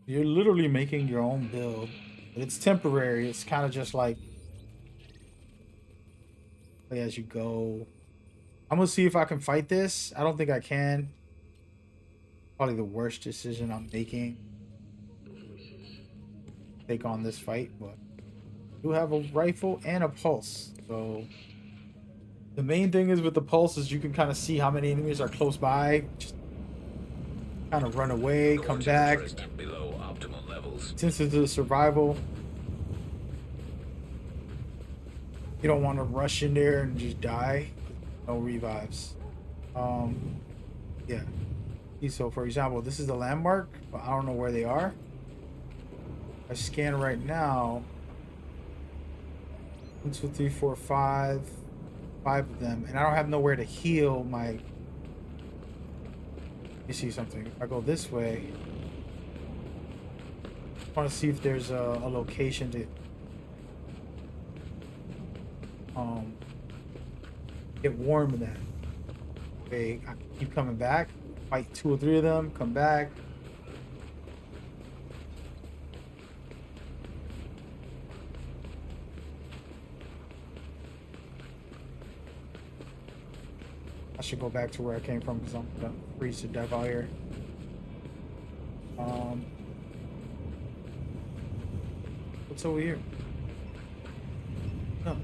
You're literally making your own build, but it's temporary. It's kind of just like play as you go. I'm gonna see if I can fight this. I don't think I can. Probably the worst decision I'm making. Take on this fight, but I do have a rifle and a pulse. So the main thing is with the pulse is you can kind of see how many enemies are close by. Just kind of run away, Core come back. temperature is below optimal levels. Since it's a survival, you don't want to rush in there and just die. No revives. Yeah. So for example, this is the landmark, but I don't know where they are. I scan right now. 1, 2, 3, 4, 5. 5 of them, and I don't have nowhere to heal my. You see something? If I go this way, I want to see if there's a location to get warm in that. Okay, I keep coming back, fight 2 or 3 of them, come back. I should go back to where I came from because I'm gonna freeze to death out here. What's over here? No.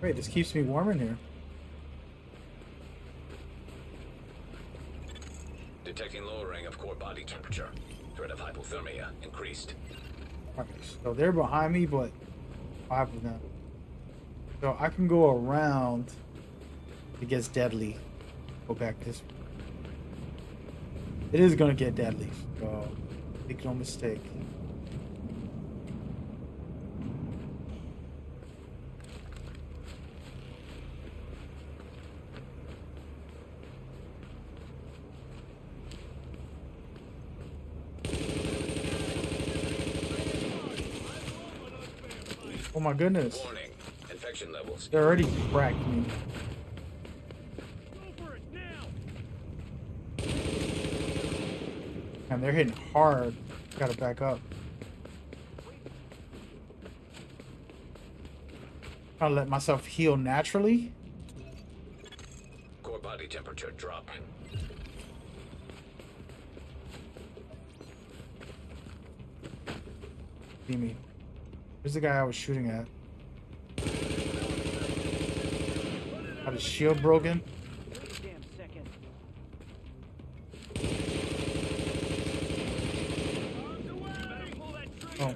Wait, this keeps me warm in here. Detecting lowering of core body temperature. Threat of hypothermia increased. Okay, so they're behind me, but 5 of them. So I can go around. It gets deadly. Go back this way. It is gonna get deadly, so make no mistake. Oh my goodness. Warning. Infection levels. They already cracked me. Go for it now! And they're hitting hard. Gotta back up. Gotta let myself heal naturally. Core body temperature dropping. See me. Where's the guy I was shooting at? Got his shield broken. Wait a damn second. Pull that trigger! Oh.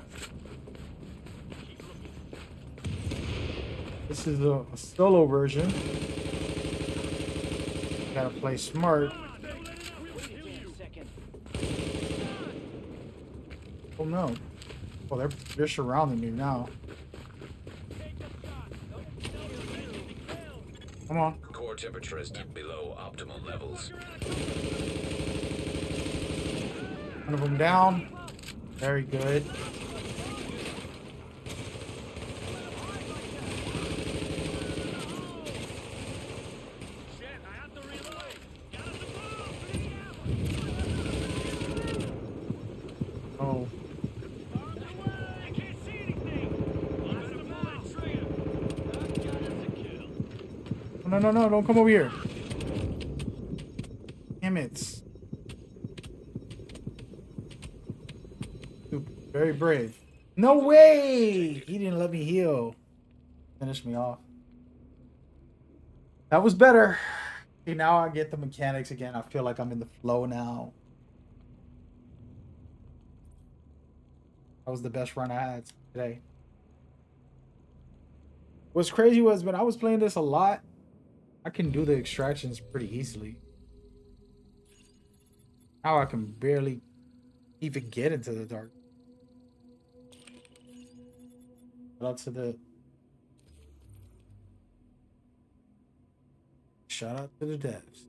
This is a solo version. Gotta play smart. Oh no. Oh, they're surrounding me now. Come on. Core temperature is below optimal levels. One of them down. Very good. Shit, I have to reload! Gotta move! Oh. I can't see anything! I'm gonna pull that trigger! Got us a kill. No, no, no, don't come over here. Damn it. Dude, very brave. No way! He didn't let me heal. Finish me off. That was better. See, now I get the mechanics again. I feel like I'm in the flow now. That was the best run I had today. What's crazy was when I was playing this a lot, I can do the extractions pretty easily. Now I can barely even get into the dark. Shout out to the devs.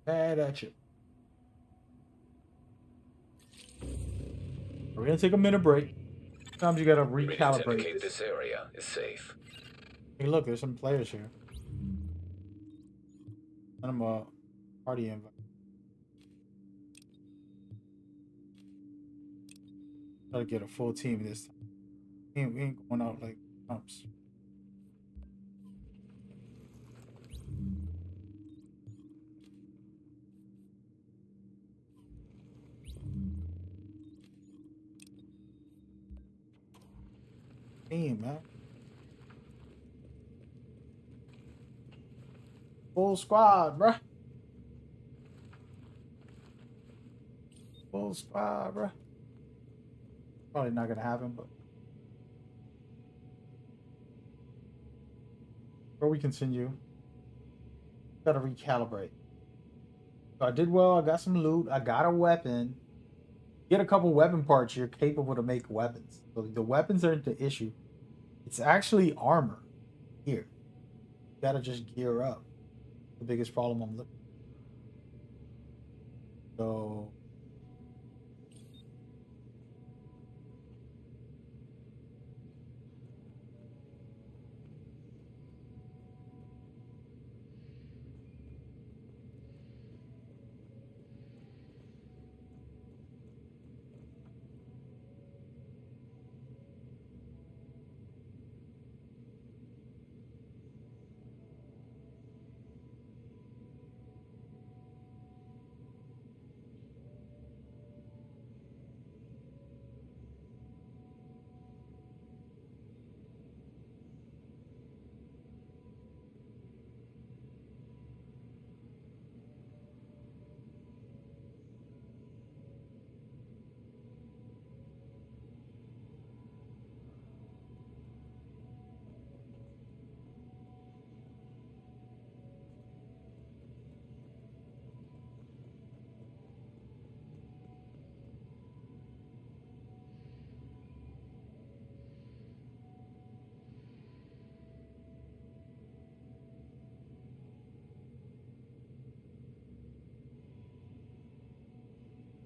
Bad at you. We're gonna take a minute break. Sometimes you gotta Readings recalibrate. indicate this area is safe. Hey, look, there's some players here. Send them a party invite. Try to get a full team this time. We ain't going out like pumps. Team, man. Full squad, bruh. Full squad, bruh. Probably not gonna happen, but before we continue, gotta recalibrate. So I did well. I got some loot. I got a weapon. Get a couple weapon parts. You're capable to make weapons. So the weapons aren't the issue. It's actually armor. Here, you gotta just gear up. The biggest problem I'm looking. So.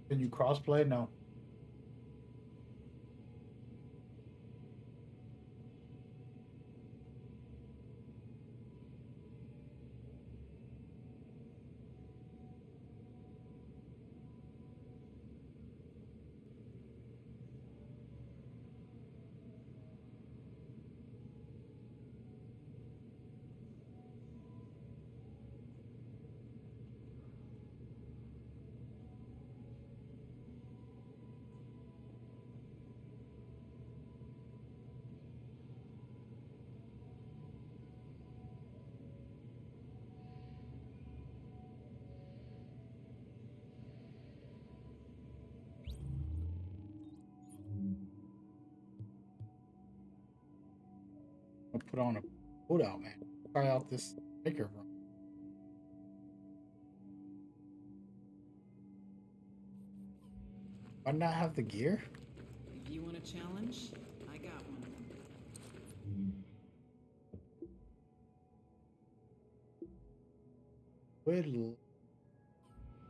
Can you crossplay? No. I'll put on a boot out, man. Try out this maker room. Why not have the gear? If you want a challenge, I got one.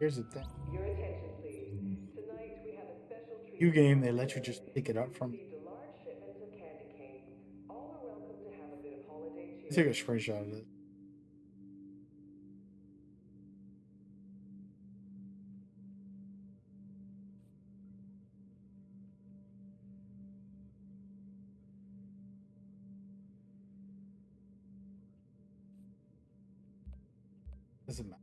Here's the thing. Your attention, please. Tonight we have a special treat. You game, they let you just pick it up from. Received a large shipment of candy canes. All are welcome to have a bit of holiday cheer. Take a screenshot of this. Doesn't matter.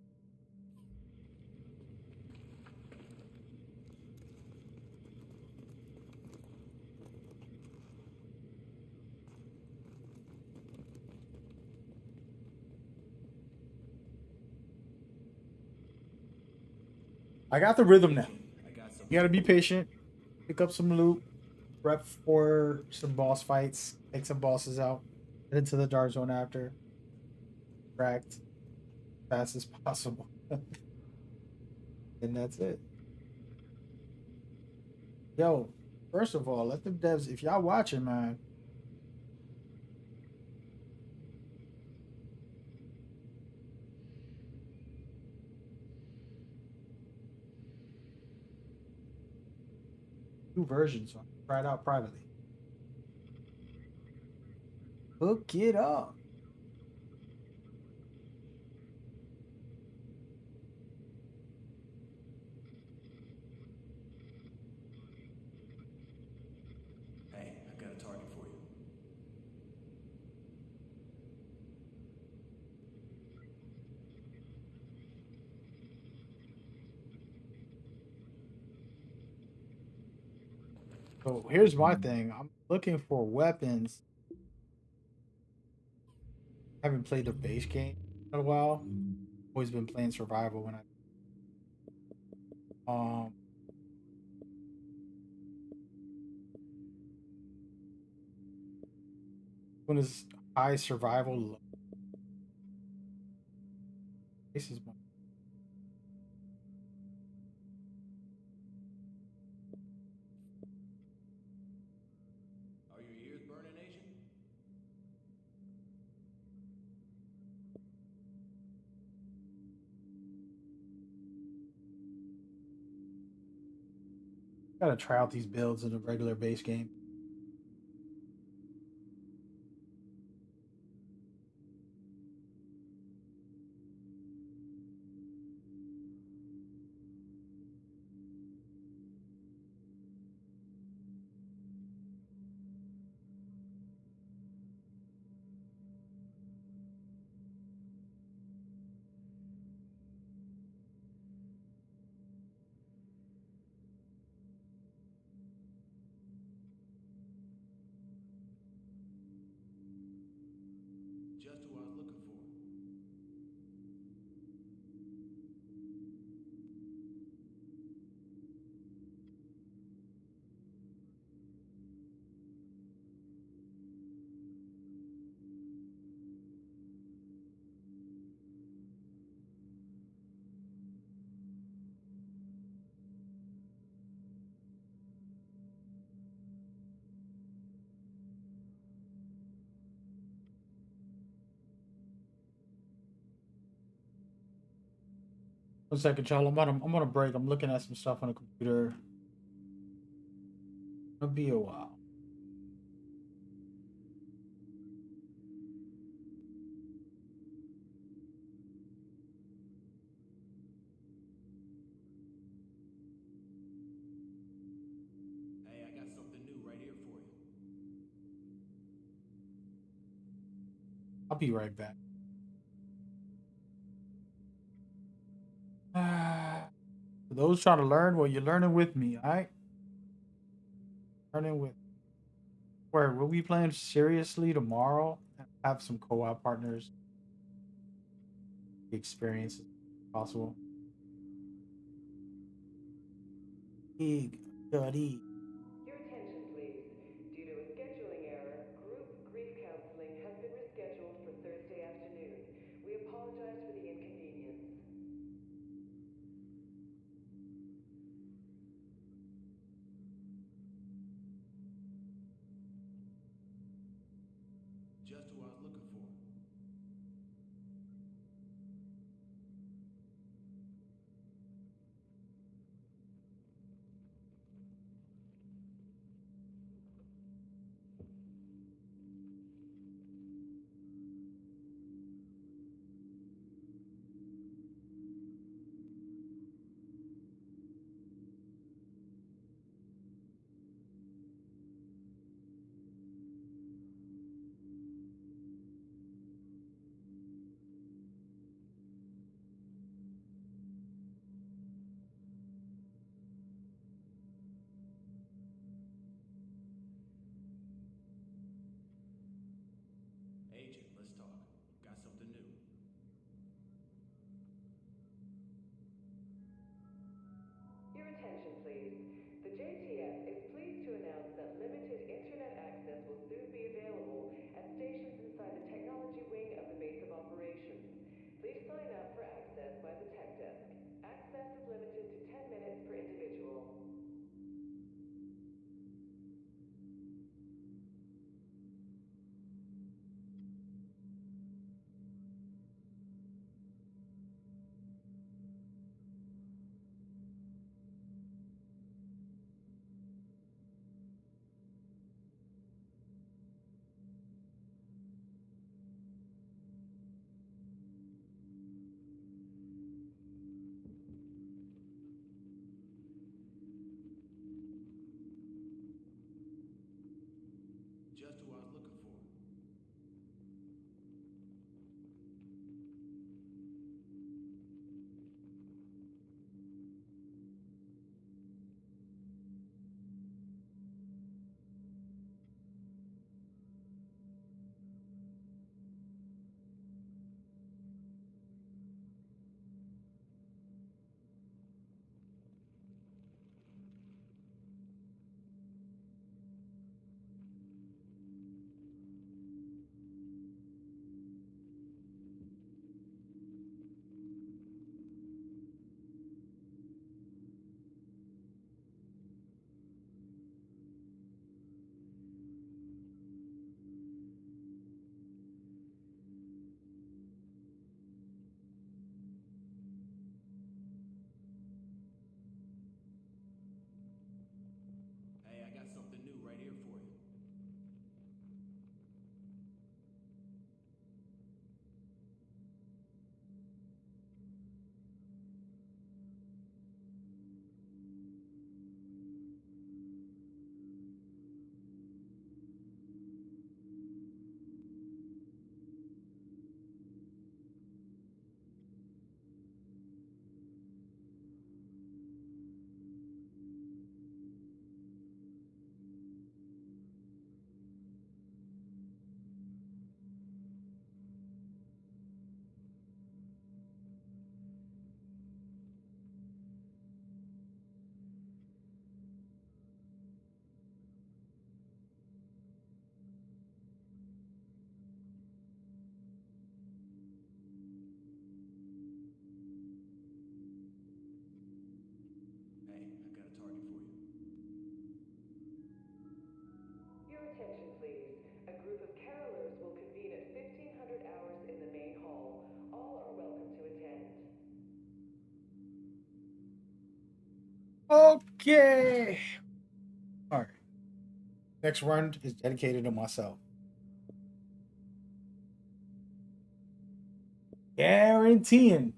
I got the rhythm now. You gotta be patient. Pick up some loot. Prep for some boss fights. Take some bosses out. Get into the dark zone after. Cracked. Fast as possible. And that's it. Yo, first of all, let the devs, if y'all watching, man. Two versions, so try it out privately. Hook it up. Hey, I've got a target for you. So here's my thing. I'm looking for weapons. Haven't played the base game in a while. Always been playing survival when I when is high survival low? This is my Are your ears burning, Asian? gotta try out these builds in a regular base game. 1 second, y'all. I'm on a break. I'm looking at some stuff on the computer. It'll be a while. Hey, I got something new right here for you. I'll be right back. For those trying to learn, well, you're learning with me, all right? Learning with. Where will we playing seriously tomorrow? Have some co-op partners. Experience as possible. Big buddy. Your attention, please. Due to a scheduling error, group grief counseling has been rescheduled for Thursday afternoon. We apologize for the inconvenience. Just who I was looking for. Agent, let's talk. Got something new. Your attention, please. The JTF is pleased to announce that limited internet access will soon be available at stations inside the technology wing of the base of operations. Please sign up for access by the tech desk. Access is limited to 10 minutes per individual. Just who I was looking for. Hey, I got something new right here for you. Hey, I got a target for you. Your attention, please. A group of carolers will convene at 1500 hours in the main hall. All are welcome to attend. Okay. All right. Next run is dedicated to myself. Guaranteeing.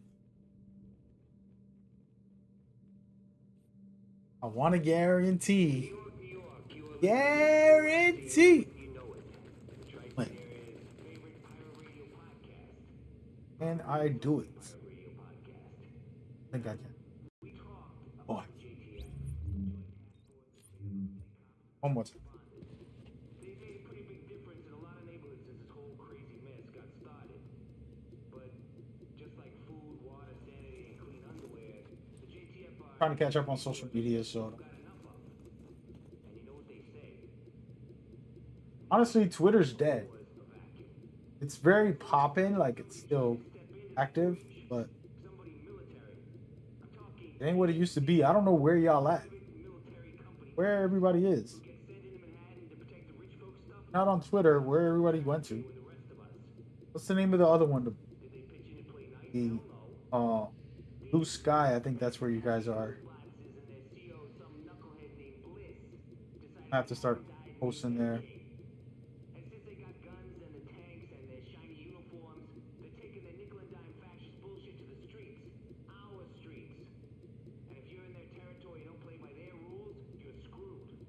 I want to guarantee. Guarantee. Wait. Can I do it? I think I can. Boy. One more time. They made a pretty big difference in a lot of neighborhoods since this whole crazy mess got started. But just like food, water, sanity, and clean underwear, the JTF are Trying to catch up on social media, so got enough of. And you know what they say? honestly, Twitter's dead. It's very poppin', like it's still active, but it ain't what it used to be. I don't know where y'all at. Where everybody is. Not on Twitter, where everybody went to. What's the name of the other one? The Blue Sky, I think that's where you guys are. I have to start posting there. And since they got guns and the tanks and their shiny uniforms, they're taking their nickel and dime fascist bullshit to the streets. Our streets. And if you're in their territory and don't play by their rules, you're screwed.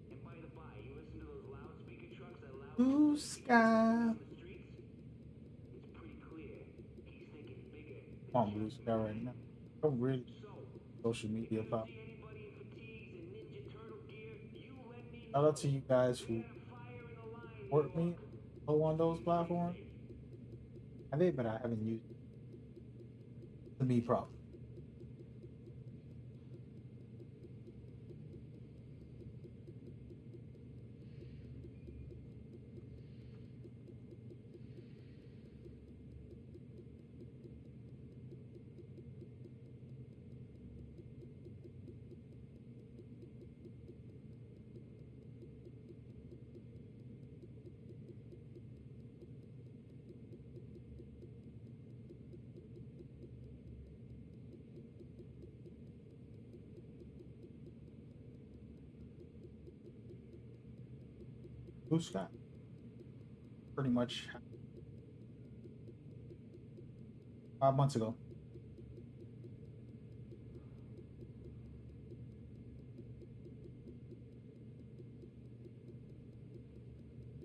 And by the by, you listen to those loudspeaker trucks that loud Blue Sky. on the streets? It's pretty clear. He's thinking bigger. Come on, Blue Sky right now. Don't really social media pop. See anybody in fatigues and Ninja Turtle gear, you let me Shout out to you guys who fire in the line. support me on those platforms. I did, but I haven't used it. To me, problem. Blue Sky. Pretty much 5 months ago.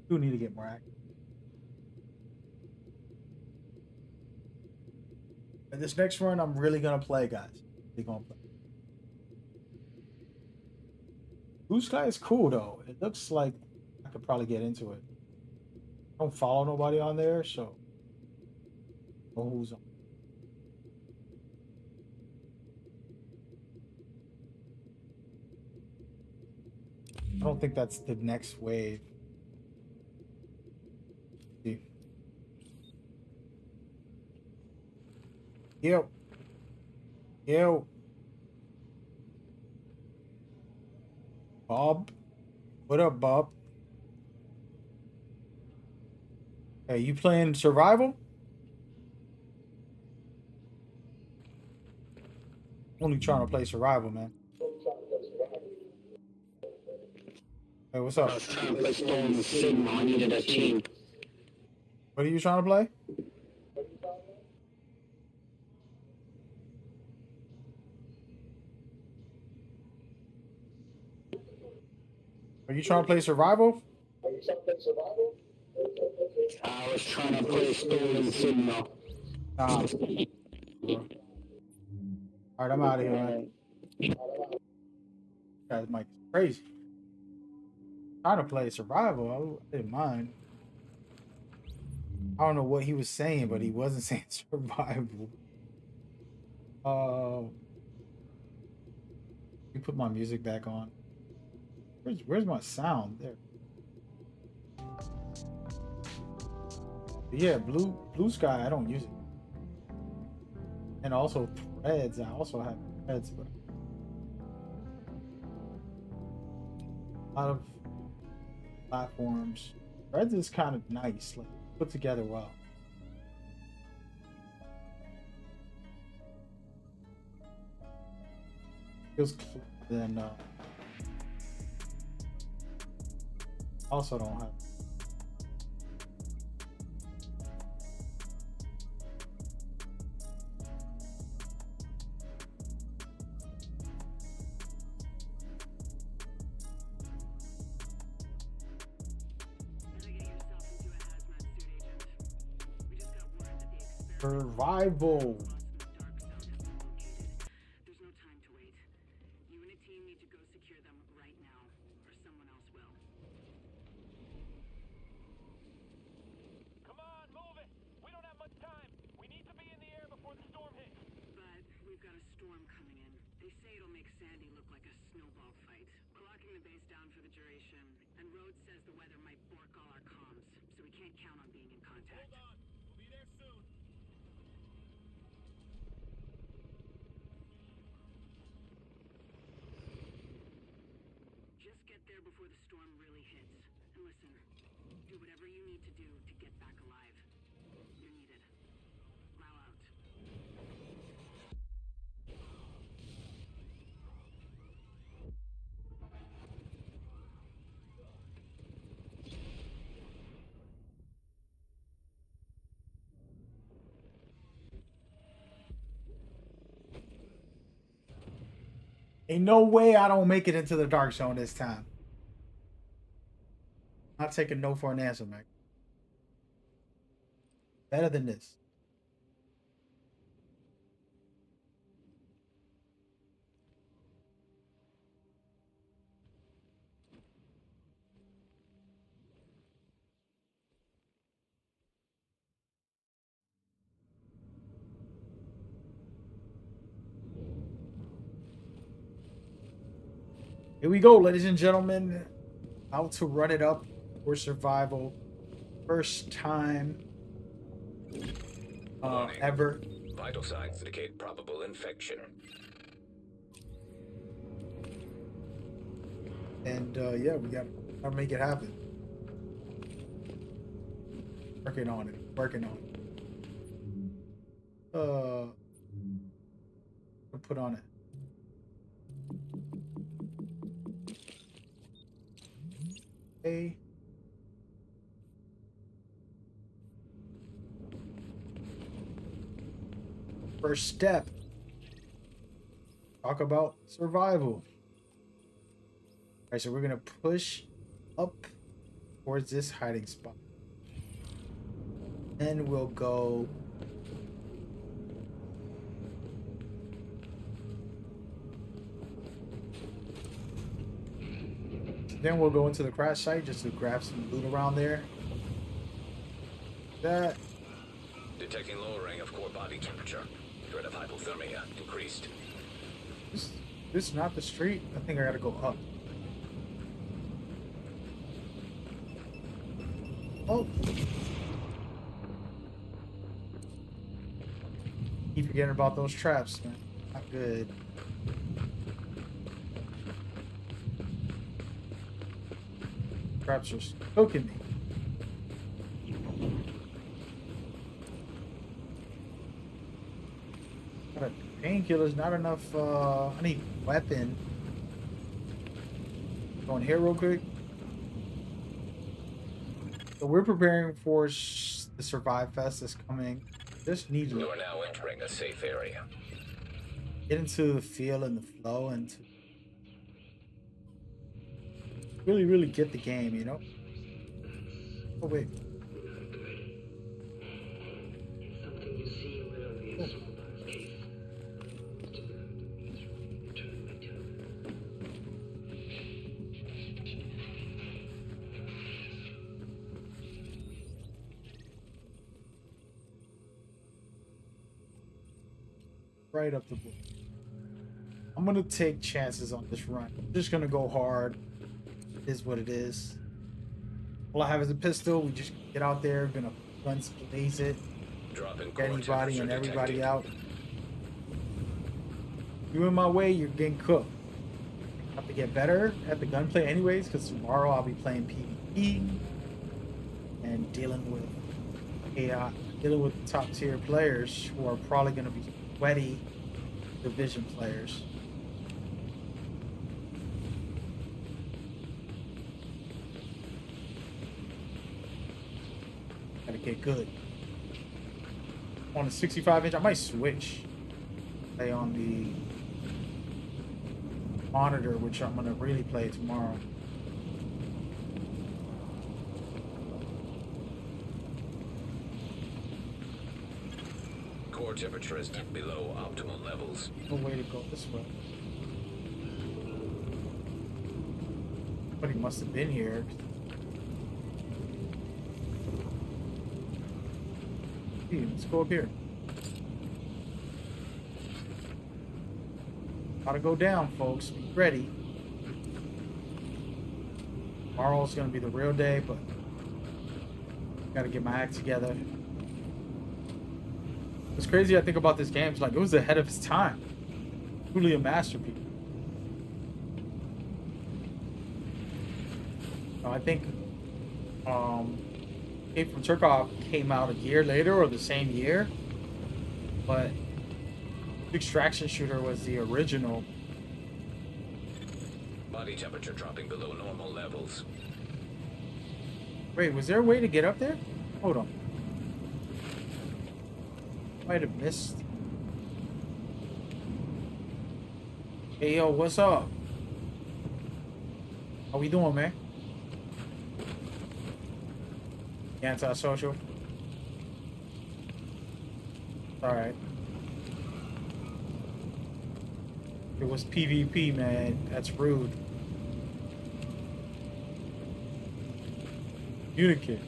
Do need to get more active. And this next run, I'm really gonna play, guys. Really gonna play. Blue Sky is cool though. It looks like I could probably get into it. I don't follow nobody on there, so I don't know who's on. I don't think that's the next wave. See. Yo. Yo. Bob. What up, Bob? Hey, you playing survival? Only trying to play survival, man. Hey, what's up? Trying to play Storm Sigma. I needed a team. What are you trying to play? Are you trying to play survival? I was trying to play Storm Sigma. Nah. Alright, I'm out of here, man. Guys, Mike is crazy. Trying to play survival. I didn't mind. I don't know what he was saying, but he wasn't saying survival. You put my music back on. Where's my sound? There. But yeah, Blue Sky, I don't use it. And also Threads, I also have Threads, but a lot of platforms. Threads is kind of nice, like put together well. feels then also don't have. Survival. There's no time to wait. You and a team need to go secure them right now, or someone else will. Come on, move it! We don't have much time. We need to be in the air before the storm hits. But we've got a storm coming in. They say it'll make Sandy look like a snowball fight. We're locking the base down for the duration, and Rhodes says the weather might bork all our comms, so we can't count on being in contact. Hold on. We'll be there soon. Just get there before the storm really hits. And listen, do whatever you need to do to get back alive. You're needed. Lao out. Ain't no way I don't make it into the dark zone this time. Not taking no for an answer, man. Better than this. Here we go, ladies and gentlemen. Out to run it up for survival. First time Warning. ever. Vital signs indicate probable infection. And yeah, we gotta make it happen. Working on it. Working on it. Put on it. Okay. First step. Talk about survival. Alright, so we're gonna push up towards this hiding spot. Then we'll go into the crash site just to grab some loot around there. That Detecting lowering of core body temperature. Threat of hypothermia increased. this is not the street. I think I gotta go up. Oh. Keep forgetting about those traps, man. Not good. Traps are poking me. Got painkillers, not enough. I need weapon. Going here real quick. So we're preparing for the Survive Fest that's coming. Just need You to are now entering a safe area. get into the feel and the flow and to really get the game, you know? Oh wait. Something you see rarely in Superman's case. Too bad. It's really turning my tone. Right up the book. I'm gonna take chances on this run. I'm just gonna go hard. It is what it is. All I have is a pistol. We just get out there, gonna guns blaze it, Drop in get core anybody and temperature everybody detected. out. You in my way, you're getting cooked. I have to get better at the gunplay anyways, because tomorrow I'll be playing PvP and dealing with top tier players who are probably gonna be sweaty division players. Okay, good. On the 65-inch, I might switch. Play on the monitor, which I'm gonna really play tomorrow. Core temperature is below optimal levels. No way to go this way. Somebody must have been here. Hey, let's go up here. Gotta go down, folks. Be ready. Tomorrow's gonna be the real day, but gotta get my act together. What's crazy I think about this game is like it was ahead of its time. Truly a masterpiece. I think Escape from Tarkov came out a year later or the same year, but Extraction Shooter was the original. Body temperature dropping below normal levels. Wait, was there a way to get up there? Hold on. Might have missed. Hey, yo, what's up? How we doing, man? Anti-social. Alright. It was PvP, man. That's rude. Unikid.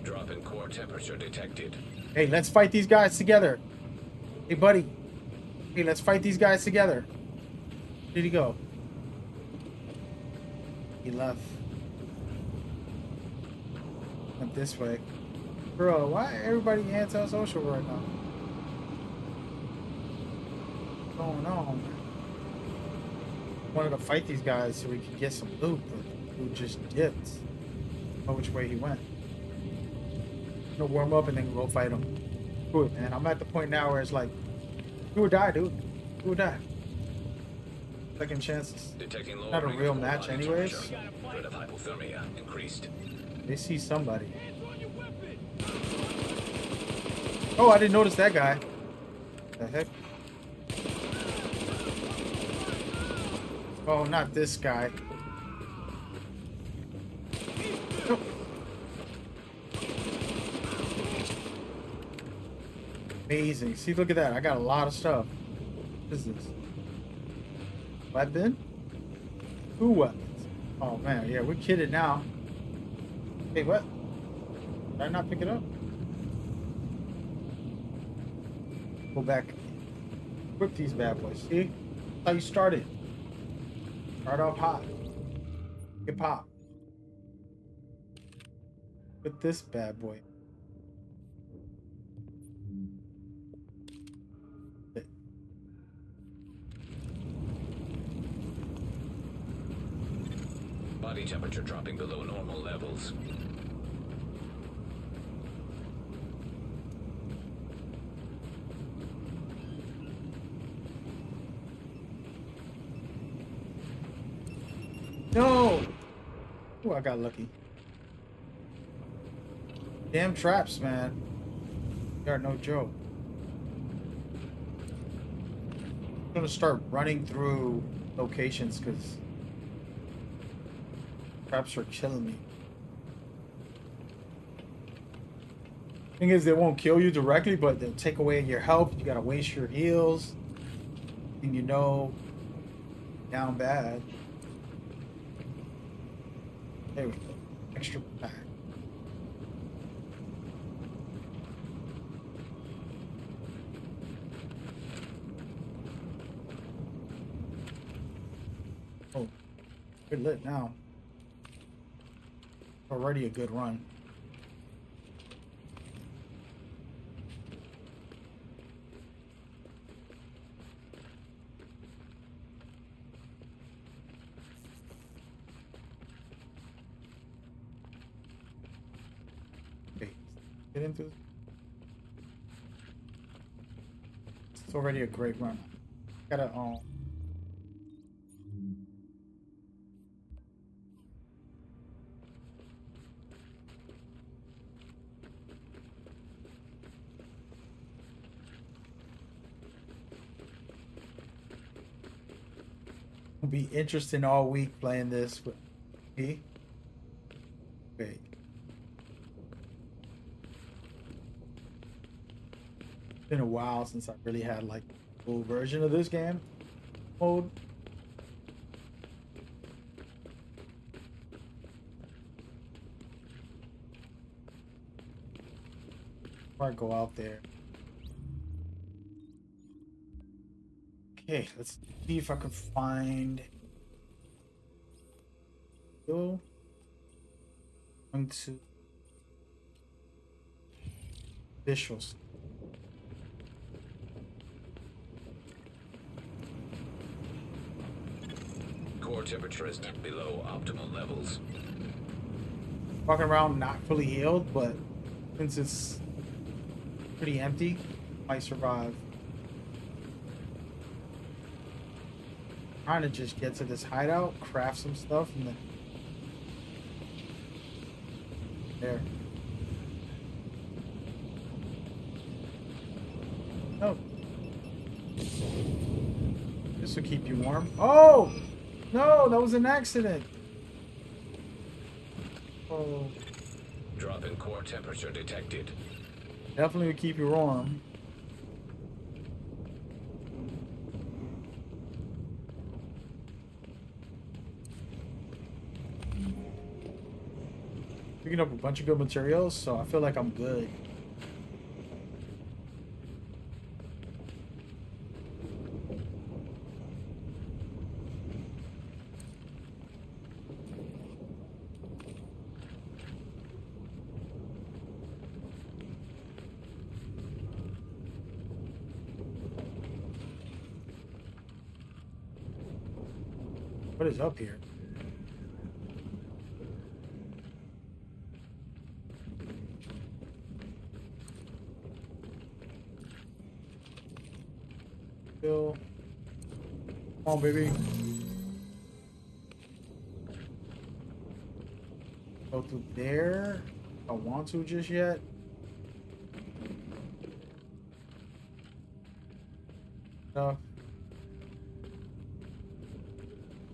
Drop in core temperature detected. Hey, let's fight these guys together. Hey, buddy. Hey, let's fight these guys together. Where did he go? He left. Went this way. Bro, why everybody anti-social right now? What's going on? Wanted to fight these guys so we could get some loot, but dude just dipped. I don't know which way he went. No, warm up and then go fight him. Do it, man. I'm at the point now where it's like, do or die, dude. Do or die. Second chances. Detecting low Not a ring real of match body anyways. temperature. Threat of hypothermia increased. They see somebody. Oh, I didn't notice that guy. The heck? Oh, not this guy. Oh. Amazing. See, look at that. I got a lot of stuff. What is this? Weapon? Two weapons. Oh, man. Yeah, we're kidding now. Hey, what? Did I not pick it up? Go back. Equip these bad boys. See? That's how you started. Start off hot. Get pop. Put this bad boy. Body temperature dropping below normal levels. No! Oh, I got lucky. Damn traps, man. They are no joke. I'm gonna start running through locations because traps are killing me. Thing is, they won't kill you directly, but they'll take away your health. You gotta waste your heals. And you know, down bad. There we go. Extra pack. Oh, we're lit now. Already a good run. Okay, get into this. It's already a great run. Gotta It'll be interesting all week playing this with me. Wait. It's been a while since I really had like a full version of this game mode. Before I go out there. Okay, let's see if I can find. Go. I'm going to officials. Core temperature is below optimal levels. Walking around not fully healed, but since it's pretty empty, might survive. Trying to just get to this hideout, craft some stuff, and then there. Oh, this will keep you warm. Oh no, that was an accident. Oh, Drop in core temperature detected. definitely will keep you warm. Picking up a bunch of good materials, so I feel like I'm good. What is up here? Come on, baby. Go through there. I don't want to just yet.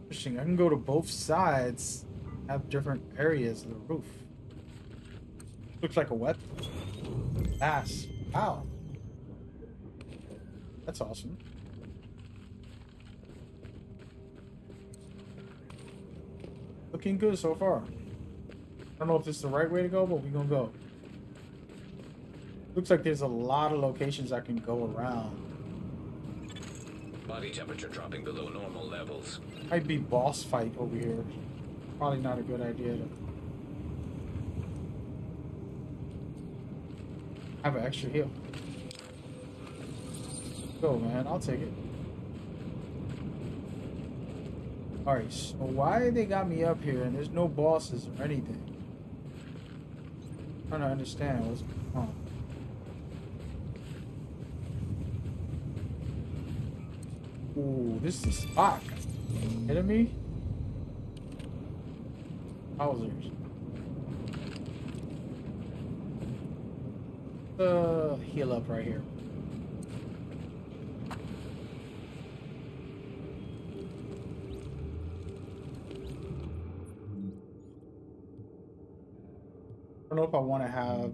Interesting. I can go to both sides. Have different areas of the roof. Looks like a weapon. Ass. Wow. That's awesome. Looking good so far. I don't know if this is the right way to go, but we're gonna go. Looks like there's a lot of locations I can go around. Body temperature dropping below normal levels. Might be boss fight over here. Probably not a good idea to have an extra heal. Go, man. I'll take it. Alright, so why they got me up here and there's no bosses or anything? I'm trying to understand what's going on. Ooh, this is the spot. Kidding me? Howsers. Heal up right here. I don't know if I want to have.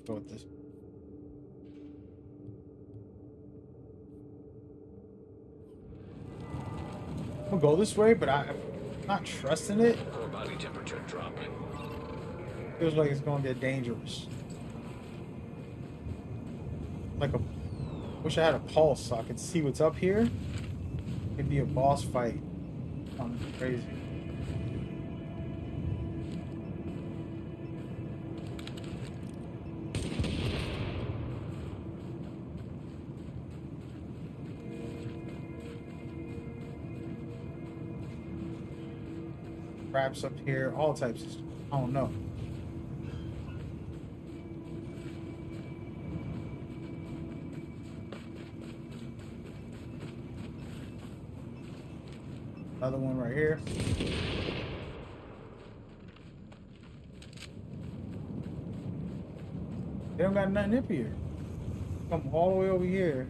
Go with this. I'm gonna go this way, but I'm not trusting it. Core body temperature dropping. Feels like it's gonna get dangerous. Like a. Wish I had a pulse so I could see what's up here. It'd be a boss fight. Sounds crazy. Traps up here, all types of stuff. I don't know. Another one right here. They don't got nothing up here. Come all the way over here.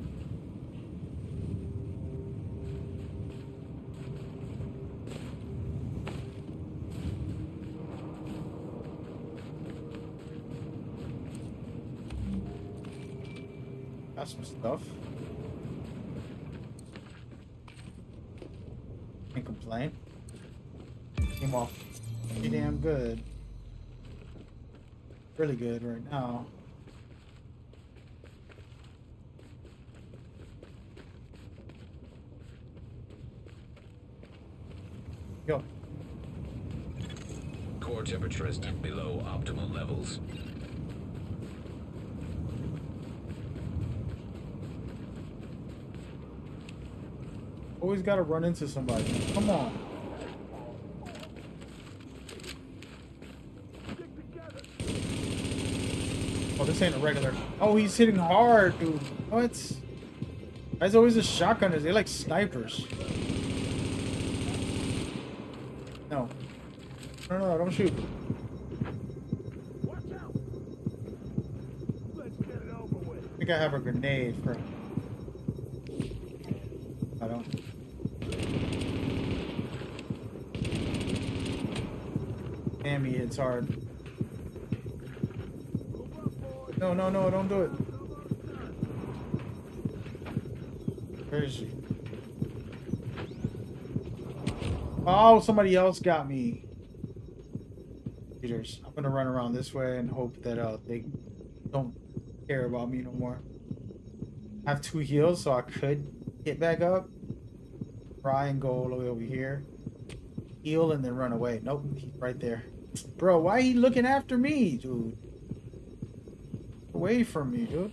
Got some stuff. Can't complain. Came off pretty damn good. Really good right now. Yo. Core temperature is below optimal levels. Always gotta run into somebody. Come on. Oh, this ain't a regular. Oh, he's hitting hard, dude. What? Guys always the shotgunners. They're like snipers. No. No, don't shoot. Watch out! Let's get it over with. I think I have a grenade for. I don't. Damn, he hits hard. No, don't do it. Where is she? Oh, somebody else got me. Peters, I'm gonna run around this way and hope that they don't care about me no more. I have 2 heals, so I could get back up. Try and go all the way over here. Heal and then run away. Nope, he's right there. Bro, why are you looking after me, dude? Away from me, dude.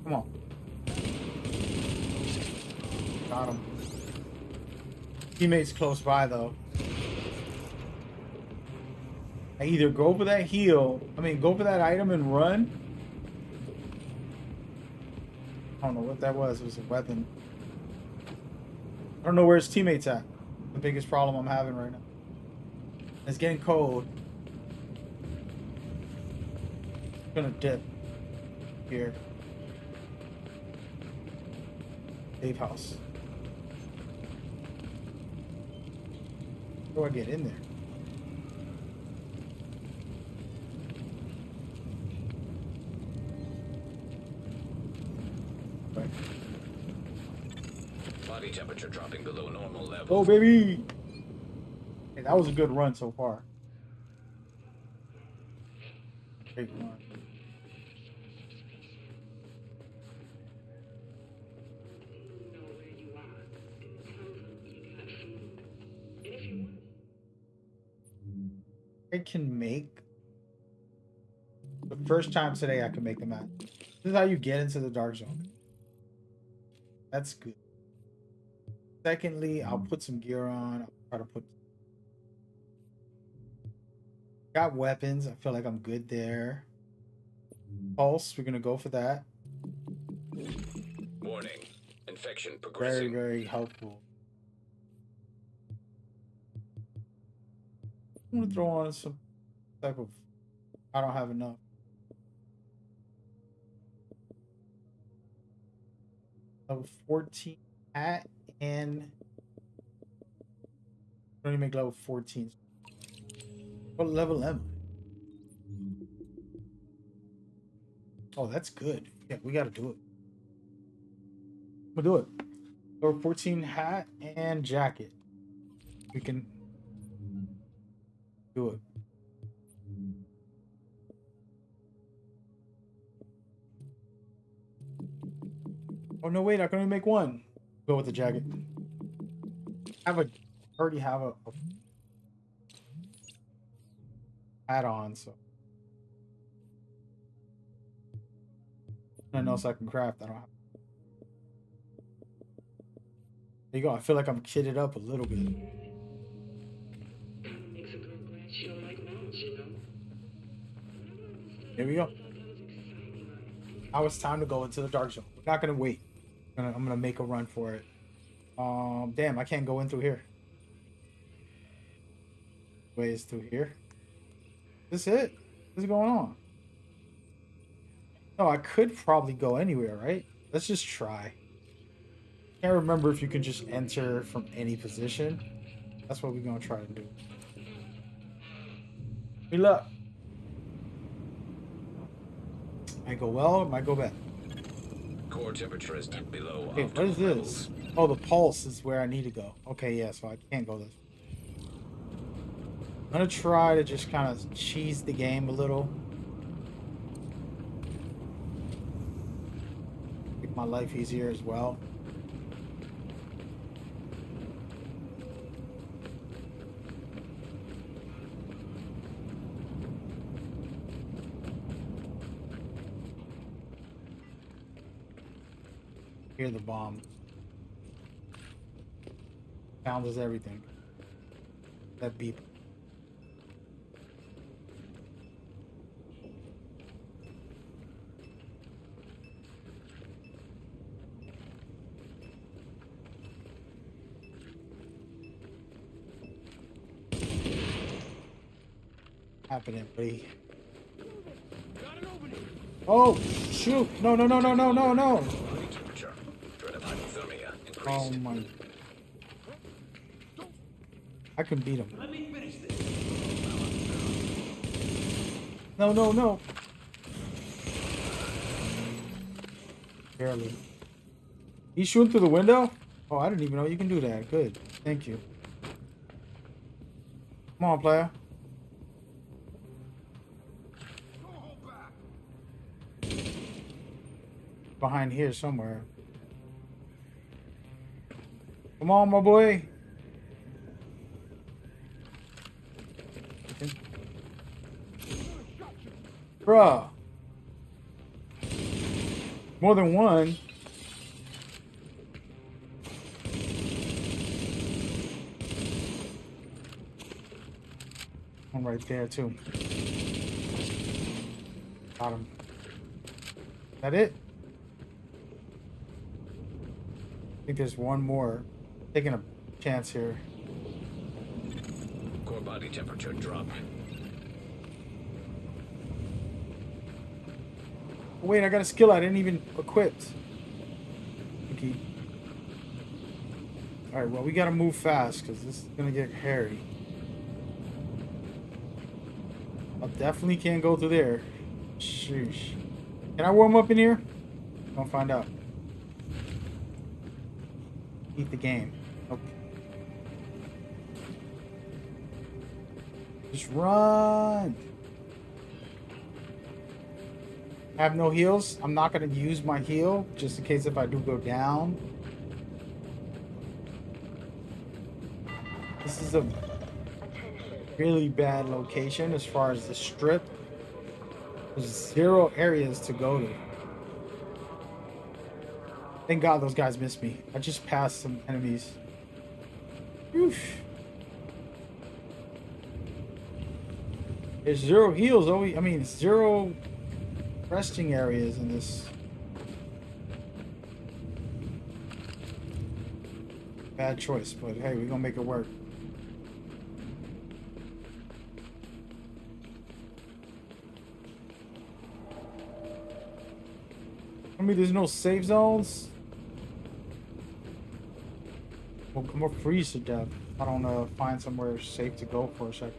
Come on. Got him. Teammates close by, though. I either go for that heal. Go for that item and run. I don't know what that was. It was a weapon. I don't know where his teammates at. The biggest problem I'm having right now. It's getting cold. I'm gonna dip here. Safe house. How do I get in there? Right. Body temperature dropping below normal levels. Oh, baby! Hey, that was a good run so far. Great run. I can make the first time today I can make the map. This is how you get into the dark zone. That's good. Secondly, I'll put some gear on. I'll try to put got weapons. I feel like I'm good there. Pulse, we're gonna go for that. Warning. Infection Very, progressing. very helpful. I'm gonna throw on some type of. I don't have enough. Level 14 hat and. I only make level 14. What level am I? Oh, that's good. Yeah, we gotta do it. We'll do it. Level 14 hat and jacket. We can do it. Oh no, wait! I can only make one. Go with the jacket. Already have a hat on, so nothing else I can craft. I don't have. There you go. I feel like I'm kitted up a little bit. Makes a girl glad she don't like mountains, you know? There we go. Now it's time to go into the dark zone. We're not gonna wait. I'm gonna make a run for it. Damn, I can't go in through here. Ways through here. Is this it? What's going on? No, I could probably go anywhere, right? Let's just try. Can't remember if you can just enter from any position. That's what we're gonna try to do. Good luck. Might go well, it might go bad. Core temperature is below Okay, what is optimal this? levels. Oh, the pulse is where I need to go. Okay, yeah, so I can't go this. I'm gonna try to just kind of cheese the game a little. Make my life easier as well. Hear the bomb. Sound is everything. That beep. Happening, buddy. Oh, shoot. No, no, no, no, no, no, no. Body temperature. Threat of hypothermia Oh increased. my. I can beat him. Let me finish this. No, no, no. Barely. He's shooting through the window? Oh, I didn't even know you can do that. Good. Thank you. Come on, player. Behind here somewhere. Come on, my boy. Bruh. More than one. One right there too. Got him. That it? I think there's one more. Taking a chance here. Core body temperature dropped. Oh, wait, I got a skill I didn't even equip. Okay. Alright, well, we gotta move fast because this is gonna get hairy. I definitely can't go through there. Sheesh. Can I warm up in here? Gonna find out. Beat the game. Okay. Just run. I have no heals. I'm not gonna use my heal just in case if I do go down. This is a really bad location as far as the strip. There's 0 areas to go to. Thank God those guys missed me. I just passed some enemies. Oof. There's 0 heals. I mean, 0 resting areas in this. Bad choice, but hey, we're gonna make it work. I mean, there's no save zones. Well, I'm gonna freeze to death. I don't find somewhere safe to go for a second.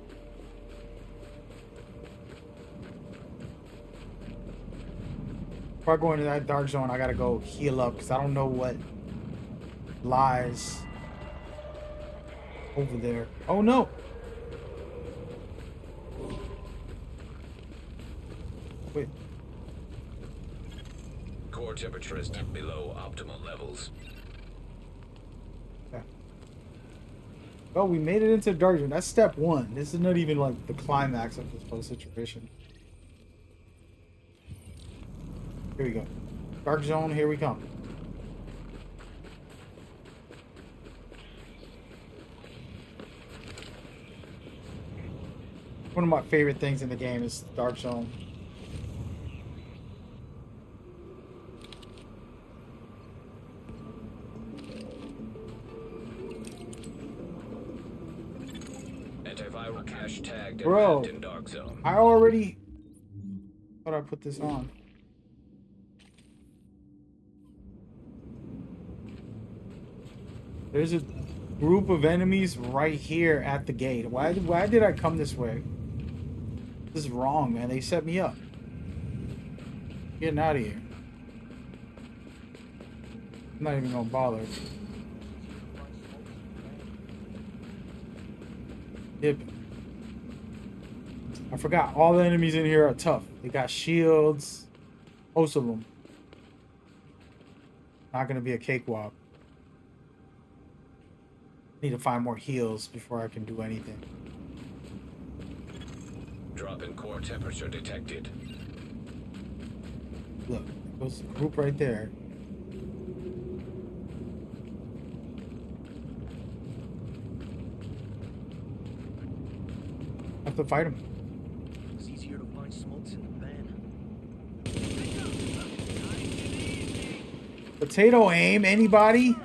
Before I go into that dark zone, I gotta go heal up because I don't know what lies over there. Oh no! Wait. Core temperature is below optimal levels. Okay. Well, we made it into the dark zone. That's step 1. This is not even like the climax of this whole situation. Here we go. Dark zone, here we come. One of my favorite things in the game is dark zone. Antiviral cache tagged and Bro, mapped in dark zone. I already thought I put this on. There's a group of enemies right here at the gate. Why did I come this way? This is wrong, man. They set me up. Getting out of here. I'm not even gonna bother. Yep. I forgot all the enemies in here are tough. They got shields, most of them. Not gonna be a cakewalk. Need to find more heals before I can do anything. Drop in core temperature detected. Look, there's a group right there. I have to fight him. It's easier to find smokes in the van. Potato aim, anybody?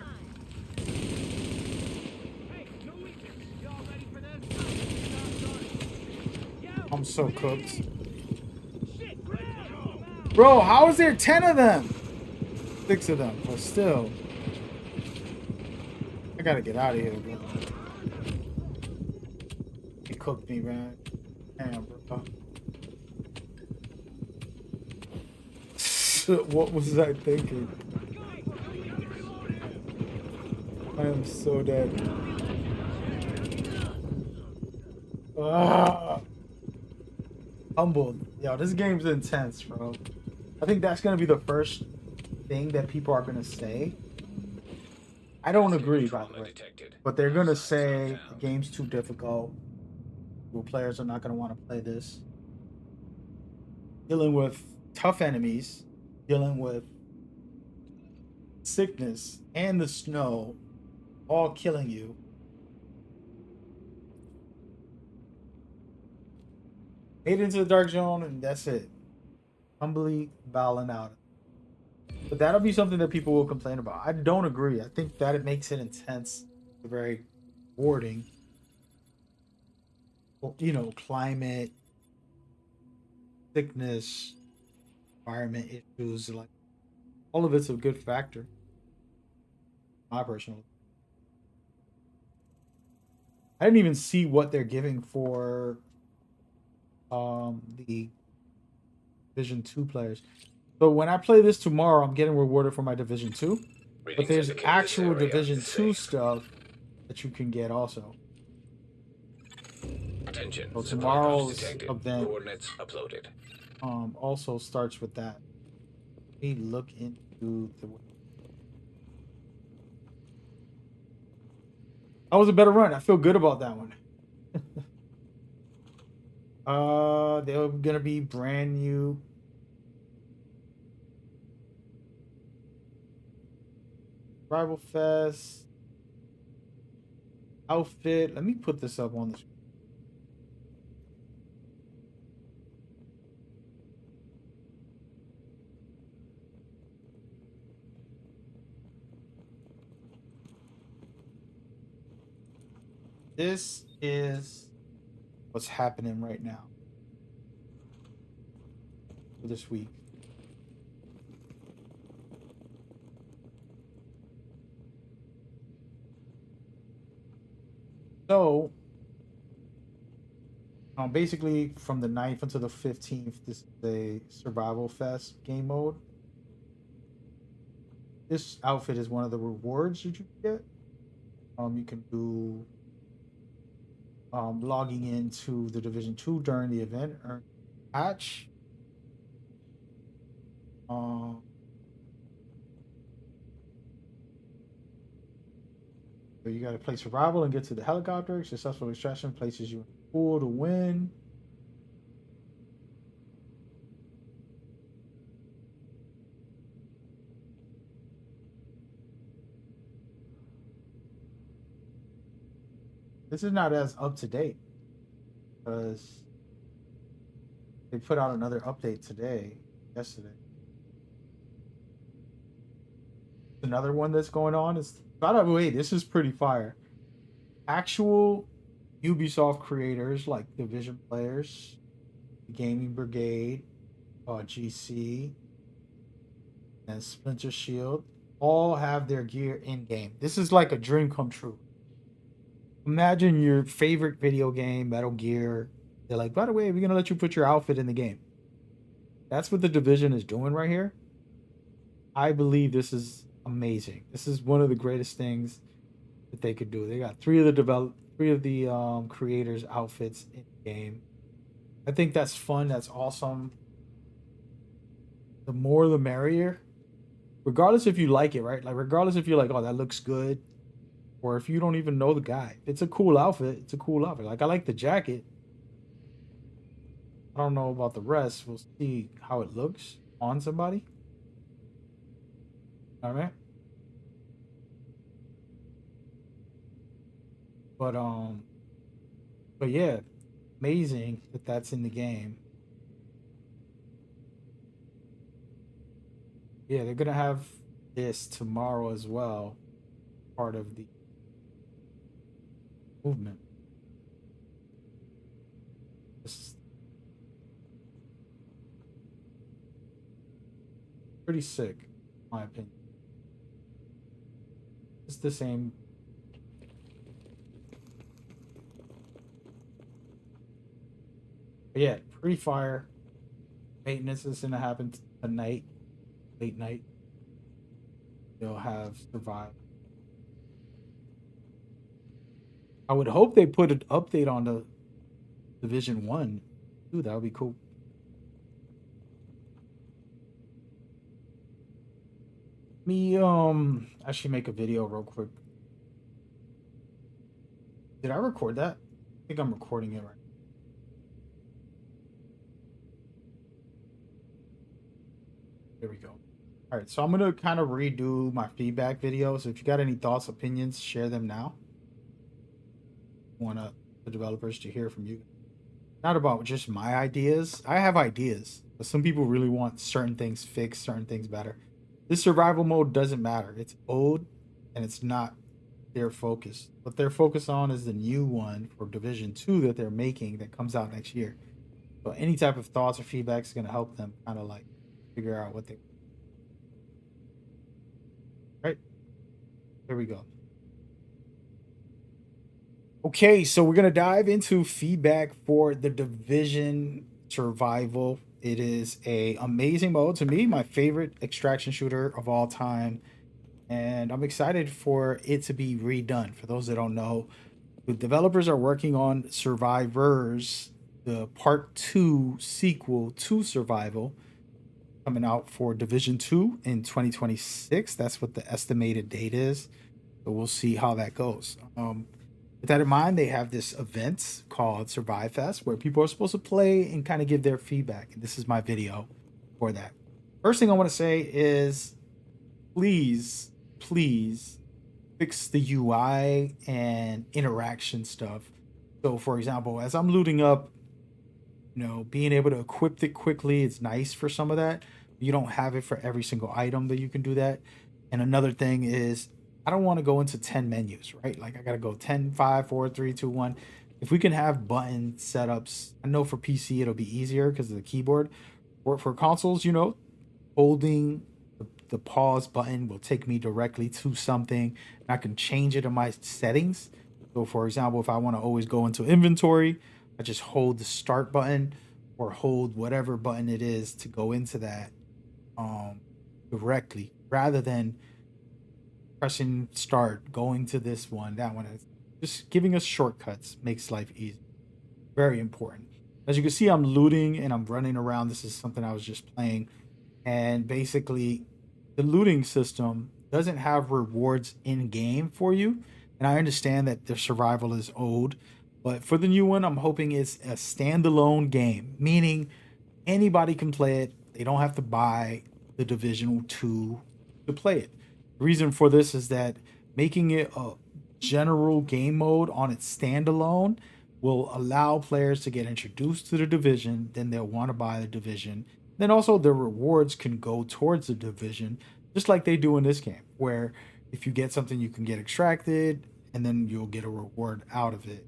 I'm so cooked. Bro, how is there 10 of them? 6 of them, but still. I gotta get out of here, bro. He cooked me, man. Damn, bro. What was I thinking? I am so dead. Ah. Humbled. Yo, this game's intense, bro. I think that's gonna be the first thing that people are gonna say. I don't agree, by the way. But they're gonna say the game's too difficult. Well, players are not gonna want to play this. Dealing with tough enemies, dealing with sickness and the snow, all killing you. Made it into the dark zone, and that's it. Humbly bowing out. But that'll be something that people will complain about. I don't agree. I think that it makes it intense, very rewarding. You know, climate, sickness, environment issues, like all of it's a good factor. My personal. I didn't even see what they're giving for the Division 2 players. So when I play this tomorrow, I'm getting rewarded for my Division 2. But there's actual Division 2 stuff that you can get also. Attention. So tomorrow's detected. event Coordinates uploaded. also starts with that. Let me look into the. That was a better run. I feel good about that one. They're gonna be brand new. Rival Fest outfit. Let me put this up on the screen. This is what's happening right now for this week. So, basically from the 9th until the 15th, this is a Survival Fest game mode. This outfit is one of the rewards that you get. You can do logging into the Division 2 during the event, earn patch. So you got to play survival and get to the helicopter. Successful extraction places you in the pool to win. This is not as up to date because they put out another update yesterday. Another one that's going on is, by the way, this is pretty fire. Actual Ubisoft creators like Division players, Gaming Brigade, GC, and Splinter Shield all have their gear in game. This is like a dream come true. Imagine your favorite video game, Metal Gear. They're like, by the way, we're going to let you put your outfit in the game. That's what the Division is doing right here. I believe this is amazing. This is one of the greatest things that they could do. They got three of the creators' outfits in the game. I think that's fun. That's awesome. The more, the merrier. Regardless if you like it, right? Like, regardless if you're like, oh, that looks good, or if you don't even know the guy, it's a cool outfit. It's a cool outfit. Like, I like the jacket. I don't know about the rest. We'll see how it looks on somebody. All right. But yeah, amazing that that's in the game. Yeah, they're gonna have this tomorrow as well, part of the movement. This is pretty sick, in my opinion. It's the same. But yeah, pre-fire maintenance is gonna happen tonight, late night. They'll have survived. I would hope they put an update on the Division 1. Ooh, that would be cool. Me actually make a video real quick. Did I record that? I think I'm recording it right. There we go. All right, so I'm gonna kind of redo my feedback video. So if you got any thoughts, opinions, share them now. Want the developers to hear from you. Not about just my ideas. I have ideas, but some people really want certain things fixed, certain things better. This survival mode doesn't matter. It's old, and it's not their focus. What they're focused on is the new one for Division 2 that they're making that comes out next year. So any type of thoughts or feedback is going to help them kind of like figure out what they... Right? There we go. Okay, so we're going to dive into feedback for the Division Survival. It is a amazing mode. To me, my favorite extraction shooter of all time. And I'm excited for it to be redone. For those that don't know, the developers are working on Survivors, the part 2 sequel to Survival, coming out for Division 2 in 2026. That's what the estimated date is. So we'll see how that goes. With that in mind, they have this event called Survive Fest where people are supposed to play and kind of give their feedback. And this is my video for that. First thing I want to say is please fix the UI and interaction stuff. So for example, as I'm looting up, being able to equip it quickly, it's nice for some of that. You don't have it for every single item that you can do that. And another thing is, I don't want to go into 10 menus, right? Like I got to go 10, 5, 4, 3, 2, 1. If we can have button setups, I know for PC it'll be easier because of the keyboard. Or for consoles, holding the pause button will take me directly to something. And I can change it in my settings. So for example, if I want to always go into inventory, I just hold the start button or hold whatever button it is to go into that directly, rather than pressing start, going to this one, that one. Just giving us shortcuts makes life easy. Very important. As you can see, I'm looting and I'm running around. This is something I was just playing. And basically, the looting system doesn't have rewards in game for you. And I understand that the survival is old, but for the new one, I'm hoping it's a standalone game, meaning anybody can play it. They don't have to buy the Division 2 to play it. The reason for this is that making it a general game mode on its standalone will allow players to get introduced to the Division. Then they'll want to buy the Division. Then also the rewards can go towards the Division, just like they do in this game, where if you get something, you can get extracted and then you'll get a reward out of it,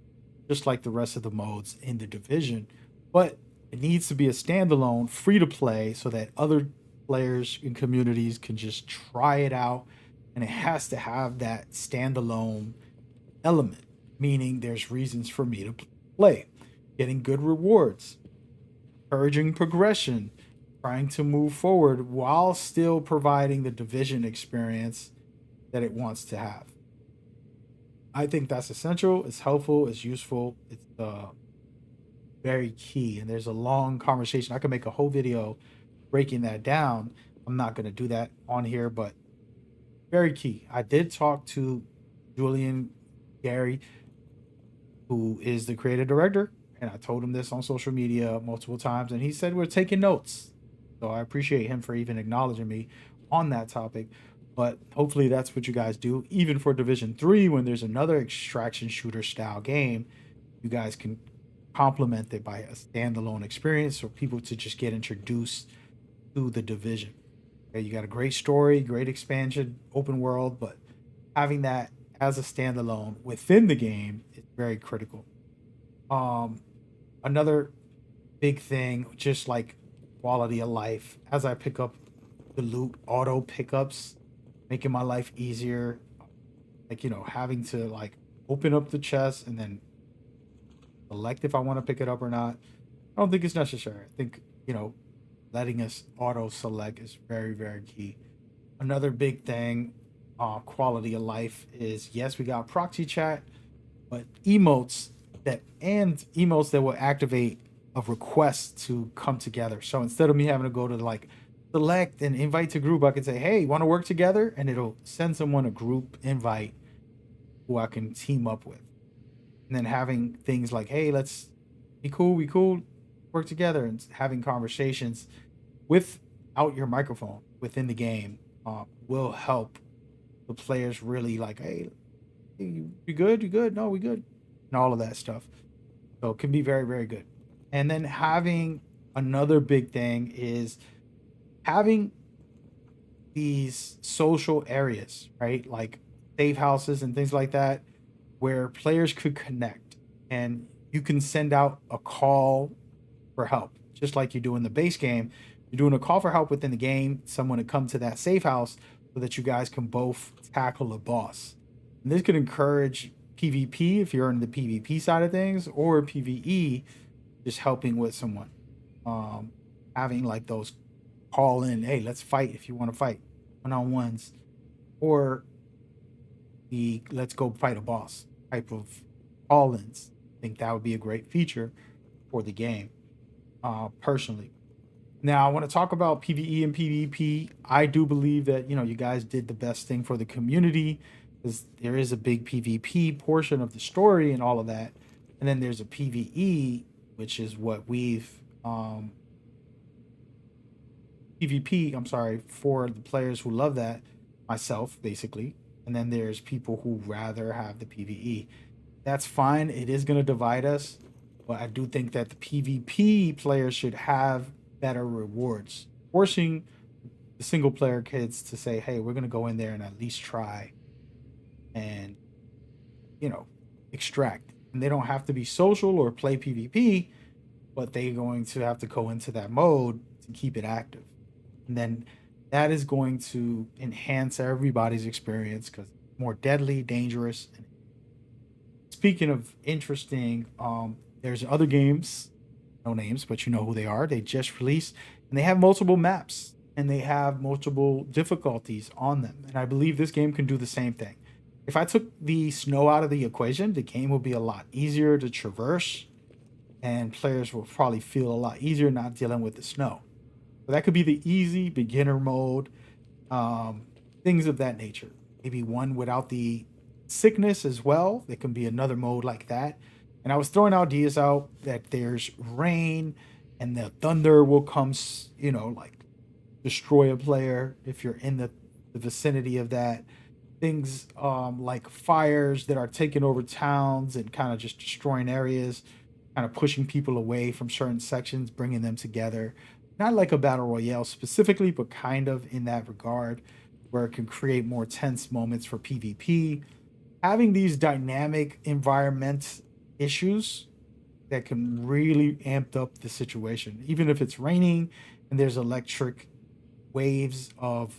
just like the rest of the modes in the Division. But it needs to be a standalone, free to play, so that other players and communities can just try it out. And it has to have that standalone element, meaning there's reasons for me to play, getting good rewards, encouraging progression, trying to move forward while still providing the Division experience that it wants to have. I think that's essential. It's helpful. It's useful. It's very key. And there's a long conversation. I could make a whole video breaking that down. I'm not going to do that on here, but very key. I did talk to Julian Gary, who is the creative director, and I told him this on social media multiple times, and he said we're taking notes. So I appreciate him for even acknowledging me on that topic. But hopefully that's what you guys do. Even for Division 3, when there's another extraction shooter style game, you guys can complement it by a standalone experience for people to just get introduced to the Division. Okay, you got a great story, great expansion, open world, but having that as a standalone within the game is very critical. Another big thing, just like quality of life, as I pick up the loot, auto pickups, making my life easier. Like, having to like open up the chest and then select if I want to pick it up or not. I don't think it's necessary. I think, letting us auto select is very, very key. Another big thing, quality of life, is yes, we got proxy chat, but emotes that will activate a request to come together. So instead of me having to go to like select and invite to group, I can say, hey, want to work together? And it'll send someone a group invite who I can team up with. And then having things like, hey, let's be cool, work together, and having conversations without your microphone within the game will help the players really like, hey, you good? You good? No, we good. And all of that stuff. So it can be very, very good. And then having another big thing is having these social areas, right? Like safe houses and things like that, where players could connect and you can send out a call for help, just like you do in the base game. You're doing a call for help within the game, someone to come to that safe house so that you guys can both tackle a boss. And this could encourage PvP if you're in the PvP side of things, or PvE, just helping with someone. Having like those call in, hey, let's fight if you want to fight, one-on-ones, or the let's go fight a boss type of call-ins. I think that would be a great feature for the game, personally. Now, I want to talk about PvE and PvP. I do believe that, you guys did the best thing for the community, because there is a big PvP portion of the story and all of that. And then there's a PvE, which is what we've PvP, I'm sorry, for the players who love that, myself, basically. And then there's people who rather have the PvE. That's fine. It is going to divide us. But I do think that the PvP players should have better rewards. Forcing the single player kids to say, hey, we're going to go in there and at least try and, extract. And they don't have to be social or play PvP, but they're going to have to go into that mode to keep it active. And then that is going to enhance everybody's experience because it's more deadly, dangerous. Speaking of interesting, there's other games, no names, but you know who they are. They just released, and they have multiple maps, and they have multiple difficulties on them. And I believe this game can do the same thing. If I took the snow out of the equation, the game will be a lot easier to traverse, and players will probably feel a lot easier not dealing with the snow. So that could be the easy beginner mode, things of that nature. Maybe one without the sickness as well. There can be another mode like that. And I was throwing ideas out that there's rain and the thunder will come, like destroy a player if you're in the vicinity of that. Things like fires that are taking over towns and kind of just destroying areas, kind of pushing people away from certain sections, bringing them together. Not like a battle royale specifically, but kind of in that regard, where it can create more tense moments for PvP. Having these dynamic environment issues that can really amp up the situation, even if it's raining and there's electric waves of,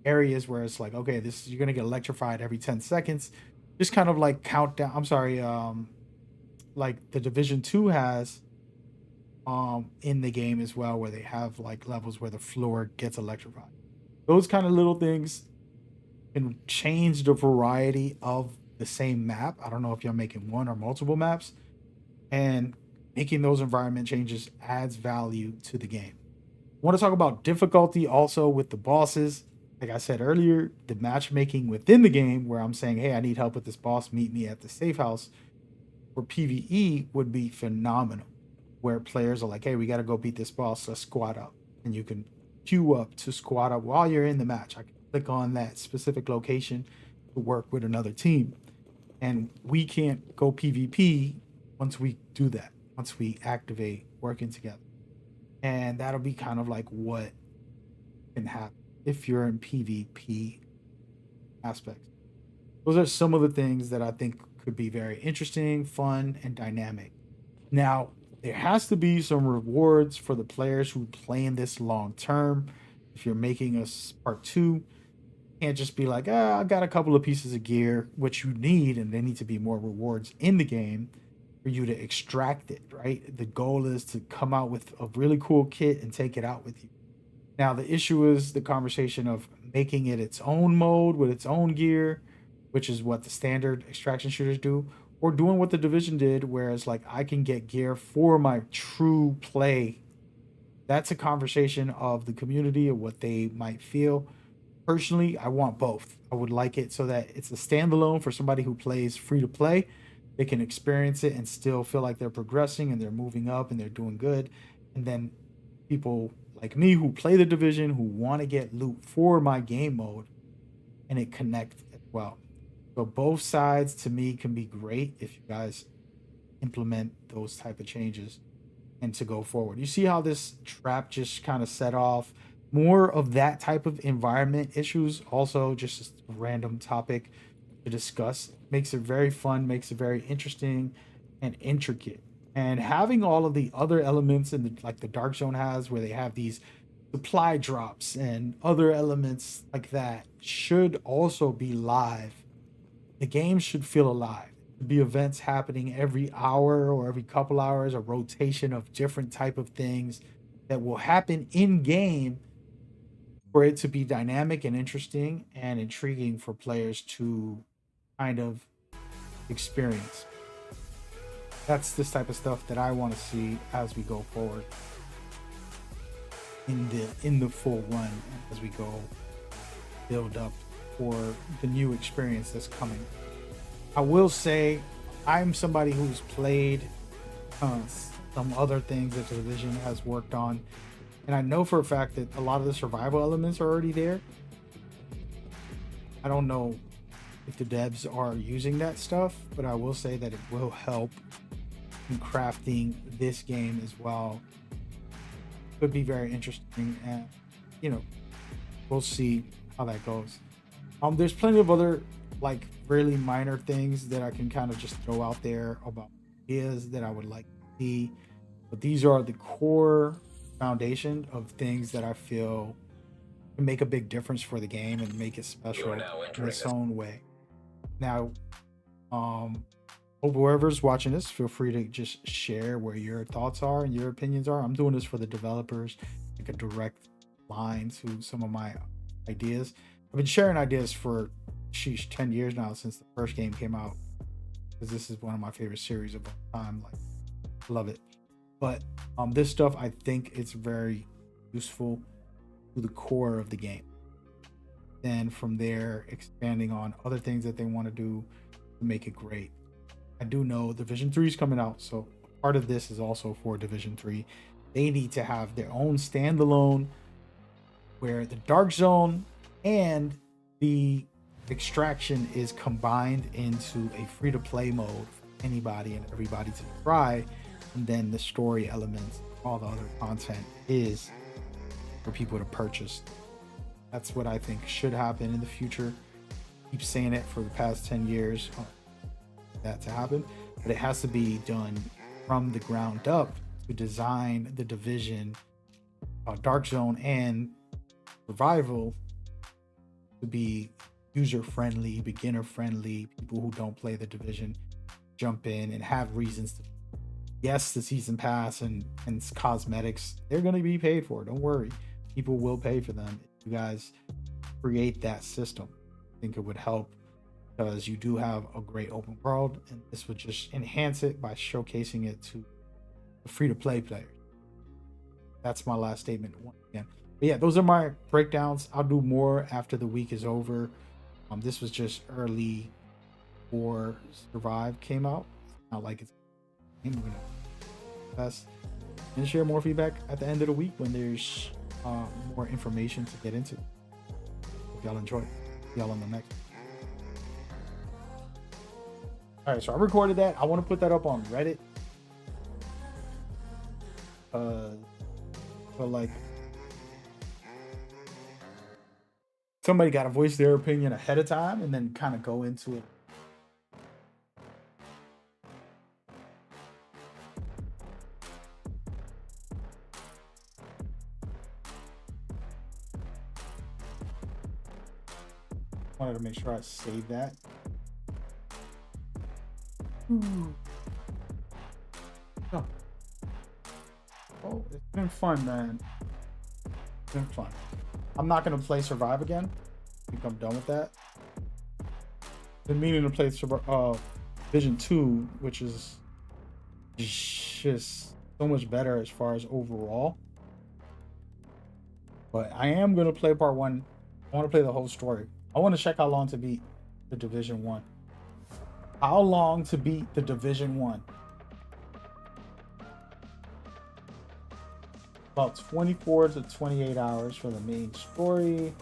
areas where it's like, okay, you're gonna get electrified every 10 seconds. Just kind of like countdown. I'm sorry, like the Division 2 has in the game as well, where they have like levels where the floor gets electrified. Those kind of little things can change the variety of the same map. I don't know if you're making one or multiple maps, and making those environment changes adds value to the game. I want to talk about difficulty also with the bosses. Like I said earlier, the matchmaking within the game, where I'm saying, hey, I need help with this boss, meet me at the safe house, for PvE would be phenomenal. Where players are like, hey, we got to go beat this boss, let's squad up. And you can queue up to squad up while you're in the match. I can click on that specific location to work with another team. And we can't go PvP once we do that, once we activate working together. And that'll be kind of like what can happen if you're in PvP aspects. Those are some of the things that I think could be very interesting, fun, and dynamic. Now, there has to be some rewards for the players who play in this long term. If you're making a part 2, you can't just be like, I got a couple of pieces of gear, which you need, and there need to be more rewards in the game for you to extract it, right? The goal is to come out with a really cool kit and take it out with you. Now, the issue is the conversation of making it its own mode with its own gear, which is what the standard extraction shooters do, or doing what the Division did, whereas like I can get gear for my true play. That's a conversation of the community of what they might feel. Personally, I want both. I would like it so that it's a standalone for somebody who plays free to play. They can experience it and still feel like they're progressing and they're moving up and they're doing good. And then people like me who play the Division, who want to get loot for my game mode, and it connect as well. So both sides to me can be great if you guys implement those type of changes and to go forward. You see how this trap just kind of set off more of that type of environment issues. Also just a random topic to discuss. Makes it very fun, makes it very interesting and intricate. And having all of the other elements in the like the Dark Zone has, where they have these supply drops and other elements like that, should also be live. The game should feel alive. There'd be events happening every hour or every couple hours, a rotation of different type of things that will happen in game for it to be dynamic and interesting and intriguing for players to kind of experience. That's this type of stuff that I want to see as we go forward in the full run, as we go build up for the new experience that's coming. I will say I'm somebody who's played some other things that the Division has worked on, and I know for a fact that a lot of the survival elements are already there. I don't know if the devs are using that stuff, but I will say that it will help in crafting this game as well. Could be very interesting, and we'll see how that goes. There's plenty of other like really minor things that I can kind of just throw out there about ideas that I would like to see, but these are the core foundation of things that I feel can make a big difference for the game and make it special in its own way. Now, hope whoever's watching this, feel free to just share where your thoughts are and your opinions are. I'm doing this for the developers, like a direct line to some of my ideas. I've been sharing ideas for 10 years now, since the first game came out, because this is one of my favorite series of all time. Like, love it. But this stuff, I think it's very useful to the core of the game. Then from there, expanding on other things that they want to do to make it great. I do know Division 3 is coming out, so part of this is also for Division 3. They need to have their own standalone, where the Dark Zone and the extraction is combined into a free-to-play mode for anybody and everybody to try, and then the story elements, all the other content is for people to purchase. That's what I think should happen in the future. Keep saying it for the past 10 years that to happen, but it has to be done from the ground up to design the Division, Dark Zone and Survival to be user-friendly, beginner-friendly. People who don't play the Division jump in and have reasons to yes, the season pass and cosmetics, they're going to be paid for. Don't worry. People will pay for them. If you guys create that system, I think it would help, because you do have a great open world, and this would just enhance it by showcasing it to the free-to-play players. That's my last statement once again. But yeah, those are my breakdowns. I'll do more after the week is over. This was just early before Survive came out. It's not like it's we're gonna test and share more feedback at the end of the week when there's more information to get into. Hope y'all enjoy. See y'all on the next. All right, so I recorded that. I want to put that up on Reddit. But like, somebody got to voice their opinion ahead of time and then kind of go into it. Wanted to make sure I saved that. Oh, it's been fun, man. It's been fun. I'm not gonna play Survive again. I think I'm done with that. Been meaning to play Division 2, which is just so much better as far as overall. But I am gonna play part 1. I want to play the whole story. I want to check how long to beat the Division 1. How long to beat the Division 1? About 24 to 28 hours for the main story.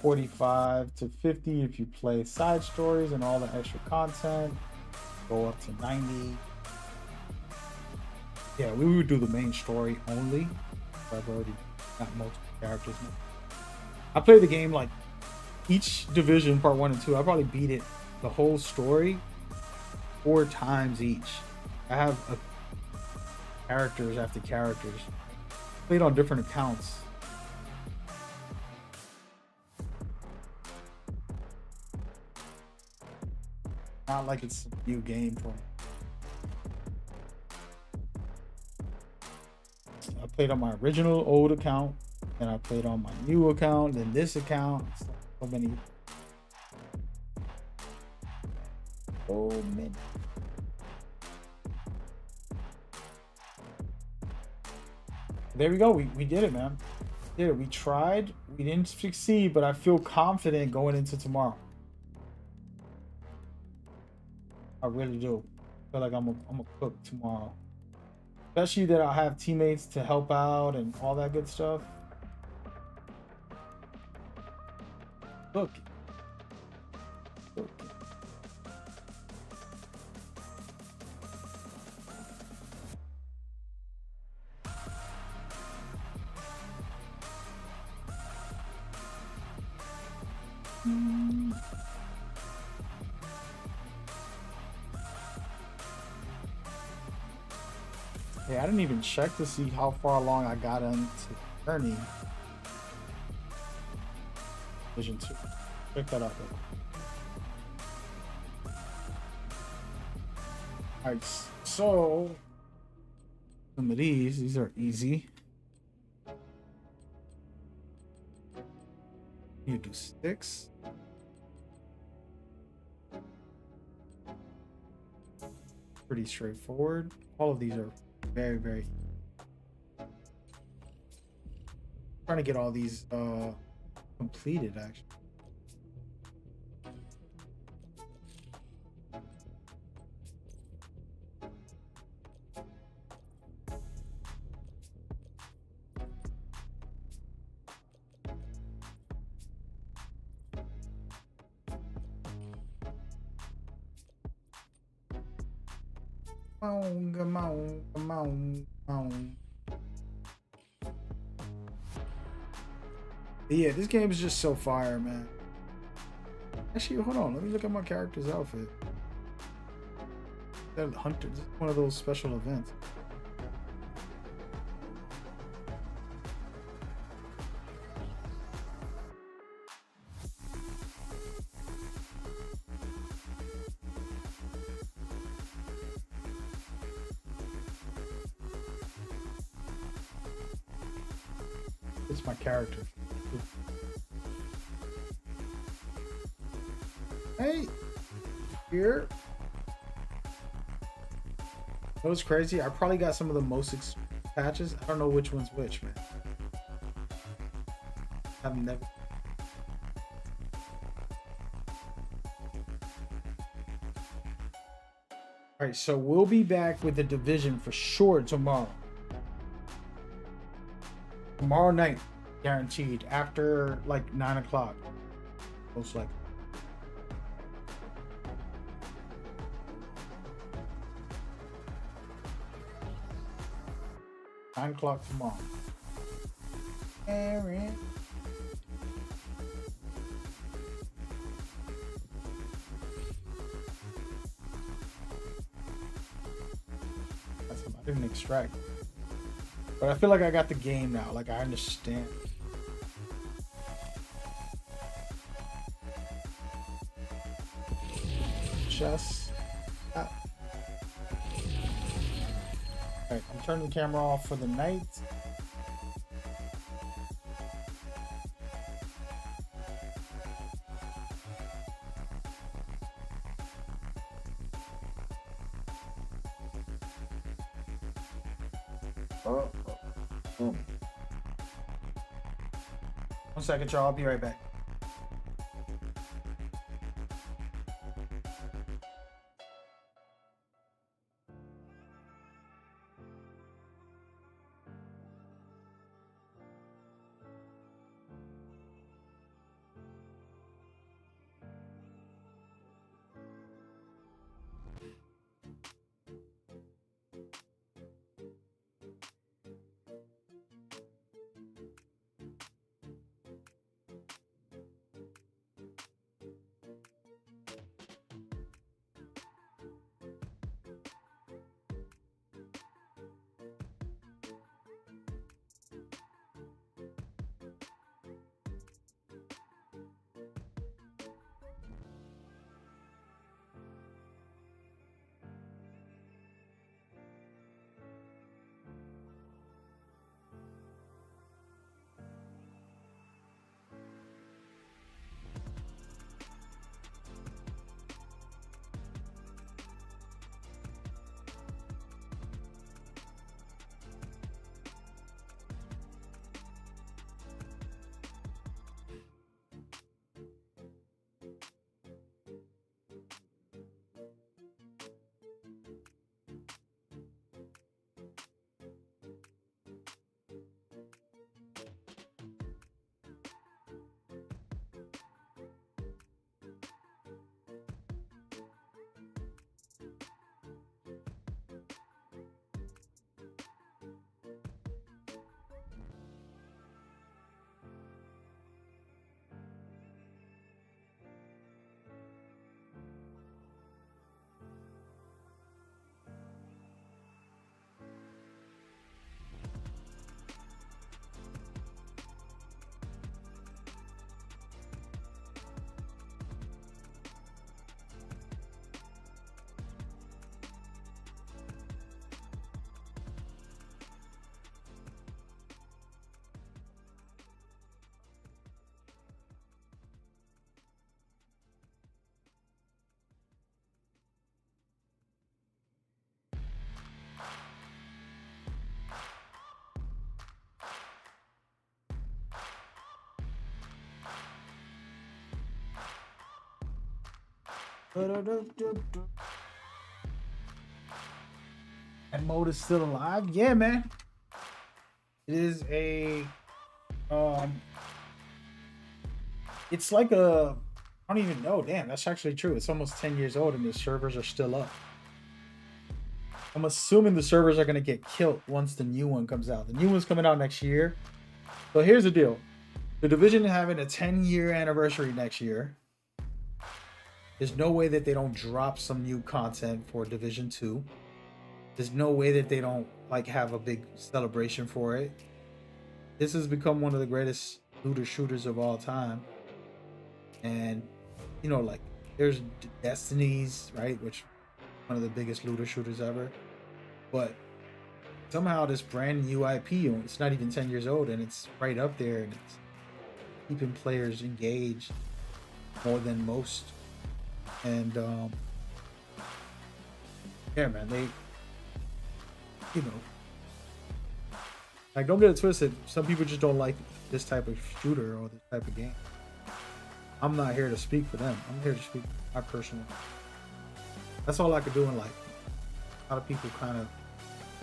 45 to 50 if you play side stories and all the extra content. Go up to 90. Yeah, we would do the main story only. I've already got multiple characters. I played the game like each division, part 1 and 2. I probably beat it, the whole story, 4 times each. I have characters after characters. Played on different accounts. Not like it's a new game for me. I played on my original old account, and I played on my new account, then this account. So many. So many. There we go. We did it, man. We did it. We tried. We didn't succeed, but I feel confident going into tomorrow. I really do. I feel like I'm a cook tomorrow. Especially that I'll have teammates to help out and all that good stuff. Look. Look. Hey, I didn't even check to see how far along I got into Journey. Division 2. Check that out though. Alright, so some of these are easy. You do 6. Pretty straightforward. All of these are very, very trying to get all these completed actually. Yeah, this game is just so fire, man. Actually, hold on. Let me look at my character's outfit. That hunter. This is one of those special events. It's my character. Hey, here. That was crazy. I probably got some of the most patches. I don't know which one's which, man. I've never. All right, so we'll be back with the Division for sure tomorrow. Tomorrow night, guaranteed, after like 9 o'clock, most likely. Nine o'clock tomorrow. Aaron. I didn't extract, but I feel like I got the game now. Like I understand. Just. All right, I'm turning the camera off for the night. One second, y'all. I'll be right back. That mode is still alive? Yeah, man. It is a it's like a, I don't even know. Damn, that's actually true. It's almost 10 years old and the servers are still up. I'm assuming the servers are going to get killed once the new one comes out. The new one's coming out next year. So here's the deal. The Division is having a 10-year anniversary next year. There's no way that they don't drop some new content for Division 2. There's no way that they don't like have a big celebration for it. This has become one of the greatest looter shooters of all time. And, you know, like there's Destinies, right? Which one of the biggest looter shooters ever. But somehow this brand new IP, it's not even 10 years old, and it's right up there, and it's keeping players engaged more than most. And yeah, man, they, you know, like, don't get it twisted. Some people just don't like this type of shooter or this type of game. I'm not here to speak for them. I'm here to speak my personal. That's all I could do in life. A lot of people kind of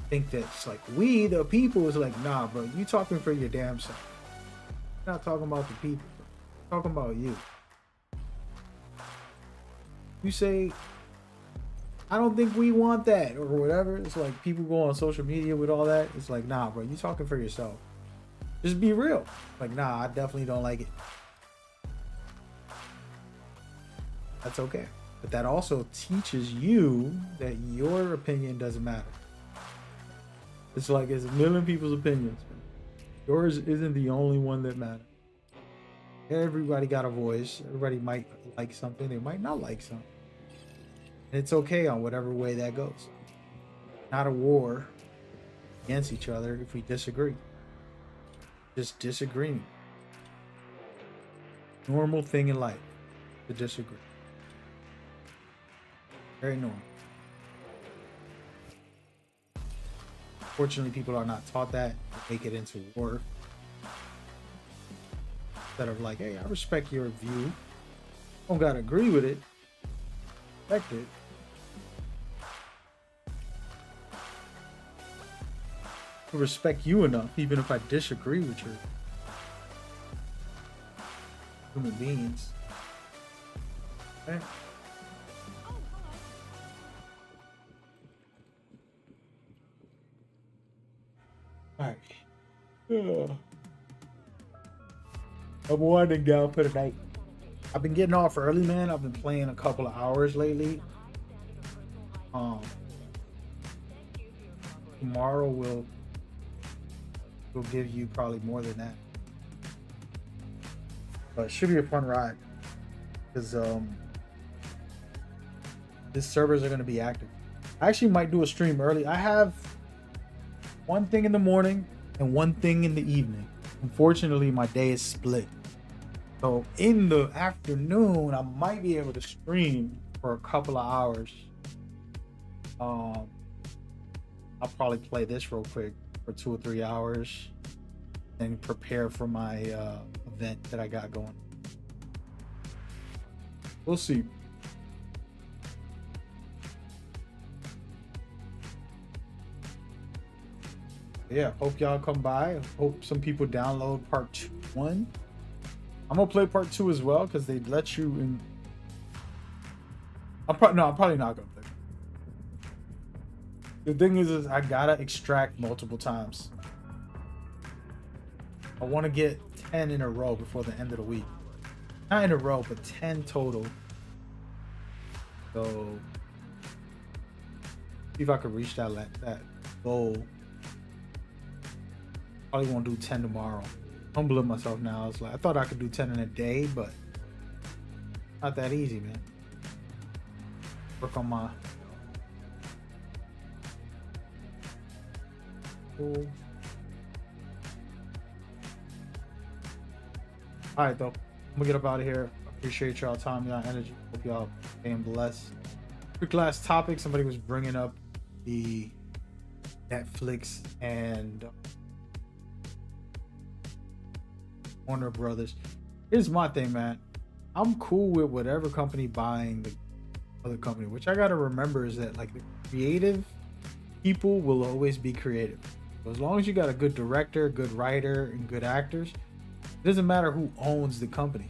think that it's like we, the people, is like, nah, bro, you talking for your damn self. You're not talking about the people. You're talking about you. You say, I don't think we want that or whatever. It's like people go on social media with all that. It's like, nah, bro, you talking for yourself. Just be real. Like, nah, I definitely don't like it. That's okay. But that also teaches you that your opinion doesn't matter. It's like it's a million people's opinions. Yours isn't the only one that matters. Everybody got a voice. Everybody might like something. They might not like something. And it's okay on whatever way that goes. Not a war against each other if we disagree. Just disagreeing. Normal thing in life to disagree. Very normal. Fortunately, people are not taught that. They make it into war. Instead of like, hey, I respect your view. Don't gotta agree with it. Respect it. I respect you enough, even if I disagree with your human beings. Okay. Alright. I'm winding down for the night. I've been getting off early, man. I've been playing a couple of hours lately. Tomorrow we'll give you probably more than that. But it should be a fun ride. Because these servers are gonna be active. I actually might do a stream early. I have one thing in the morning and one thing in the evening. Unfortunately, my day is split. So in the afternoon, I might be able to stream for a couple of hours. I'll probably play this real quick for 2 or 3 hours and prepare for my event that I got going. We'll see. Yeah, hope y'all come by. Hope some people download part 1. I'm gonna play part 2 as well because they let you in. I'm probably not gonna play. The thing is I gotta extract multiple times. I want to get 10 in a row before the end of the week. Not in a row, but 10 total. So see if I could reach that goal. Probably won't do 10 tomorrow. Humbling myself now. It's like I thought I could do 10 in a day, but not that easy, man. Work on my cool. Alright though. I'm gonna get up out of here. Appreciate y'all time, y'all energy. Hope y'all staying blessed. Quick last topic. Somebody was bringing up the Netflix and Warner Brothers. Here's my thing, man. I'm cool with whatever company buying the other company. Which I gotta remember is that like the creative people will always be creative. So as long as you got a good director, good writer, and good actors, it doesn't matter who owns the company.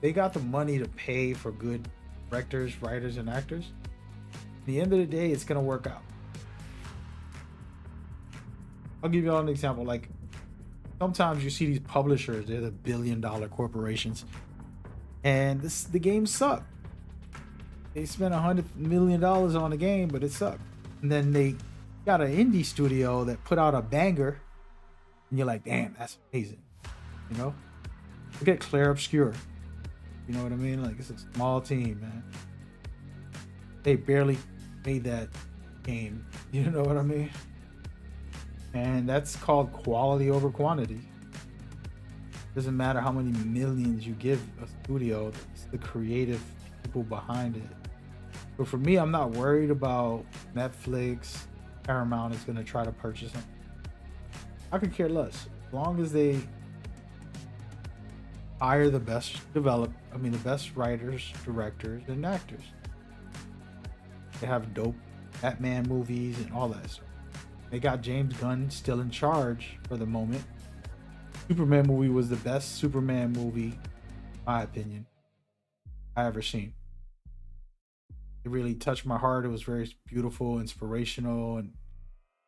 They got the money to pay for good directors, writers, and actors. At the end of the day, it's gonna work out. I'll give you all an example. Like sometimes you see these publishers, they're the billion-dollar corporations, and the games suck. They spent $100 million on a game, but it sucked. And then they got an indie studio that put out a banger, and you're like, damn, that's amazing. You know? Look at Claire Obscure. You know what I mean? Like, it's a small team, man. They barely made that game. You know what I mean? And that's called quality over quantity. Doesn't matter how many millions you give a studio, it's the creative people behind it. So for me, I'm not worried about Netflix, Paramount is going to try to purchase them. I could care less. As long as they hire the best the best writers, directors, and actors. They have dope Batman movies and all that stuff. They got James Gunn still in charge for the moment. Superman movie was the best Superman movie, in my opinion, I ever seen. It really touched my heart. It was very beautiful, inspirational, and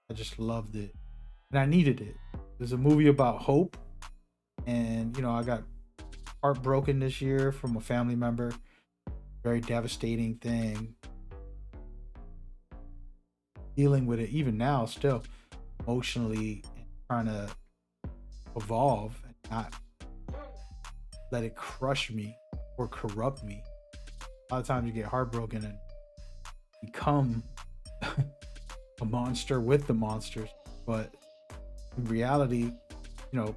I just loved it. And I needed it. It was a movie about hope. And, you know, I got heartbroken this year from a family member. Very devastating thing. Dealing with it even now, still emotionally, and trying to evolve and not let it crush me or corrupt me. A lot of times you get heartbroken and become a monster with the monsters, but in reality, you know,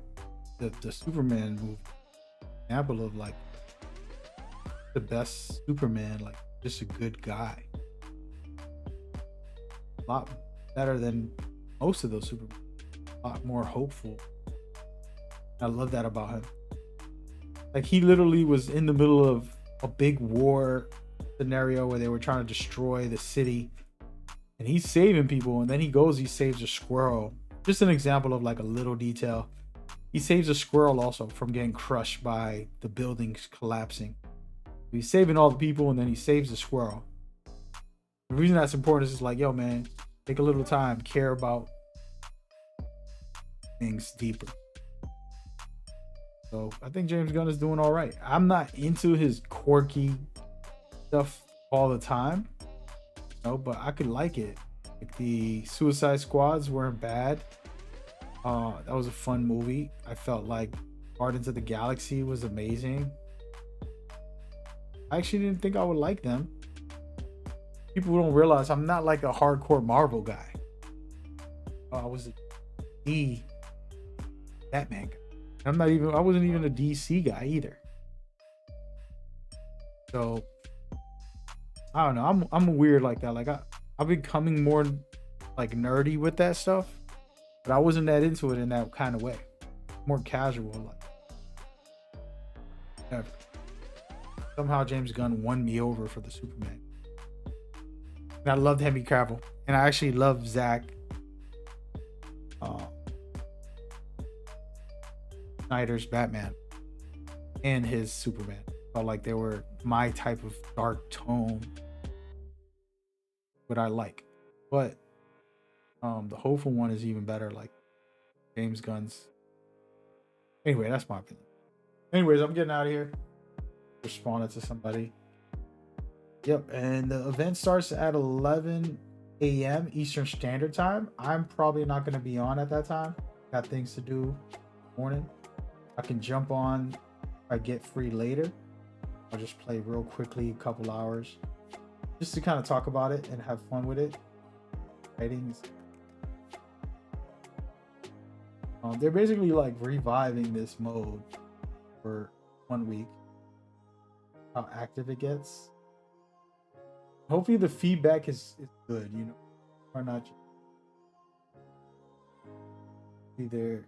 the Superman movie, example of like the best Superman, like just a good guy, a lot better than most of those Supermen, a lot more hopeful. I love that about him. Like he literally was in the middle of a big war scenario where they were trying to destroy the city, and he's saving people, and then he saves a squirrel. Just an example of like a little detail. He saves a squirrel also from getting crushed by the buildings collapsing. He's saving all the people, and then he saves the squirrel. The reason that's important is like, yo man, take a little time, care about things deeper. So I think James Gunn is doing all right. I'm not into his quirky stuff all the time, but I could like it. Like the Suicide Squads weren't bad. That was a fun movie. I felt like Guardians of the Galaxy was amazing. I actually didn't think I would like them. People don't realize I'm not like a hardcore Marvel guy. I was a Batman guy. I wasn't even a DC guy either. So I don't know. I'm weird like that. Like I'm becoming more like nerdy with that stuff, but I wasn't that into it in that kind of way. More casual, like never. Somehow James Gunn won me over for the Superman. And I loved Henry Cavill, and I actually love Zack Snyder's Batman and his Superman. Felt like they were my type of dark tone, what I like. But the hopeful one is even better, like James Gunn's. Anyway, that's my opinion. Anyways, I'm getting out of here. Responded to somebody. Yep, and the event starts at 11 a.m. Eastern Standard Time. I'm probably not going to be on at that time. Got things to do in the morning. I can jump on if I get free later. I'll just play real quickly, a couple hours, just to kind of talk about it and have fun with it. Ratings. They're basically like reviving this mode for 1 week. How active it gets. Hopefully the feedback is good, or not. Either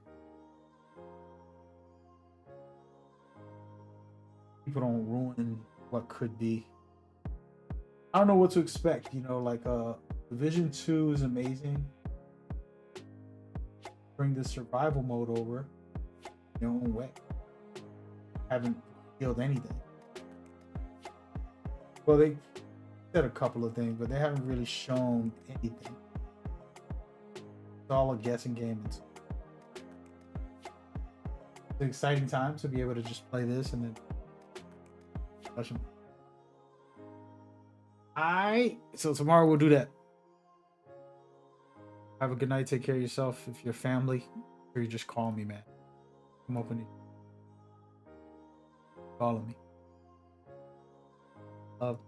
people don't ruin what could be. I don't know what to expect, like Division 2 is amazing. Bring the survival mode over your own way. Haven't killed anything. Well, they said a couple of things, but they haven't really shown anything. It's all a guessing game. It's an exciting time to be able to just play this and then touch them. So tomorrow we'll do that. Have a good night. Take care of yourself. If you're family, or you just call me, man. I'm open. Calling me. Love.